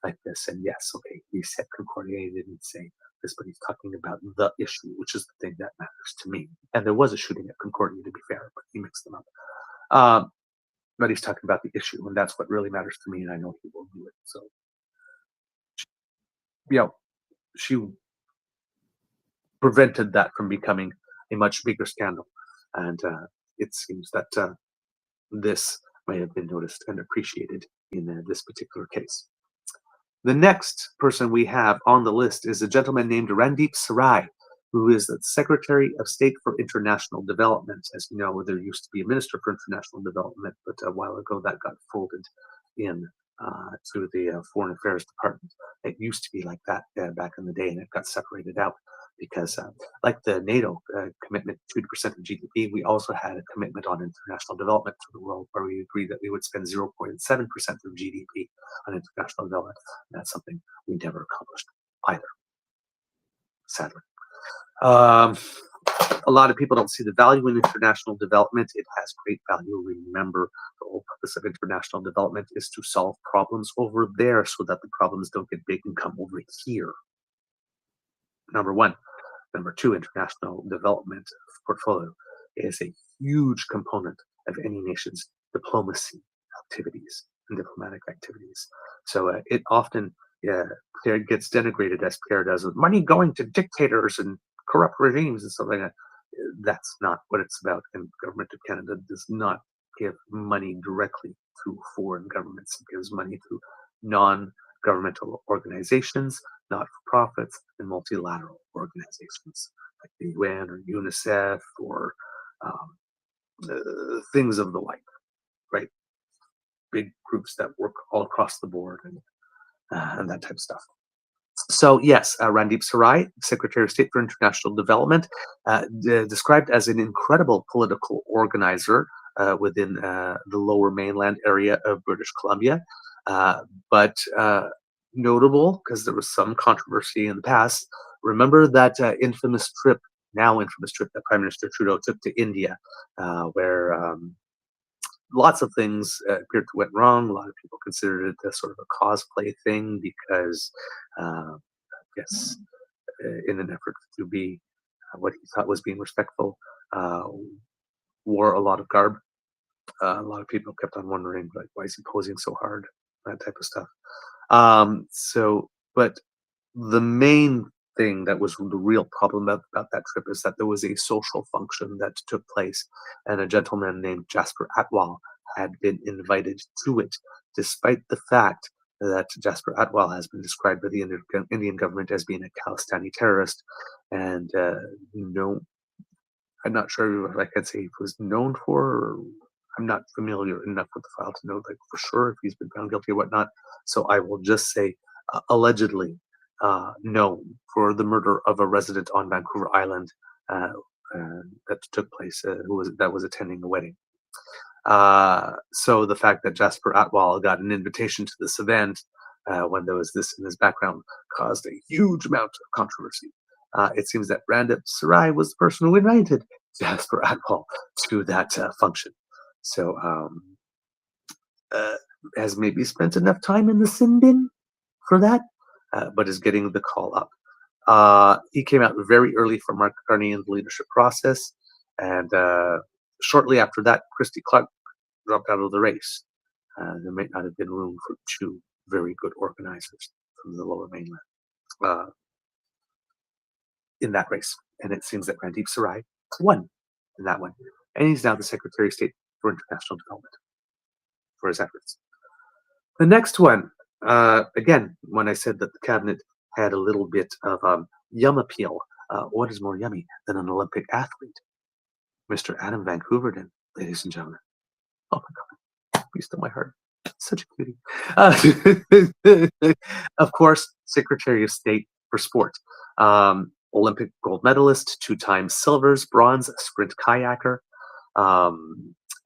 like this. And yes, okay, he said Concordia, he didn't say this, but he's talking about the issue, which is the thing that matters to me. And there was a shooting at Concordia, to be fair, but he mixed them up. But he's talking about the issue, and that's what really matters to me, and I know he will do it. So, she prevented that from becoming a much bigger scandal. And it seems that this may have been noticed and appreciated in this particular case. The next person we have on the list is a gentleman named Randeep Sarai, who is the Secretary of State for International Development. As you know, there used to be a Minister for International Development, but a while ago that got folded in to the Foreign Affairs Department. It used to be like that back in the day, and it got separated out because, like the NATO commitment, 2% of GDP, we also had a commitment on international development to the world where we agreed that we would spend 0.7% of GDP on international development. And that's something we never accomplished either, sadly. A lot of people don't see the value in international development. It has great value. Remember, the whole purpose of international development is to solve problems over there so that the problems don't get big and come over here. Number one. Number two, international development portfolio is a huge component of any nation's diplomacy activities and diplomatic activities. So it often gets denigrated, as Pierre does, with money going to dictators and corrupt regimes and stuff like that. That's not what it's about. And the government of Canada does not give money directly to foreign governments. It gives money to non-governmental organizations, not-for-profits, and multilateral organizations like the UN or UNICEF or things of the like, right? Big groups that work all across the board and that type of stuff. So yes, Randeep Sarai, Secretary of State for International Development, described as an incredible political organizer within the Lower Mainland area of British Columbia, but notable because there was some controversy in the past. Remember that now infamous trip that Prime Minister Trudeau took to India, where lots of things appeared to went wrong. A lot of people considered it a sort of a cosplay thing because, I guess, in an effort to be what he thought was being respectful, wore a lot of garb. A lot of people kept on wondering, like, why is he posing so hard? That type of stuff. But the main thing that was the real problem about that trip is that there was a social function that took place, and a gentleman named Jasper Atwal had been invited to it, despite the fact that Jasper Atwal has been described by the Indian government as being a Khalistani terrorist, and I'm not sure if I can say he was known for. Or I'm not familiar enough with the file to know, like, for sure if he's been found guilty or whatnot. So I will just say allegedly known for the murder of a resident on Vancouver Island that took place, that was attending a wedding. So the fact that Jasper Atwal got an invitation to this event when there was this in his background caused a huge amount of controversy. It seems that Randeep Sarai was the person who invited Jasper Atwal to that function. So has maybe spent enough time in the sin bin for that, but is getting the call up. He came out very early for Mark Carney in the leadership process, and shortly after that, Christy Clark dropped out of the race. There might not have been room for two very good organizers from the Lower Mainland in that race, and it seems that Randeep Sarai won in that one, and he's now the Secretary of State for International Development for his efforts. The next one, again, when I said that the cabinet had a little bit of yum appeal, what is more yummy than an Olympic athlete? Mr. Adam Van Hooverden, ladies and gentlemen. Oh my God, you stole my heart. Such a cutie. Of course, Secretary of State for Sport. Olympic gold medalist, 2-time silvers, bronze, sprint kayaker,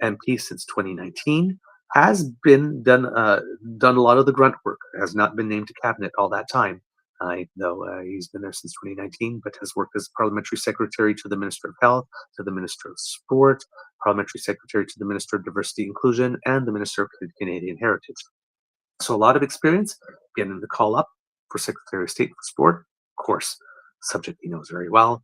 MP since 2019, has been done a lot of the grunt work, has not been named to cabinet all that time, even though he's been there since 2019, but has worked as Parliamentary Secretary to the Minister of Health, to the Minister of Sport, Parliamentary Secretary to the Minister of Diversity and Inclusion, and the Minister of Canadian Heritage. So a lot of experience getting the call up for Secretary of State for Sport. Of course, subject he knows very well.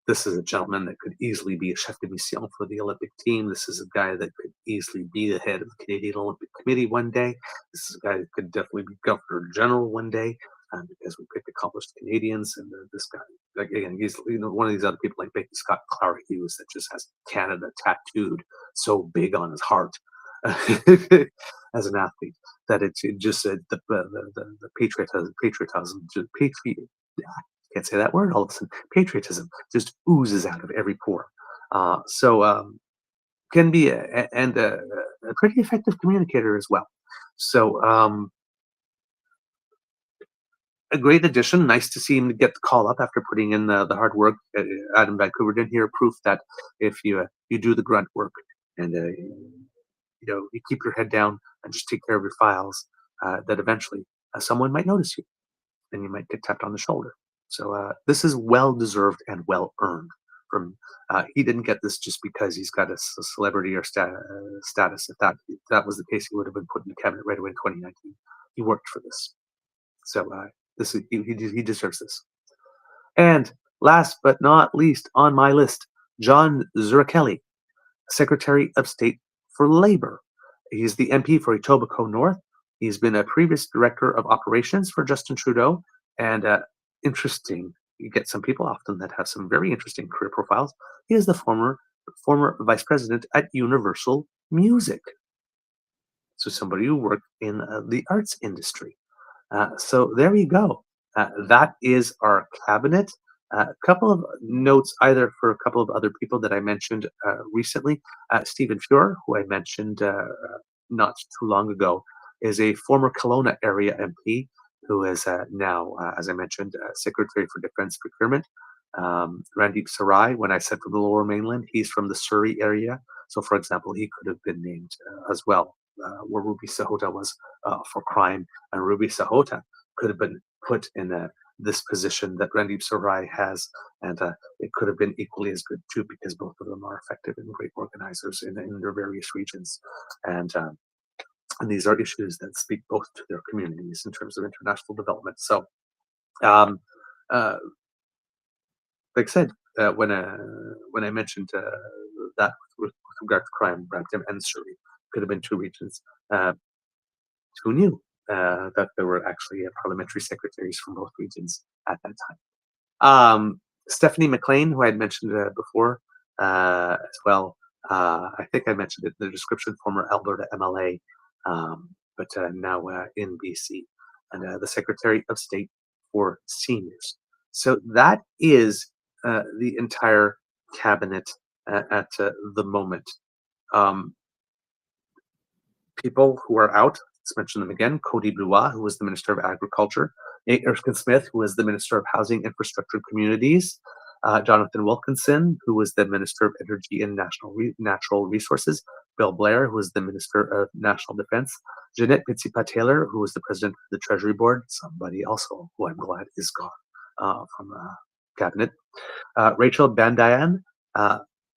This is a gentleman that could easily be a chef de mission for the Olympic team. This is a guy that could easily be the head of the Canadian Olympic Committee one day. This is a guy that could definitely be Governor General one day, because we picked accomplished Canadians. And this guy, like, again, he's one of these other people like Becky Scott Clara Hughes that just has Canada tattooed so big on his heart as an athlete that it just the patriotism, can't say that word all of a sudden. Patriotism just oozes out of every pore. Can be a pretty effective communicator as well. So a great addition. Nice to see him get the call up after putting in the hard work. Adam Vancouver didn't hear proof that if you do the grunt work and you keep your head down and just take care of your files, that eventually someone might notice you and you might get tapped on the shoulder. So this is well deserved and well earned. From he didn't get this just because he's got a celebrity or status. If that was the case, he would have been put in the cabinet right away in 2019. He worked for this, so this is he deserves this. And last but not least on my list, John Zurichelli, Secretary of State for Labor. He's the MP for Etobicoke North. He's been a previous Director of Operations for Justin Trudeau, and interesting. You get some people often that have some very interesting career profiles. He is the former Vice President at Universal Music. So somebody who worked in the arts industry. So there you go. That is our cabinet. A couple of notes either for a couple of other people that I mentioned recently. Stephen Fuhr, who I mentioned not too long ago, is a former Kelowna area MP who is now, as I mentioned, Secretary for Defense Procurement. Randeep Sarai, when I said from the Lower Mainland, he's from the Surrey area. So, for example, he could have been named as well, where Ruby Sahota was for crime. And Ruby Sahota could have been put in this position that Randeep Sarai has. And it could have been equally as good, too, because both of them are effective and great organizers in their various regions. And these are issues that speak both to their communities in terms of international development. So, like I said, when I mentioned that with regard to crime, Brampton and Surrey could have been two regions. Who knew that there were actually parliamentary secretaries from both regions at that time? Stephanie McLean, who I had mentioned before as well. I think I mentioned it in the description, former Alberta MLA. But now in BC, and the Secretary of State for Seniors. So that is the entire cabinet at the moment. People who are out, let's mention them again. Cody Blois, who was the Minister of Agriculture. Nate Erskine-Smith, who was the Minister of Housing, Infrastructure, Communities. Jonathan Wilkinson, who was the Minister of Energy and Natural Resources. Bill Blair, who was the Minister of National Defense. Jeanette Pitsipa-Taylor, who was the President of the Treasury Board. Somebody also who I'm glad is gone from cabinet. Rachel Bandayan,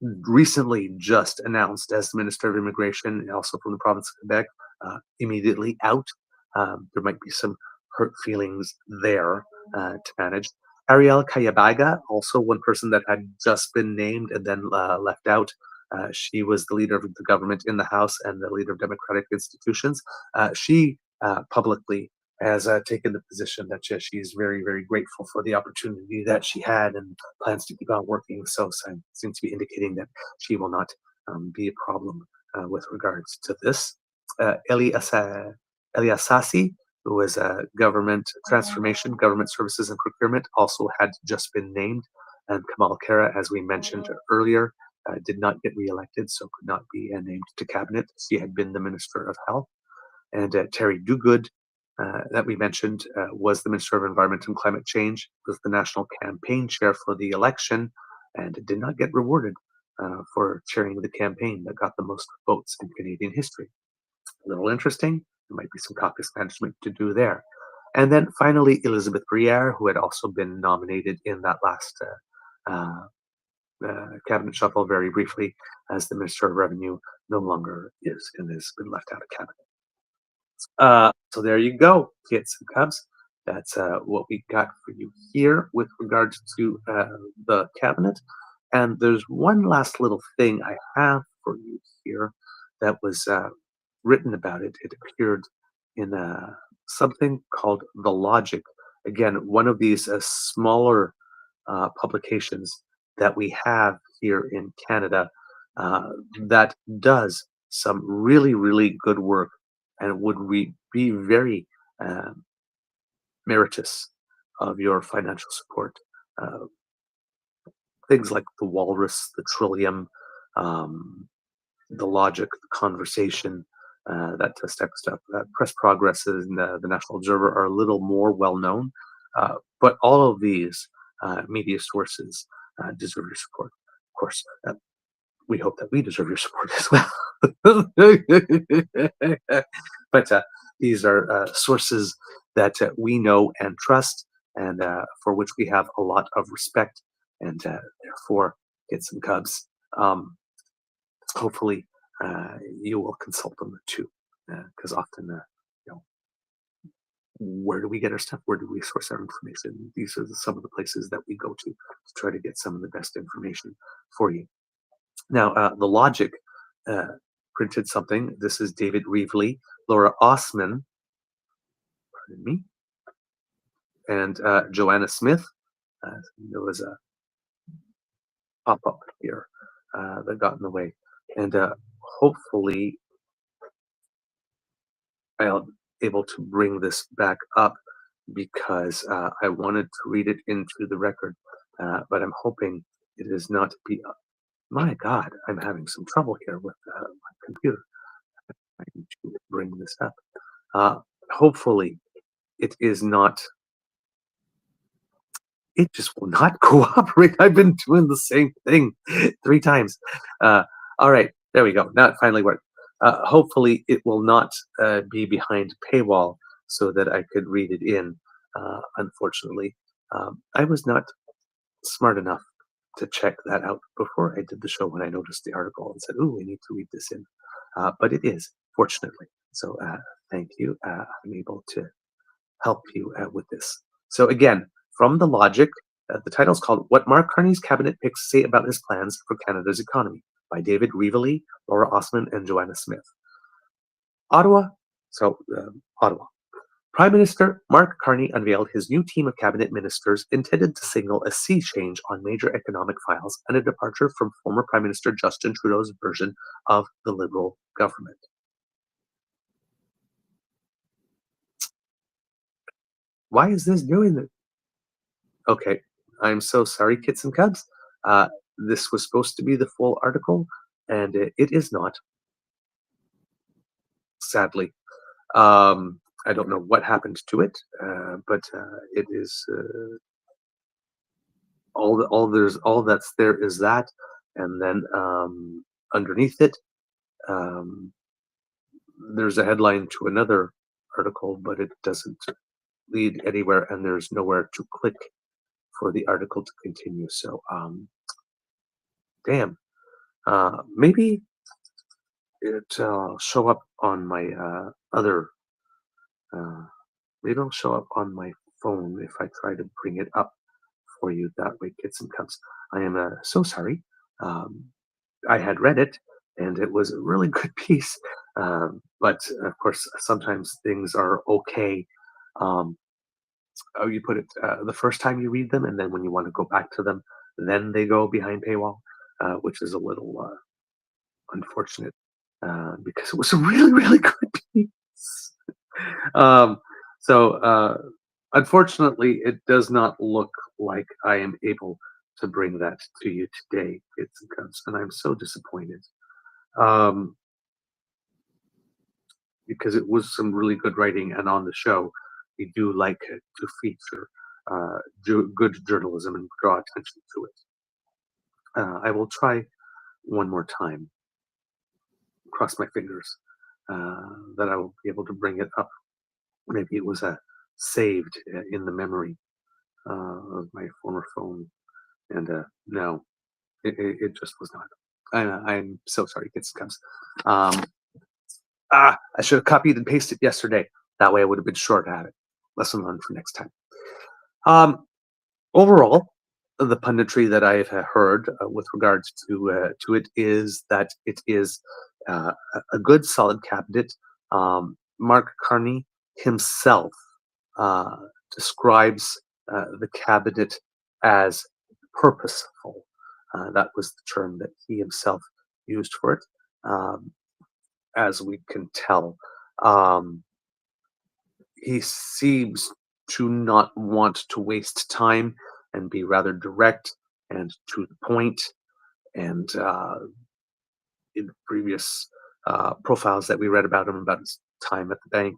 recently just announced as the Minister of Immigration, and also from the province of Quebec, immediately out. There might be some hurt feelings there to manage. Ariel Kayabaga, also one person that had just been named and then left out. She was the leader of the government in the House and the leader of democratic institutions. She publicly has taken the position that she's very, very grateful for the opportunity that she had and plans to keep on working. So seems to be indicating that she will not be a problem with regards to this. Eli Assassi, who was government transformation, government services and procurement, also had just been named. And Kamal Kara, as we mentioned earlier, did not get reelected, so could not be named to cabinet. She had been the Minister of Health. And Terry Duguid, that we mentioned, was the Minister of Environment and Climate Change, was the national campaign chair for the election, and did not get rewarded for chairing the campaign that got the most votes in Canadian history. A little interesting. There might be some caucus management to do there. And then finally, Elizabeth Briere, who had also been nominated in that last cabinet shuffle very briefly as the Minister of Revenue, no longer is and has been left out of cabinet. So there you go, kids and cubs. That's what we got for you here with regards to the cabinet. And there's one last little thing I have for you here that was written about it. It appeared in something called The Logic. Again, one of these smaller publications that we have here in Canada that does some really, really good work and would be very meritorious of your financial support. Things like the Walrus, the Trillium, the Logic, the Conversation, that type of stuff. Press Progress and the National Observer are a little more well known, but all of these media sources deserve your support. Of course, we hope that we deserve your support as well. But these are sources that we know and trust, and for which we have a lot of respect, and therefore, kids and cubs, hopefully you will consult them too, because often, you know, where do we get our stuff? Where do we source our information? These are some of the places that we go to try to get some of the best information for you. Now, The Logic printed something. This is David Reevely, Laura Osman, pardon me, and Joanna Smith. There was a pop-up here that got in the way. And hopefully I'll be able to bring this back up because I wanted to read it into the record, but I'm hoping it is not be. My God, I'm having some trouble here with my computer. I need to bring this up. Hopefully, it is not. It just will not cooperate. I've been doing the same thing 3 times. All right, there we go. Now it finally worked. Hopefully, it will not be behind paywall so that I could read it in. Unfortunately, I was not smart enough to check that out before I did the show when I noticed the article and said, "Ooh, I need to read this in." But it is, fortunately. So thank you. I'm able to help you with this. So again, from The Logic, the title is called "What Mark Carney's Cabinet Picks Say About His Plans for Canada's Economy" by David Reevely, Laura Osman, and Joanna Smith. Ottawa. Ottawa. Prime Minister Mark Carney unveiled his new team of cabinet ministers intended to signal a sea change on major economic files and a departure from former Prime Minister Justin Trudeau's version of the Liberal government. Why is this doing this? Okay, I'm so sorry, kids and cubs. This was supposed to be the full article, and it is not. Sadly. I don't know what happened to it, but it is all that's there is that, and then underneath it, there's a headline to another article, but it doesn't lead anywhere, and there's nowhere to click for the article to continue. So, damn. Maybe it'll show up on my other. Maybe it'll show up on my phone if I try to bring it up for you that way, kids and cubs. I am so sorry. I had read it, and it was a really good piece. But of course, sometimes things are okay. You put it the first time you read them, and then when you want to go back to them, then they go behind paywall, which is a little unfortunate because it was a really, really good piece. Unfortunately, it does not look like I am able to bring that to you today, kids and cubs, and I'm so disappointed. Because it was some really good writing, and on the show, we do like to feature good journalism and draw attention to it. I will try one more time. Cross my fingers that I will be able to bring it up. Maybe it was a saved in the memory of my former phone, and no, it just was not. I'm so sorry, kids and cubs. I should have copied and pasted yesterday. That way I would have been sure to have it. Lesson learned for next time. Overall, the punditry that I've heard with regards to it is that it is a good, solid cabinet. Mark Carney himself describes the cabinet as purposeful. That was the term that he himself used for it. As we can tell, he seems to not want to waste time and be rather direct and to the point. And in previous profiles that we read about him, about his time at the bank,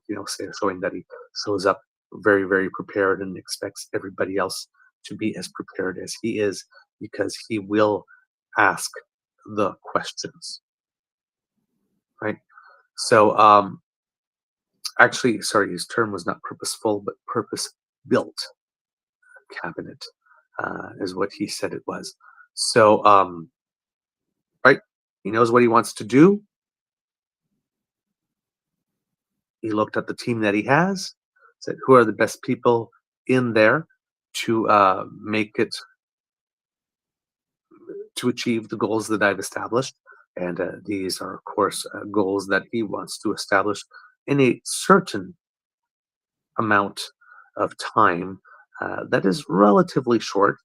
showing that he shows up very, very prepared and expects everybody else to be as prepared as he is, because he will ask the questions, right? So, actually, sorry, his term was not purposeful, but purpose-built cabinet is what he said it was. So, right, he knows what he wants to do. He looked at the team that he has, said, who are the best people in there to make it, to achieve the goals that I've established. And these are, of course, goals that he wants to establish in a certain amount of time that is relatively short.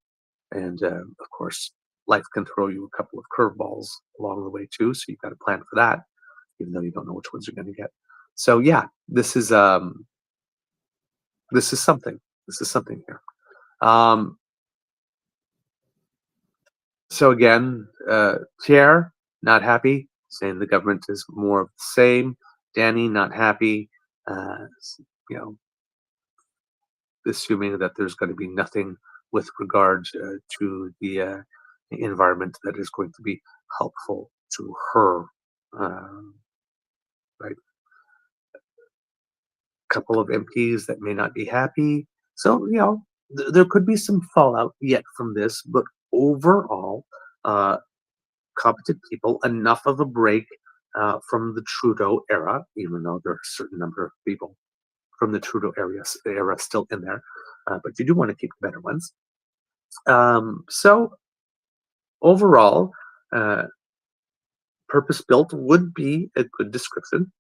And of course, life can throw you a couple of curveballs along the way too, so you've got to plan for that, even though you don't know which ones you're going to get. So yeah, this is something. This is something here. So again, Pierre, not happy, saying the government is more of the same. Danny, not happy, assuming that there's going to be nothing with regard to the environment that is going to be helpful to her, right? A couple of MPs that may not be happy. So, there could be some fallout yet from this, but overall, competent people, enough of a break from the Trudeau era, even though there are a certain number of people from the Trudeau era still in there, but you do want to keep the better ones. So overall, purpose-built would be a good description.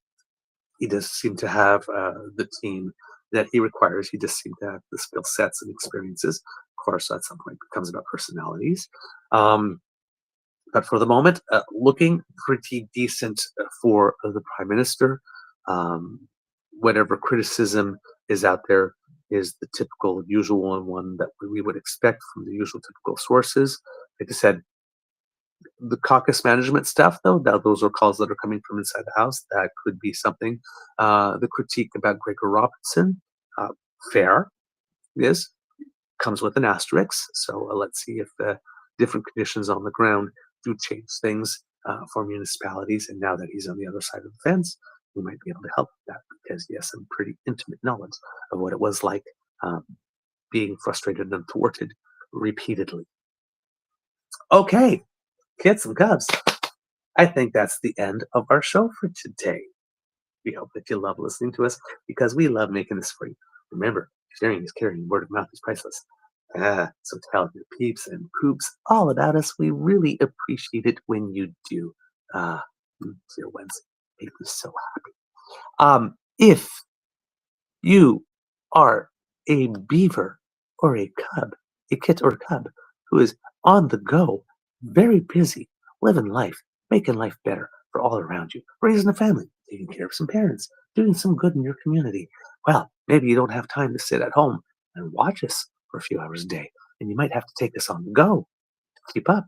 He does seem to have the team that he requires. He does seem to have the skill sets and experiences. Of course, at some point, it becomes about personalities. But for the moment, looking pretty decent for the Prime Minister. Whatever criticism is out there is the typical, usual one that we would expect from the usual typical sources. Like I said, the caucus management stuff, though, those are calls that are coming from inside the House. That could be something. The critique about Gregor Robertson, fair, yes, comes with an asterisk. So let's see if the different conditions on the ground do change things for municipalities. And now that he's on the other side of the fence, we might be able to help with that, because he has some pretty intimate knowledge of what it was like being frustrated and thwarted repeatedly. Okay, kids and cubs, I think that's the end of our show for today. We hope that you love listening to us, because we love making this for you. Remember, sharing is caring, word of mouth is priceless. So tell your peeps and poops all about us. We really appreciate it when you do. Dear ones, make me so happy. If you are a beaver or a cub, a kit or cub who is on the go, very busy, living life, making life better for all around you, raising a family, taking care of some parents, doing some good in your community, well, maybe you don't have time to sit at home and watch us for a few hours a day, and you might have to take us on the go to keep up.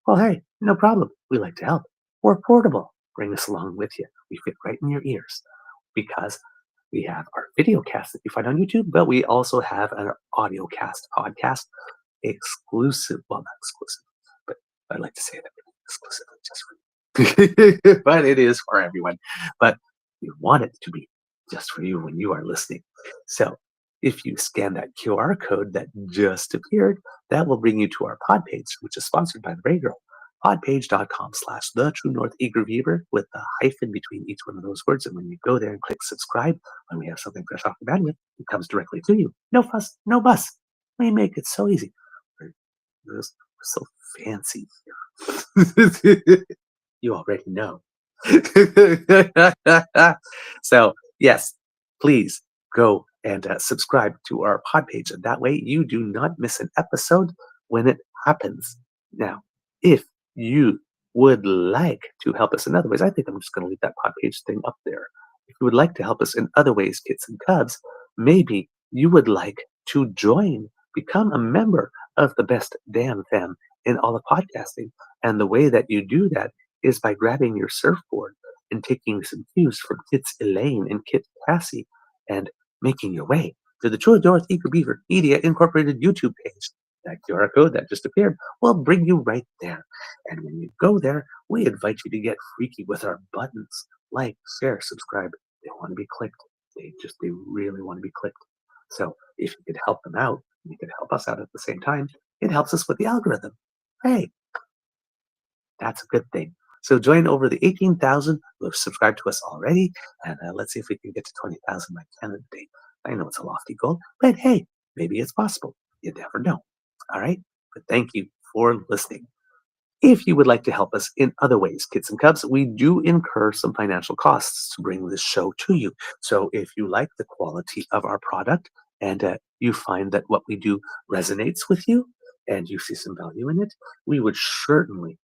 Well, hey, no problem. We like to help. We're portable. Bring us along with you. We fit right in your ears, because we have our video cast that you find on YouTube, but we also have an audio cast podcast exclusive. Well, not exclusive, but I like to say that exclusively just for you. But it is for everyone. But we want it to be just for you when you are listening. So if you scan that QR code that just appeared, that will bring you to our pod page, which is sponsored by the Ray Girl. Podpage.com/the truenortheagerbeaver with a hyphen between each one of those words. And when you go there and click subscribe, when we have something fresh off the bandwidth, it comes directly to you. No fuss, no fuss. We make it so easy. We're so fancy here. You already know. So, yes, please go and subscribe to our pod page. And that way you do not miss an episode when it happens. Now, if you would like to help us in other ways, I think I'm just going to leave that pod page thing up there. If you would like to help us in other ways, kids and cubs, maybe you would like to become a member of the best damn fam in all of podcasting. And the way that you do that is by grabbing your surfboard and taking some cues from Kits Elaine and Kit Cassie and making your way to the True North Eager Beaver Media Incorporated YouTube page. That QR code that just appeared will bring you right there. And when you go there, we invite you to get freaky with our buttons. Like, share, subscribe. They want to be clicked. They really want to be clicked. So if you could help them out, and you could help us out at the same time, it helps us with the algorithm. Hey, that's a good thing. So join over the 18,000 who have subscribed to us already, and let's see if we can get to 20,000 by Canada Day. I know it's a lofty goal, but hey, maybe it's possible. You never know. All right? But thank you for listening. If you would like to help us in other ways, kids and cubs, we do incur some financial costs to bring this show to you. So if you like the quality of our product and you find that what we do resonates with you and you see some value in it, we would certainly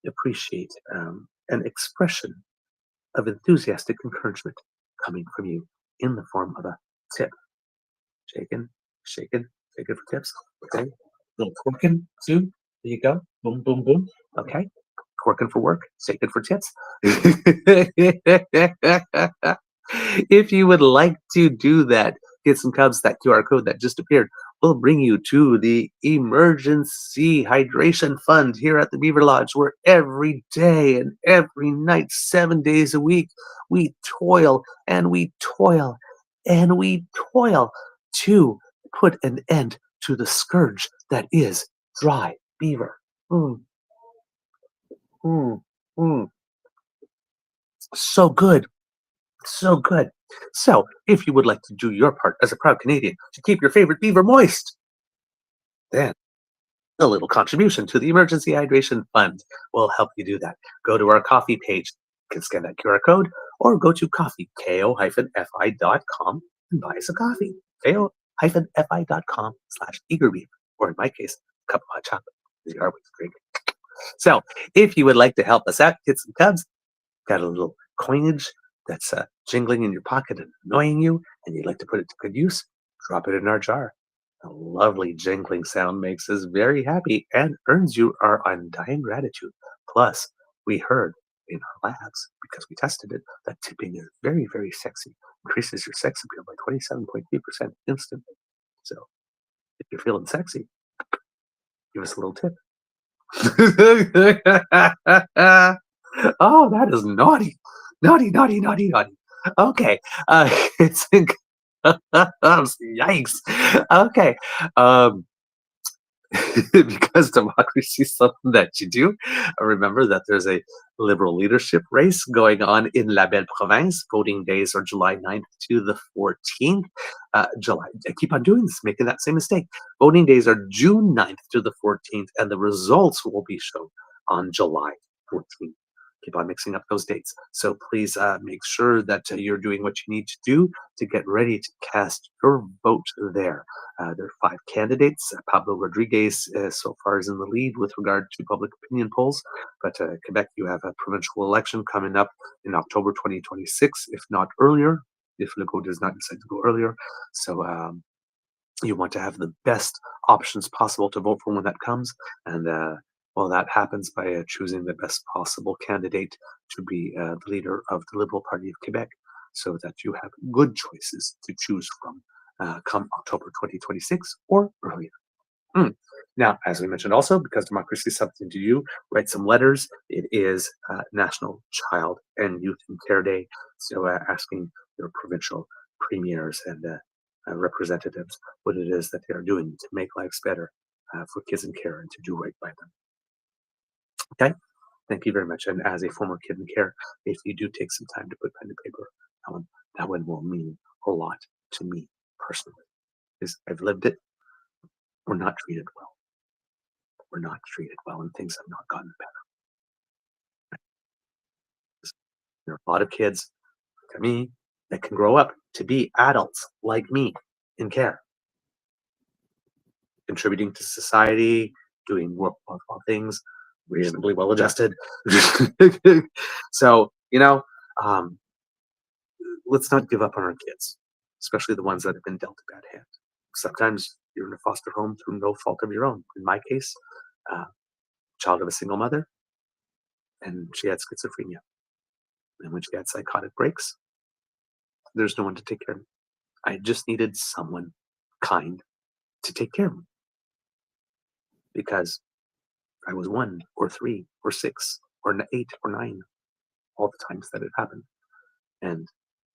appreciate an expression of enthusiastic encouragement coming from you in the form of a tip. Shaking for tips. Okay. Little twerking too. There you go. Boom, boom, boom. Okay. Twerking for work, shaking for tips. If you would like to do that, get some cubs, that QR code that just appeared will bring you to the Emergency Hydration Fund here at the Beaver Lodge, where every day and every night, 7 days a week, we toil and we toil and we toil to put an end to the scourge that is dry beaver. So good. So good. So, if you would like to do your part as a proud Canadian to keep your favorite beaver moist, then a little contribution to the Emergency Hydration Fund will help you do that. Go to our coffee page. You can scan that QR code, or go to ko-fi.com and buy us a coffee. ko-fi.com/eagerbeaver, or in my case, a cup of hot chocolate. Is the always drink. So, if you would like to help us out, kids and cubs, got a little coinage that's jingling in your pocket and annoying you, and you'd like to put it to good use, drop it in our jar. A lovely jingling sound makes us very happy and earns you our undying gratitude. Plus, we heard in our labs, because we tested it, that tipping is very, very sexy. Increases your sex appeal by 27.3% instantly. So, if you're feeling sexy, give us a little tip. Oh, that is naughty. Naughty. Okay. It's yikes. Okay. Because democracy is something that you do, remember that there's a Liberal leadership race going on in La Belle Province. Voting days are July 9th to the 14th. I keep on doing this, making that same mistake. Voting days are June 9th to the 14th, and the results will be shown on July 14th. Keep on mixing up those dates. So please make sure that you're doing what you need to do to get ready to cast your vote there. There are 5 candidates. Pablo Rodriguez so far is in the lead with regard to public opinion polls. But Quebec, you have a provincial election coming up in October 2026, if not earlier, if Legault does not decide to go earlier. So you want to have the best options possible to vote for when that comes. And well, that happens by choosing the best possible candidate to be the leader of the Liberal Party of Quebec, so that you have good choices to choose from come October 2026 or earlier. Now, as we mentioned also, because democracy is something to you, write some letters. It is National Child and Youth and Care Day, so asking your provincial premiers and representatives what it is that they are doing to make lives better for kids in care and to do right by them. Okay? Thank you very much. And as a former kid in care, if you do take some time to put pen to paper, that one will mean a lot to me personally. Because I've lived it. We're not treated well. We're not treated well, and things have not gotten better. There are a lot of kids like me that can grow up to be adults like me in care, contributing to society, doing worthwhile things, reasonably well adjusted. So, let's not give up on our kids, especially the ones that have been dealt a bad hand. Sometimes you're in a foster home through no fault of your own. In my case, child of a single mother, and she had schizophrenia. And when she had psychotic breaks, there's no one to take care of me. I just needed someone kind to take care of me. Because I was 1 or 3 or 6 or 8 or 9 all the times that it happened. And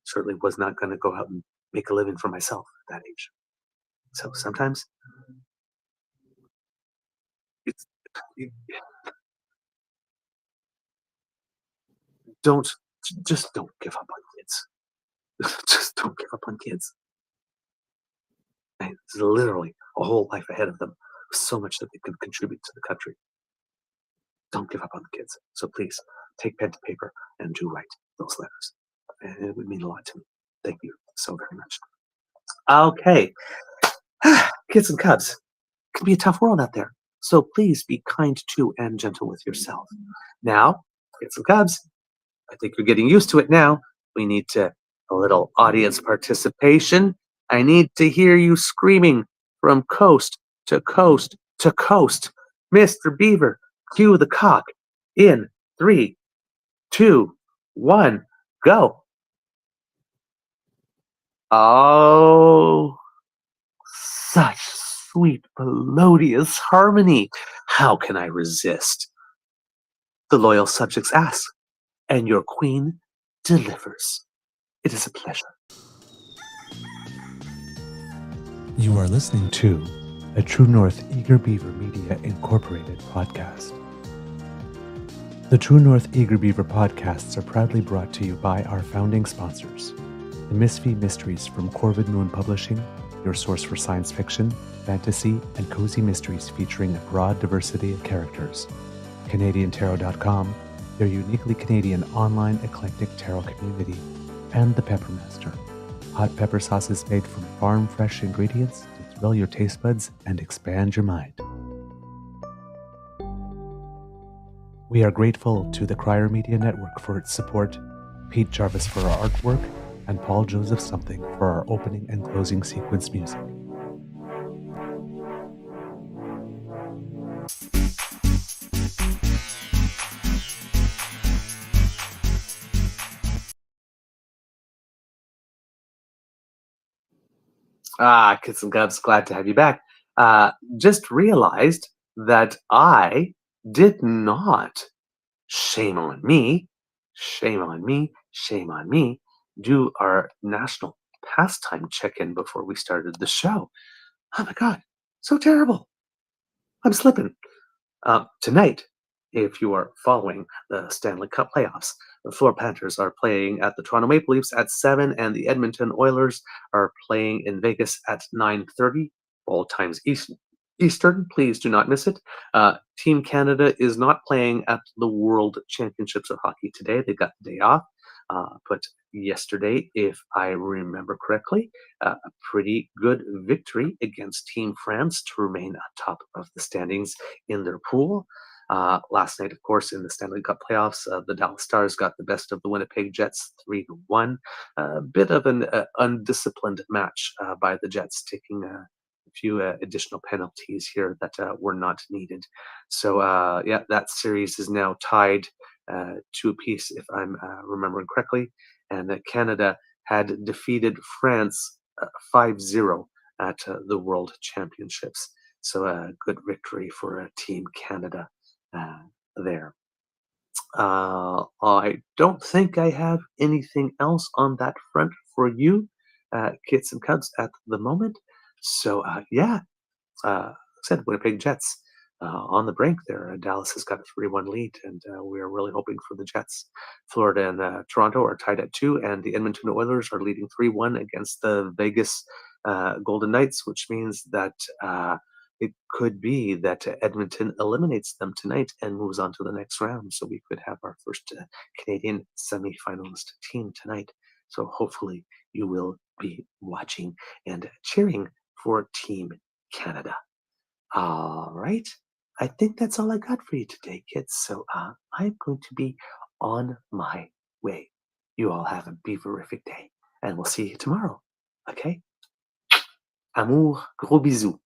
certainly was not going to go out and make a living for myself at that age. So sometimes just don't give up on kids. Just don't give up on kids. And there's literally a whole life ahead of them. So much that they can contribute to the country. Don't give up on the kids. So please take pen to paper and do write those letters. And it would mean a lot to me. Thank you so very much. Okay. Kids and cubs, it can be a tough world out there. So please be kind to and gentle with yourself. Now, kids and cubs, I think you're getting used to it now. We need a little audience participation. I need to hear you screaming from coast to coast to coast. Mr. Beaver, cue the cock in 3, 2, 1, go. Oh, such sweet, melodious harmony. How can I resist? The loyal subjects ask, and your queen delivers. It is a pleasure. You are listening to a True North Eager Beaver Media Incorporated podcast. The True North Eager Beaver podcasts are proudly brought to you by our founding sponsors, the Misfit Mysteries from Corvid Moon Publishing, your source for science fiction, fantasy, and cozy mysteries featuring a broad diversity of characters, CanadianTarot.com, their uniquely Canadian online eclectic tarot community, and the Peppermaster, hot pepper sauces made from farm-fresh ingredients to thrill your taste buds and expand your mind. We are grateful to the Crier Media Network for its support, Pete Jarvis for our artwork, and Paul Joseph Something for our opening and closing sequence music. Kids and Cubs, glad to have you back. Just realized that I did not, shame on me, do our national pastime check-in before we started the show. Oh my God, so terrible. I'm slipping. Tonight, if you are following the Stanley Cup playoffs, the Florida Panthers are playing at the Toronto Maple Leafs at 7, and the Edmonton Oilers are playing in Vegas at 9:30, all times Eastern. Please do not miss it. Team Canada is not playing at the World Championships of Hockey today. They got the day off. But yesterday, if I remember correctly, a pretty good victory against Team France to remain on top of the standings in their pool. Last night, of course, in the Stanley Cup playoffs, the Dallas Stars got the best of the Winnipeg Jets 3-1. A bit of an undisciplined match by the Jets, taking a few additional penalties here that were not needed. So, that series is now tied 2 apiece, if I'm remembering correctly. And Canada had defeated France 5-0 at the World Championships. So a good victory for Team Canada there. I don't think I have anything else on that front for you. Kits and Cubs at the moment. So, yeah, said Winnipeg Jets on the brink there. Dallas has got a 3-1 lead, and we are really hoping for the Jets. Florida and Toronto are tied at 2, and the Edmonton Oilers are leading 3-1 against the Vegas Golden Knights, which means that it could be that Edmonton eliminates them tonight and moves on to the next round. So we could have our first Canadian semi-finalist team tonight. So hopefully you will be watching and cheering for Team Canada. All right. I think that's all I got for you today, kids. So I'm going to be on my way. You all have a beaverific day, and we'll see you tomorrow. Okay? Amour, gros bisous.